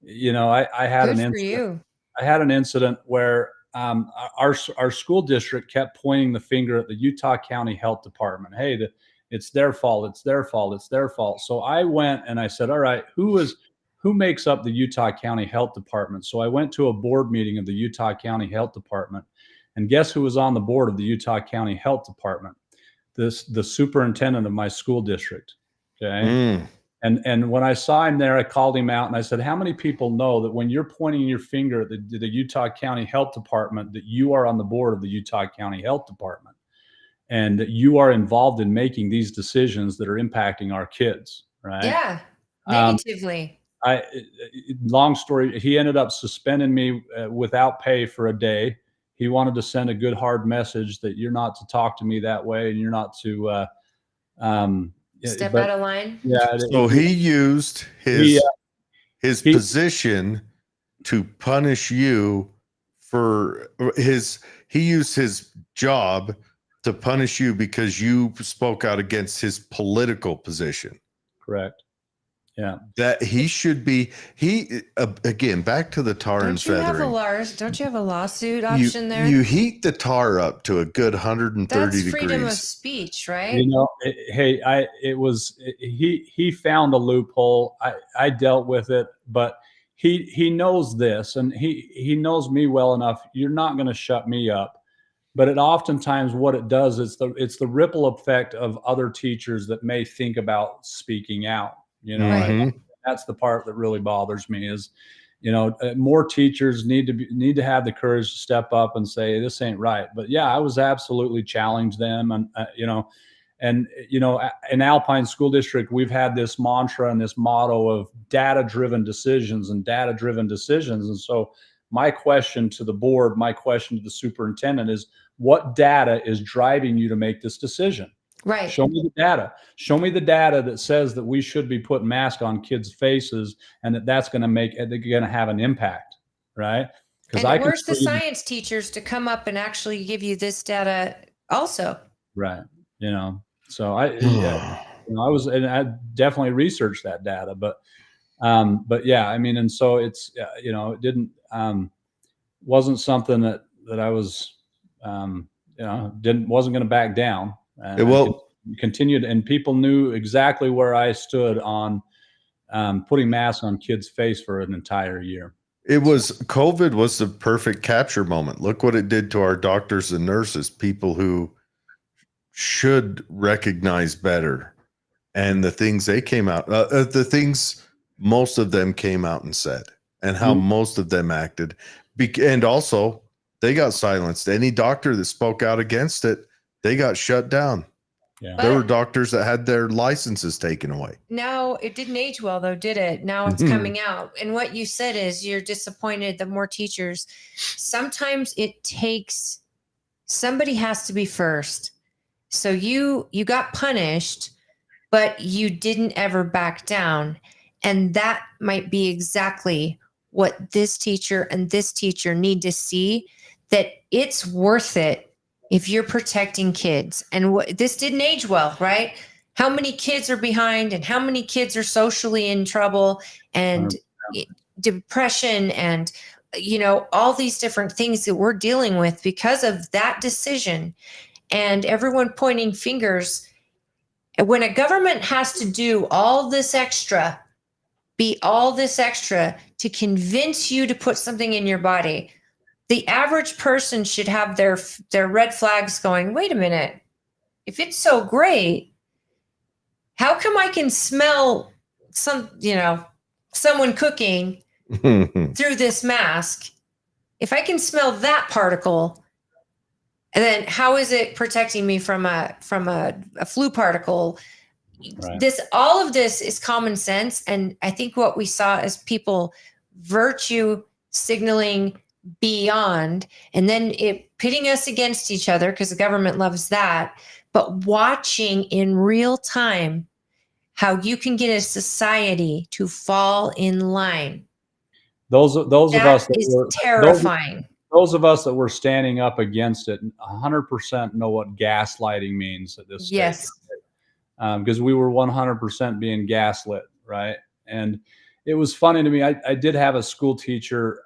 [SPEAKER 2] had
[SPEAKER 3] Good
[SPEAKER 2] an
[SPEAKER 3] for
[SPEAKER 2] incident.
[SPEAKER 3] you.
[SPEAKER 2] I had an incident where our school district kept pointing the finger at the Utah County Health Department. Hey, it's their fault. It's their fault. It's their fault. So I went and I said, all right, who makes up the Utah County Health Department? So I went to a board meeting of the Utah County Health Department, and guess who was on the board of the Utah County Health Department? The superintendent of my school district. Okay. And when I saw him there, I called him out and I said, how many people know that when you're pointing your finger at the Utah County Health Department, that you are on the board of the Utah County Health Department and that you are involved in making these decisions that are impacting our kids, right?
[SPEAKER 3] Yeah, negatively.
[SPEAKER 2] Long story, he ended up suspending me without pay for a day. He wanted to send a good, hard message that you're not to talk to me that way and you're not to
[SPEAKER 3] step out of line.
[SPEAKER 1] Yeah. So he used his position to punish you for he used his job to punish you because you spoke out against his political position.
[SPEAKER 2] Correct. Yeah.
[SPEAKER 1] That he should be, again, back to the tar and feathering.
[SPEAKER 3] Don't you have a lawsuit option there?
[SPEAKER 1] You heat the tar up to a good 130 degrees.
[SPEAKER 3] That's freedom of speech, right?
[SPEAKER 2] He found a loophole. I dealt with it, but he knows this and he knows me well enough. You're not going to shut me up. But it oftentimes what it does is it's the ripple effect of other teachers that may think about speaking out. That's the part that really bothers me is, more teachers need to have the courage to step up and say, this ain't right. But yeah, I was absolutely challenged them. And, in Alpine School District, we've had this mantra and this motto of data-driven decisions. And so my question to the board, my question to the superintendent is, what data is driving you to make this decision?
[SPEAKER 3] Right.
[SPEAKER 2] Show me the data. Show me the data that says that we should be putting masks on kids' faces and that's going to have an impact, right?
[SPEAKER 3] And where's the science teachers to come up and actually give you this data also?
[SPEAKER 2] Right. So I definitely researched that data, but yeah, I mean, and so it's, it didn't, wasn't something that I was, wasn't going to back down. And continued, and people knew exactly where I stood on putting masks on kids' face for an entire year.
[SPEAKER 1] COVID was the perfect capture moment. Look what it did to our doctors and nurses, people who should recognize better, and the things they came out, the things most of them came out and said, and how most of them acted, and also they got silenced. Any doctor that spoke out against it, they got shut down. Yeah. There were doctors that had their licenses taken away.
[SPEAKER 3] No, it didn't age well, though, did it? Now it's coming out. And what you said is you're disappointed that more teachers. Sometimes it takes somebody has to be first. So you got punished, but you didn't ever back down. And that might be exactly what this teacher and this teacher need to see, that it's worth it if you're protecting kids. And this didn't age well, right? How many kids are behind and how many kids are socially in trouble and depression and, all these different things that we're dealing with because of that decision, and everyone pointing fingers. When a government has to do all this extra to convince you to put something in your body, the average person should have their red flags going, wait a minute, if it's so great, how come I can smell someone cooking through this mask? If I can smell that particle, and then how is it protecting me from a flu particle? Right. All of this is common sense. And I think what we saw is people virtue signaling beyond, and then it pitting us against each other because the government loves that, but watching in real time how you can get a society to fall in line.
[SPEAKER 2] Those of us
[SPEAKER 3] That
[SPEAKER 2] that
[SPEAKER 3] is
[SPEAKER 2] were
[SPEAKER 3] terrifying.
[SPEAKER 2] those of us that were standing up against it 100% know what gaslighting means at this stage.
[SPEAKER 3] Yes.
[SPEAKER 2] Because we were 100% being gaslit, right? And it was funny to me. I did have a school teacher.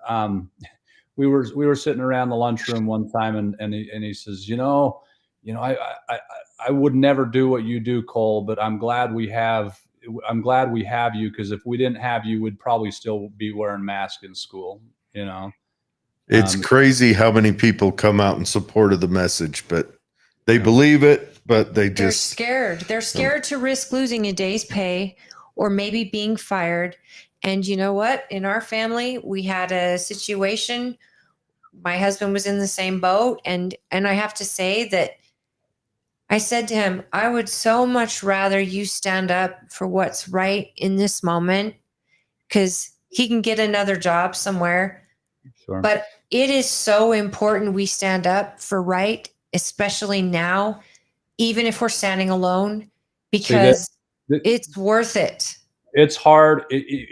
[SPEAKER 2] We were sitting around the lunchroom one time, and he says, I would never do what you do, Cole, but I'm glad we have you, because if we didn't have you, we'd probably still be wearing masks in school.
[SPEAKER 1] It's crazy how many people come out in support of the message, but they believe it, but they're
[SPEAKER 3] scared. They're scared to risk losing a day's pay or maybe being fired. And you know what? In our family, we had a situation. My husband was in the same boat. And I have to say that I said to him, I would so much rather you stand up for what's right in this moment, because he can get another job somewhere.
[SPEAKER 2] Sure.
[SPEAKER 3] But it is so important we stand up for right, especially now, even if we're standing alone, because it's worth it.
[SPEAKER 2] It's hard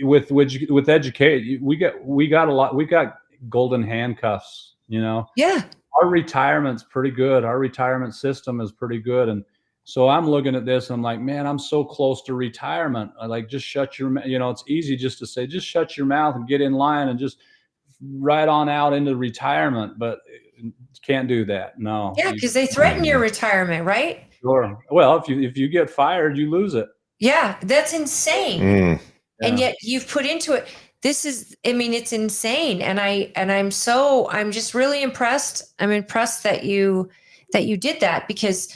[SPEAKER 2] with educate. We got golden handcuffs,
[SPEAKER 3] Yeah.
[SPEAKER 2] Our retirement's pretty good. Our retirement system is pretty good. And so I'm looking at this and I'm like, man, I'm so close to retirement. I like, just shut your, it's easy just to say, just shut your mouth and get in line and just right on out into retirement, but can't do that. No.
[SPEAKER 3] Yeah, because they threaten your retirement, right?
[SPEAKER 2] Sure. Well, if you get fired, you lose it.
[SPEAKER 3] Yeah, that's insane. And yet you've put into it. It's insane. And I'm just really impressed. I'm impressed that you did that, because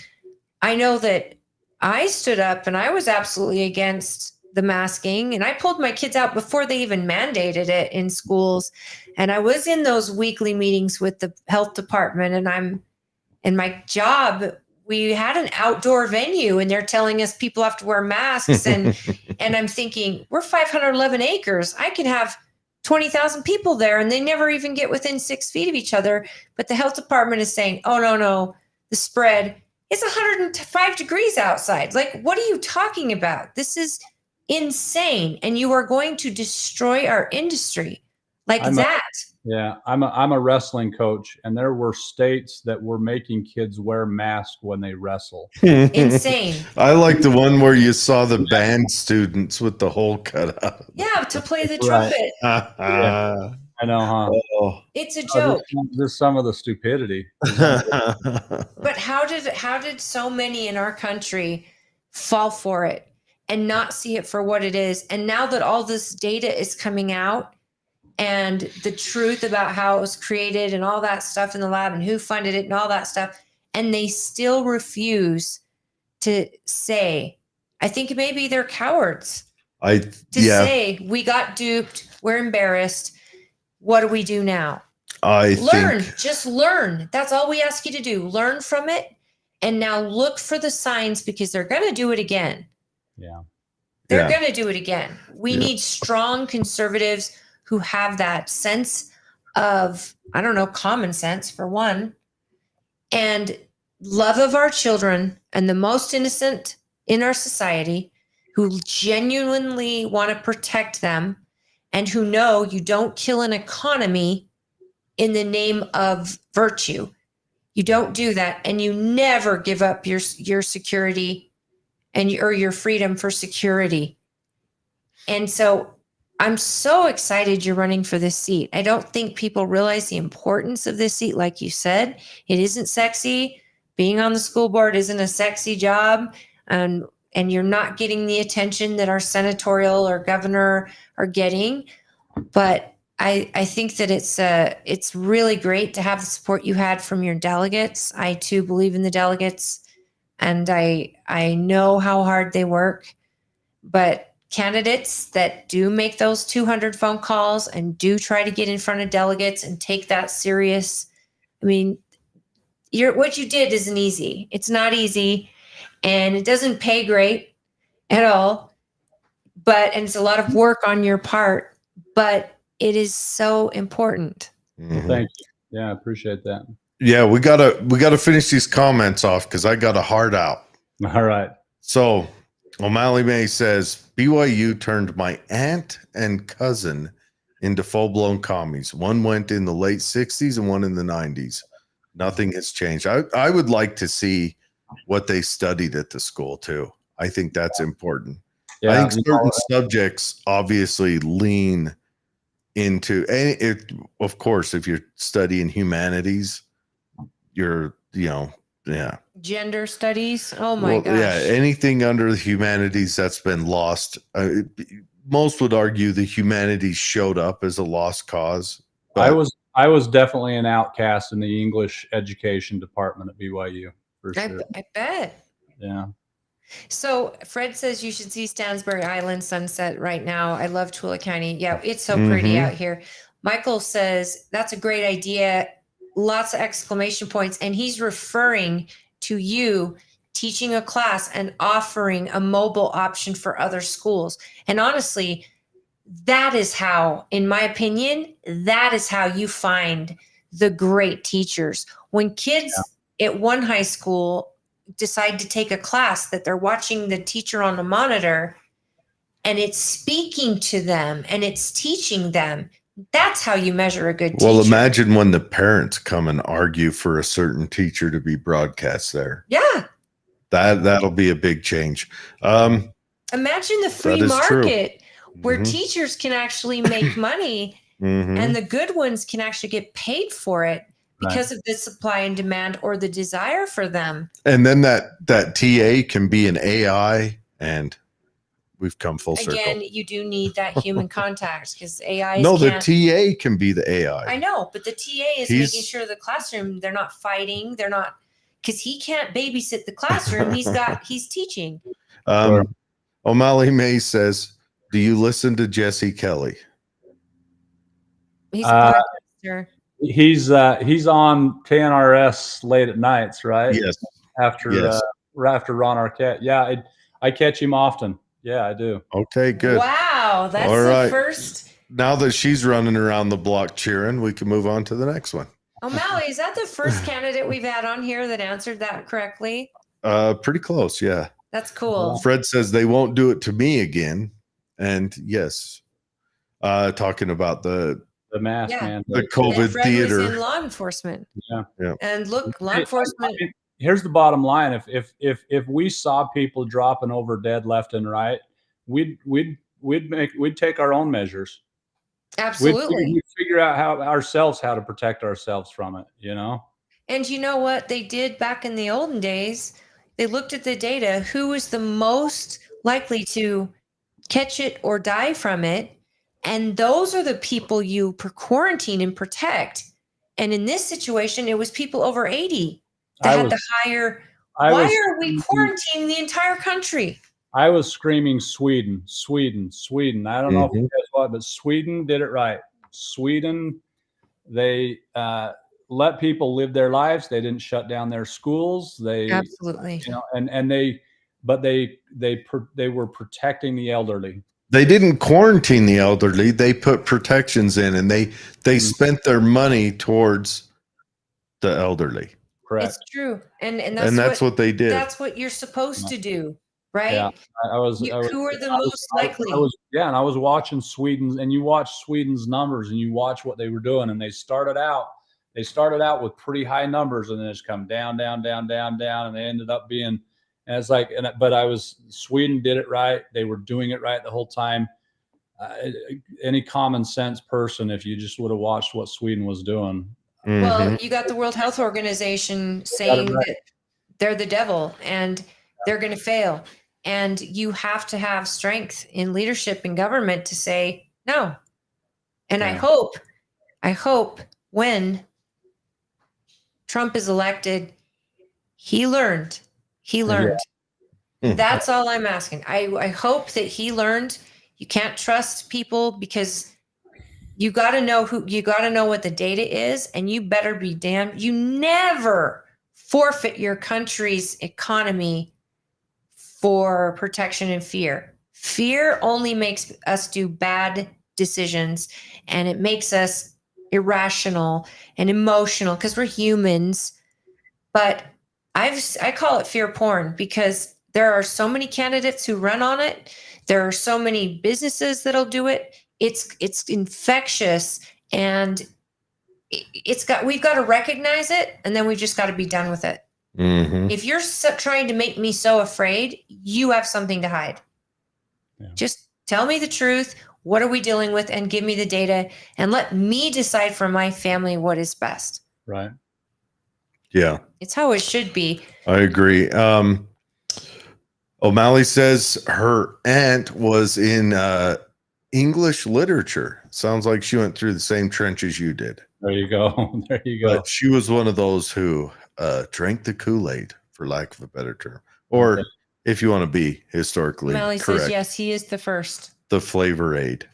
[SPEAKER 3] I know that I stood up and I was absolutely against the masking, and I pulled my kids out before they even mandated it in schools. And I was in those weekly meetings with the health department, and in my job, we had an outdoor venue and they're telling us people have to wear masks. And I'm thinking, we're 511 acres. I can have 20,000 people there and they never even get within 6 feet of each other. But the health department is saying, oh, no, the spread is 105 degrees outside. Like, what are you talking about? This is insane. And you are going to destroy our industry like that.
[SPEAKER 2] I'm a wrestling coach, and there were states that were making kids wear masks when they wrestle.
[SPEAKER 3] Insane.
[SPEAKER 1] I like the one where you saw the band students with the hole cut out.
[SPEAKER 3] Yeah, to play the trumpet.
[SPEAKER 2] Yeah. I know, huh?
[SPEAKER 1] Oh.
[SPEAKER 3] It's a joke.
[SPEAKER 2] There's some of the stupidity.
[SPEAKER 3] But how did so many in our country fall for it and not see it for what it is? And now that all this data is coming out, and the truth about how it was created and all that stuff in the lab and who funded it and all that stuff, and they still refuse to say, I think maybe they're cowards say, we got duped, we're embarrassed, what do we do now? Just learn. That's all we ask you to do. Learn from it, and now look for the signs, because they're going to do it again.
[SPEAKER 2] Yeah.
[SPEAKER 3] They're going to do it again. We need strong conservatives who have that sense of, common sense for one, and love of our children and the most innocent in our society, who genuinely want to protect them, and who know you don't kill an economy in the name of virtue. You don't do that, and you never give up your security or your freedom for security. And so I'm so excited you're running for this seat. I don't think people realize the importance of this seat. Like you said, it isn't sexy. Being on the school board isn't a sexy job. And you're not getting the attention that our senatorial or governor are getting. But I think that it's really great to have the support you had from your delegates. I too believe in the delegates, and I know how hard they work. But candidates that do make those 200 phone calls and do try to get in front of delegates and take that serious. I mean, what you did isn't easy. It's not easy, and it doesn't pay great at all. And it's a lot of work on your part, but It is so important.
[SPEAKER 2] Well, thank you. Yeah, I appreciate that.
[SPEAKER 1] Yeah, we gotta finish these comments off because I got a heart out.
[SPEAKER 2] All right.
[SPEAKER 1] So O'Malley May says BYU turned my aunt and cousin into full-blown commies. One went in the late 60s and one in the 90s. Nothing has changed. I would like to see what they studied at the school too. I think that's important.
[SPEAKER 2] Yeah,
[SPEAKER 1] I think certain subjects obviously lean into it. Of course, if you're studying humanities, you're, yeah.
[SPEAKER 3] Gender studies. Oh my gosh.
[SPEAKER 1] Yeah, anything under the humanities that's been lost. Most would argue the humanities showed up as a lost cause.
[SPEAKER 2] I was definitely an outcast in the English education department at BYU for sure.
[SPEAKER 3] I bet.
[SPEAKER 2] Yeah.
[SPEAKER 3] So Fred says you should see Stansbury Island sunset right now. I love Tooele County. Yeah, it's so pretty out here. Michael says that's a great idea. Lots of exclamation points. And he's referring to you teaching a class and offering a mobile option for other schools. And honestly, that is how, in my opinion, that is how you find the great teachers. When kids at one high school decide to take a class that they're watching the teacher on the monitor and it's speaking to them and it's teaching them, that's how you measure a good teacher.
[SPEAKER 1] Well, imagine when the parents come and argue for a certain teacher to be broadcast there.
[SPEAKER 3] Yeah.
[SPEAKER 1] That'll be a big change.
[SPEAKER 3] Imagine the free market where
[SPEAKER 1] Mhm.
[SPEAKER 3] teachers can actually make money
[SPEAKER 1] Mhm.
[SPEAKER 3] and the good ones can actually get paid for it because of the supply and demand or the desire for them.
[SPEAKER 1] And then that TA can be an AI, and we've come full circle.
[SPEAKER 3] Again, you do need that human contact because AI
[SPEAKER 1] No, the TA can be the AI.
[SPEAKER 3] I know, but the TA is making sure the classroom, they're not fighting, they're not, because he can't babysit the classroom. He's teaching.
[SPEAKER 1] O'Malley May says, do you listen to Jesse Kelley?
[SPEAKER 3] He's a podcaster.
[SPEAKER 2] He's on KNRS late at nights, right?
[SPEAKER 1] Yes.
[SPEAKER 2] After Ron Arquette. Yeah, I catch him often. Yeah, I do.
[SPEAKER 1] Okay, good.
[SPEAKER 3] Wow, that's
[SPEAKER 1] all right.
[SPEAKER 3] The first.
[SPEAKER 1] Now that she's running around the block cheering, we can move on to the next one.
[SPEAKER 3] O'Malley, is that the first candidate we've had on here that answered that correctly?
[SPEAKER 1] Pretty close, yeah.
[SPEAKER 3] That's cool.
[SPEAKER 1] Fred says they won't do it to me again. And yes, talking about the
[SPEAKER 2] mask, man.
[SPEAKER 1] The COVID
[SPEAKER 3] Fred
[SPEAKER 1] theater.
[SPEAKER 3] was in law enforcement.
[SPEAKER 2] Yeah.
[SPEAKER 3] And look, law enforcement.
[SPEAKER 2] Here's the bottom line: if we saw people dropping over dead left and right, we'd take our own measures.
[SPEAKER 3] Absolutely.
[SPEAKER 2] We'd figure out how to protect ourselves from it.
[SPEAKER 3] And you know what they did back in the olden days? They looked at the data. Who was the most likely to catch it or die from it? And those are the people you quarantine and protect. And in this situation, it was people over 80 that had the higher. Why are we quarantining the entire country?
[SPEAKER 2] I was screaming Sweden. I don't know if you guys what, but Sweden did it right. Sweden, they let people live their lives. They didn't shut down their schools. They
[SPEAKER 3] absolutely,
[SPEAKER 2] and they were protecting the elderly.
[SPEAKER 1] They didn't quarantine the elderly. They put protections in, and they spent their money towards the elderly.
[SPEAKER 2] Correct.
[SPEAKER 3] It's true, and
[SPEAKER 1] that's what they did.
[SPEAKER 3] That's what you're supposed to do, right?
[SPEAKER 2] Yeah,
[SPEAKER 3] who are the most likely?
[SPEAKER 2] I was watching Sweden's, and you watch Sweden's numbers, and you watch what they were doing, and they started out with pretty high numbers, and then it's come down, and they ended up being. And it's like, Sweden did it right. They were doing it right the whole time. Any common sense person, if you just would have watched what Sweden was doing.
[SPEAKER 3] Well, you got the World Health Organization saying that they're the devil and they're going to fail. And you have to have strength in leadership and government to say no. And I hope when Trump is elected, he learned. That's all I'm asking. I hope that he learned you can't trust people because you got to know what the data is, and you better be damned. You never forfeit your country's economy for protection and fear. Fear only makes us do bad decisions, and it makes us irrational and emotional because we're humans. But I call it fear porn because there are so many candidates who run on it. There are so many businesses that'll do it. It's infectious, and we've got to recognize it, and then we've just got to be done with it.
[SPEAKER 1] Mm-hmm.
[SPEAKER 3] If you're trying to make me so afraid, you have something to hide. Yeah. Just tell me the truth. What are we dealing with? And give me the data, and let me decide for my family what is best.
[SPEAKER 2] Right.
[SPEAKER 1] Yeah.
[SPEAKER 3] It's how it should be.
[SPEAKER 1] I agree. O'Malley says her aunt was in English literature. Sounds like she went through the same trenches you did.
[SPEAKER 2] There you go. There you go.
[SPEAKER 1] But she was one of those who drank the Kool-Aid, for lack of a better term. Or okay. If you want to be historically
[SPEAKER 3] O'Malley
[SPEAKER 1] correct.
[SPEAKER 3] Says yes, he is the first.
[SPEAKER 1] The flavor aid.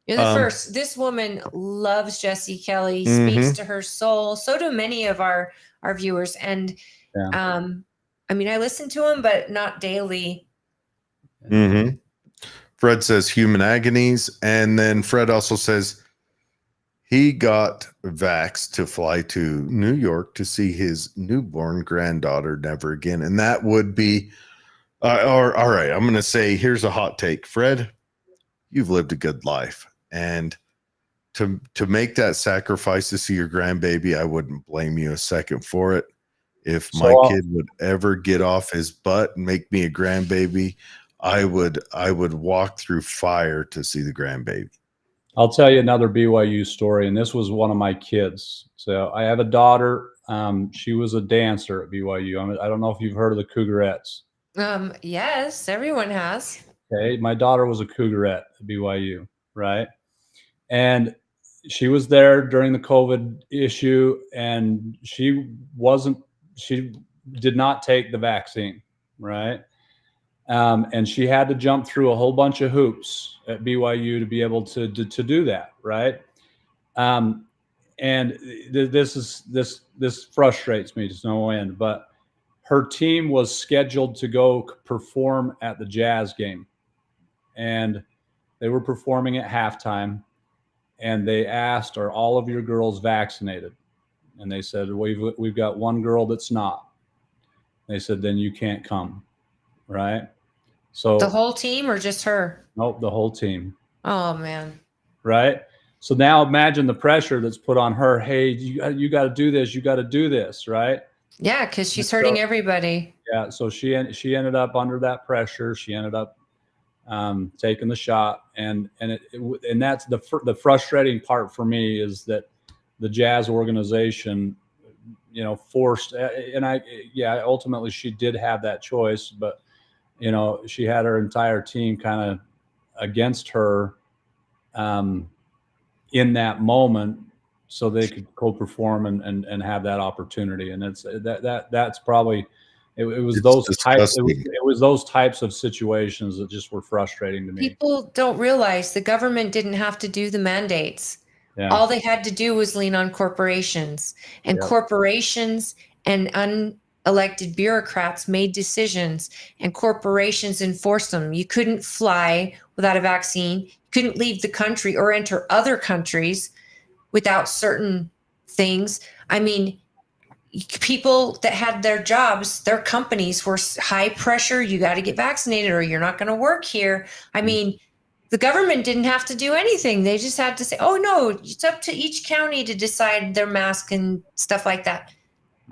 [SPEAKER 3] You're the first. This woman loves Jessie Kelley, speaks to her soul. So do many of our viewers. And I mean, I listen to him, but not daily.
[SPEAKER 1] Mm-hmm. Fred says human agonies. And then Fred also says he got vaxxed to fly to New York to see his newborn granddaughter never again. And that would be, all right, I'm going to say, here's a hot take. Fred, you've lived a good life. And to make that sacrifice to see your grandbaby, I wouldn't blame you a second for it. If my kid would ever get off his butt and make me a grandbaby, I would walk through fire to see the grandbaby.
[SPEAKER 2] I'll tell you another BYU story, and this was one of my kids. So I have a daughter. She was a dancer at BYU. I don't know if you've heard of the Cougarettes.
[SPEAKER 3] Yes, everyone has.
[SPEAKER 2] Okay, my daughter was a Cougarette at BYU, right? And she was there during the COVID issue, and she did not take the vaccine, right? And she had to jump through a whole bunch of hoops at BYU to be able to do that, right? And this frustrates me to no end. But her team was scheduled to go perform at the Jazz game, and they were performing at halftime. And they asked, "Are all of your girls vaccinated?" And they said, "We've got one girl that's not." They said, "Then you can't come." Right? So
[SPEAKER 3] the whole team or just her?
[SPEAKER 2] Nope, the whole team.
[SPEAKER 3] Oh man.
[SPEAKER 2] Right? So now imagine the pressure that's put on her. Hey, you got to do this. You got to do this, right?
[SPEAKER 3] Yeah, because she's hurting everybody.
[SPEAKER 2] Yeah. So she ended up under that pressure. She ended up taking the shot, and that's the frustrating part for me is that the Jazz organization, forced, and ultimately she did have that choice, but she had her entire team kind of against her in that moment so they could co-perform and have that opportunity. And that's probably it was those types of situations that just were frustrating to me.
[SPEAKER 3] People don't realize the government didn't have to do the mandates. Yeah. All they had to do was lean on corporations, and corporations and unelected bureaucrats made decisions, and corporations enforced them. You couldn't fly without a vaccine. You couldn't leave the country or enter other countries without certain things. I mean, people that had their jobs, their companies were high pressure. You got to get vaccinated or you're not going to work here. I mean, the government didn't have to do anything. They just had to say, oh, no, it's up to each county to decide their mask and stuff like that.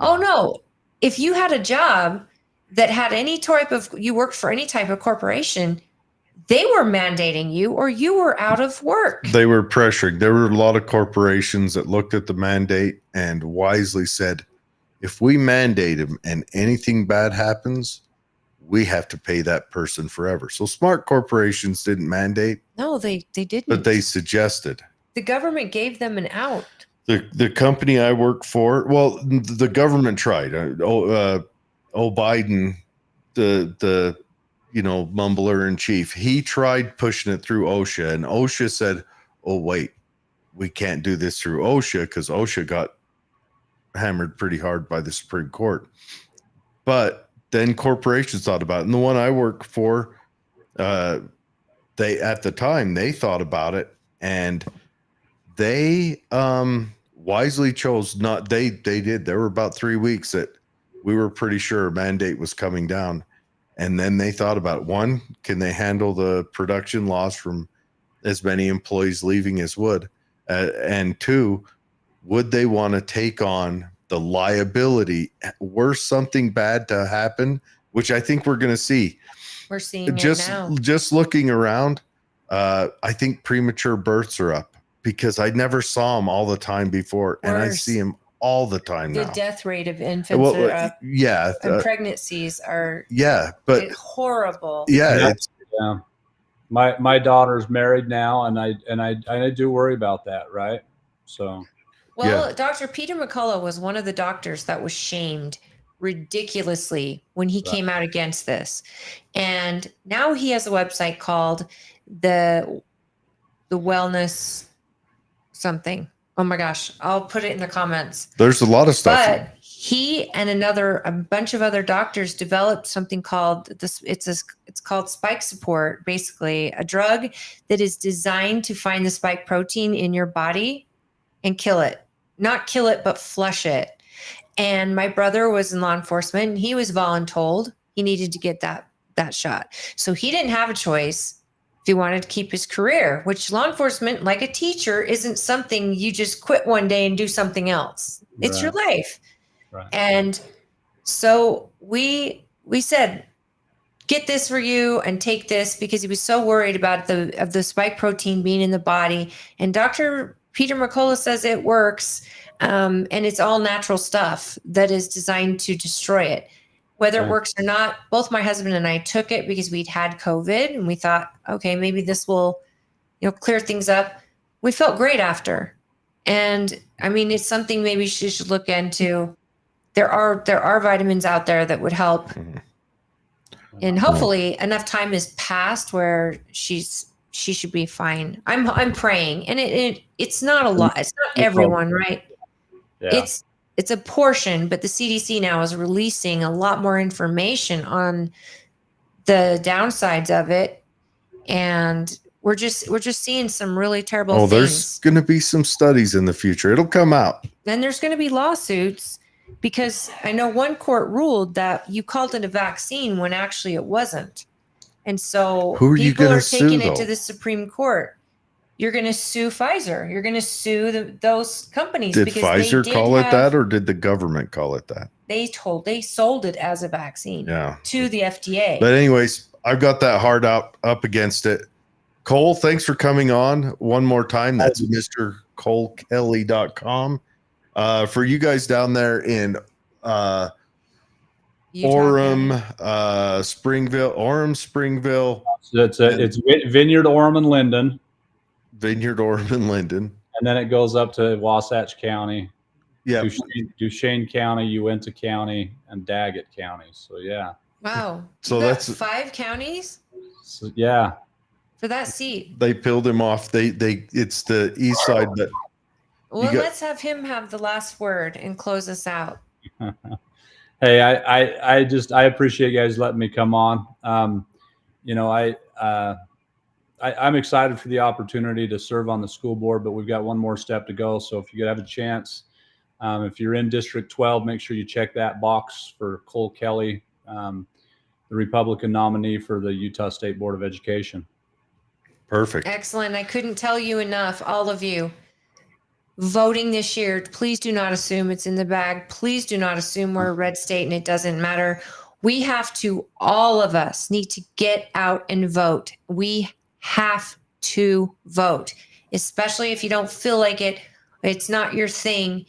[SPEAKER 3] Oh, no. If you had a job that had you worked for any type of corporation, they were mandating you or you were out of work.
[SPEAKER 1] They were pressuring. There were a lot of corporations that looked at the mandate and wisely said, if we mandate them and anything bad happens, we have to pay that person forever. So smart corporations didn't mandate.
[SPEAKER 3] No, they didn't.
[SPEAKER 1] But they suggested.
[SPEAKER 3] The government gave them an out.
[SPEAKER 1] The company I work for, well, the government tried. Biden, the mumbler in chief, he tried pushing it through OSHA, and OSHA said, "Oh wait, we can't do this through OSHA because OSHA got hammered pretty hard by the Supreme Court." But then corporations thought about it. And the one I work for, they at the time they thought about it and they wisely chose not. They did. There were about 3 weeks that we were pretty sure a mandate was coming down, and then they thought about, one, can they handle the production loss from as many employees leaving as would, and two, would they want to take on the liability were something bad to happen, which I think we're going to see.
[SPEAKER 3] We're seeing it now.
[SPEAKER 1] Just looking around, I think premature births are up because I never saw them all the time before, and I see them all the time now.
[SPEAKER 3] The death rate of infants are up.
[SPEAKER 1] Yeah,
[SPEAKER 3] and pregnancies are
[SPEAKER 1] but
[SPEAKER 3] horrible.
[SPEAKER 1] Yeah,
[SPEAKER 2] yeah. My daughter's married now, and I do worry about that, right? So,
[SPEAKER 3] well,
[SPEAKER 1] yeah.
[SPEAKER 3] Dr. Peter McCullough was one of the doctors that was shamed ridiculously when he came out against this, and now he has a website called the Wellness something. Oh my gosh, I'll put it in the comments.
[SPEAKER 1] There's a lot of stuff.
[SPEAKER 3] But he and a bunch of other doctors developed something called this. It's called spike support, basically a drug that is designed to find the spike protein in your body and kill it. Not kill it, but flush it. And my brother was in law enforcement, and he was voluntold he needed to get that shot. So he didn't have a choice if he wanted to keep his career, which law enforcement, like a teacher, isn't something you just quit one day and do something else. It's your life.
[SPEAKER 2] Right.
[SPEAKER 3] And so we said, get this for you and take this, because he was so worried about the spike protein being in the body. And Dr. Peter McCullough says it works. And it's all natural stuff that is designed to destroy it. Whether it works or not, both my husband and I took it because we'd had COVID, and we thought, okay, maybe this will, clear things up. We felt great after. And I mean, it's something maybe she should look into. There are vitamins out there that would help. And hopefully enough time has passed where she should be fine. I'm praying. And it's not a lot. It's not everyone, right?
[SPEAKER 2] Yeah.
[SPEAKER 3] It's a portion, but the CDC now is releasing a lot more information on the downsides of it, and we're just seeing some really terrible things.
[SPEAKER 1] There's going to be some studies in the future. It'll come out.
[SPEAKER 3] Then there's going to be lawsuits, because I know one court ruled that you called it a vaccine when actually it wasn't, and so
[SPEAKER 1] who are you going to sue,
[SPEAKER 3] taking it to the Supreme Court. You're going to sue Pfizer. You're going to sue those companies.
[SPEAKER 1] Did Pfizer call it that, or did the government call it that?
[SPEAKER 3] They sold it as a vaccine to the FDA.
[SPEAKER 1] But anyways, I've got that hard up against it. Cole, thanks for coming on one more time. That's MrColeKelley.com. For you guys down there in Orem, Springville.
[SPEAKER 2] So it's Vineyard, Orem, and Linden.
[SPEAKER 1] Vineyard, Orem, and Linden.
[SPEAKER 2] And then it goes up to Wasatch County,
[SPEAKER 1] yeah,
[SPEAKER 2] Duchesne County, Uintah County, and Daggett County. So yeah.
[SPEAKER 3] Wow.
[SPEAKER 1] So that's
[SPEAKER 3] 5 counties.
[SPEAKER 2] So, yeah.
[SPEAKER 3] For that seat.
[SPEAKER 1] They peeled him off. It's the east side that.
[SPEAKER 3] Well, let's have him have the last word and close us out.
[SPEAKER 2] Hey, I appreciate you guys letting me come on. I'm excited for the opportunity to serve on the school board, but we've got one more step to go. So if you could have a chance, if you're in District 12, make sure you check that box for Cole Kelley, the Republican nominee for the Utah State Board of Education.
[SPEAKER 1] Perfect.
[SPEAKER 3] Excellent. I couldn't tell you enough, all of you. Voting this year, please do not assume it's in the bag. Please do not assume we're a red state and it doesn't matter. We have to, all of us need to get out and vote. We have to vote, especially if you don't feel like it's not your thing.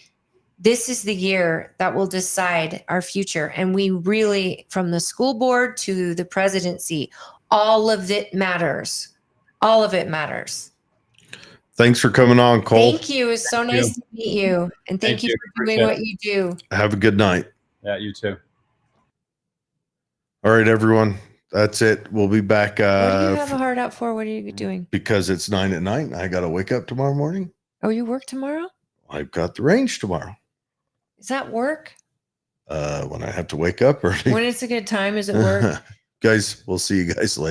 [SPEAKER 3] This is the year that will decide our future. And we really, from the school board to the presidency, all of it matters. All of it matters.
[SPEAKER 1] Thanks for coming on, Cole.
[SPEAKER 3] Thank you. It's so nice to meet you. And thank you for doing what you do.
[SPEAKER 1] Have a good night.
[SPEAKER 2] Yeah, you too.
[SPEAKER 1] All right, everyone. That's it. We'll be back.
[SPEAKER 3] What do you have a heart out for? What are you doing?
[SPEAKER 1] Because it's 9 at night and I got to wake up tomorrow morning.
[SPEAKER 3] Oh, you work tomorrow?
[SPEAKER 1] I've got the range tomorrow.
[SPEAKER 3] Is that work?
[SPEAKER 1] When I have to wake up early.
[SPEAKER 3] When it's a good time, is it work?
[SPEAKER 1] Guys, we'll see you guys later.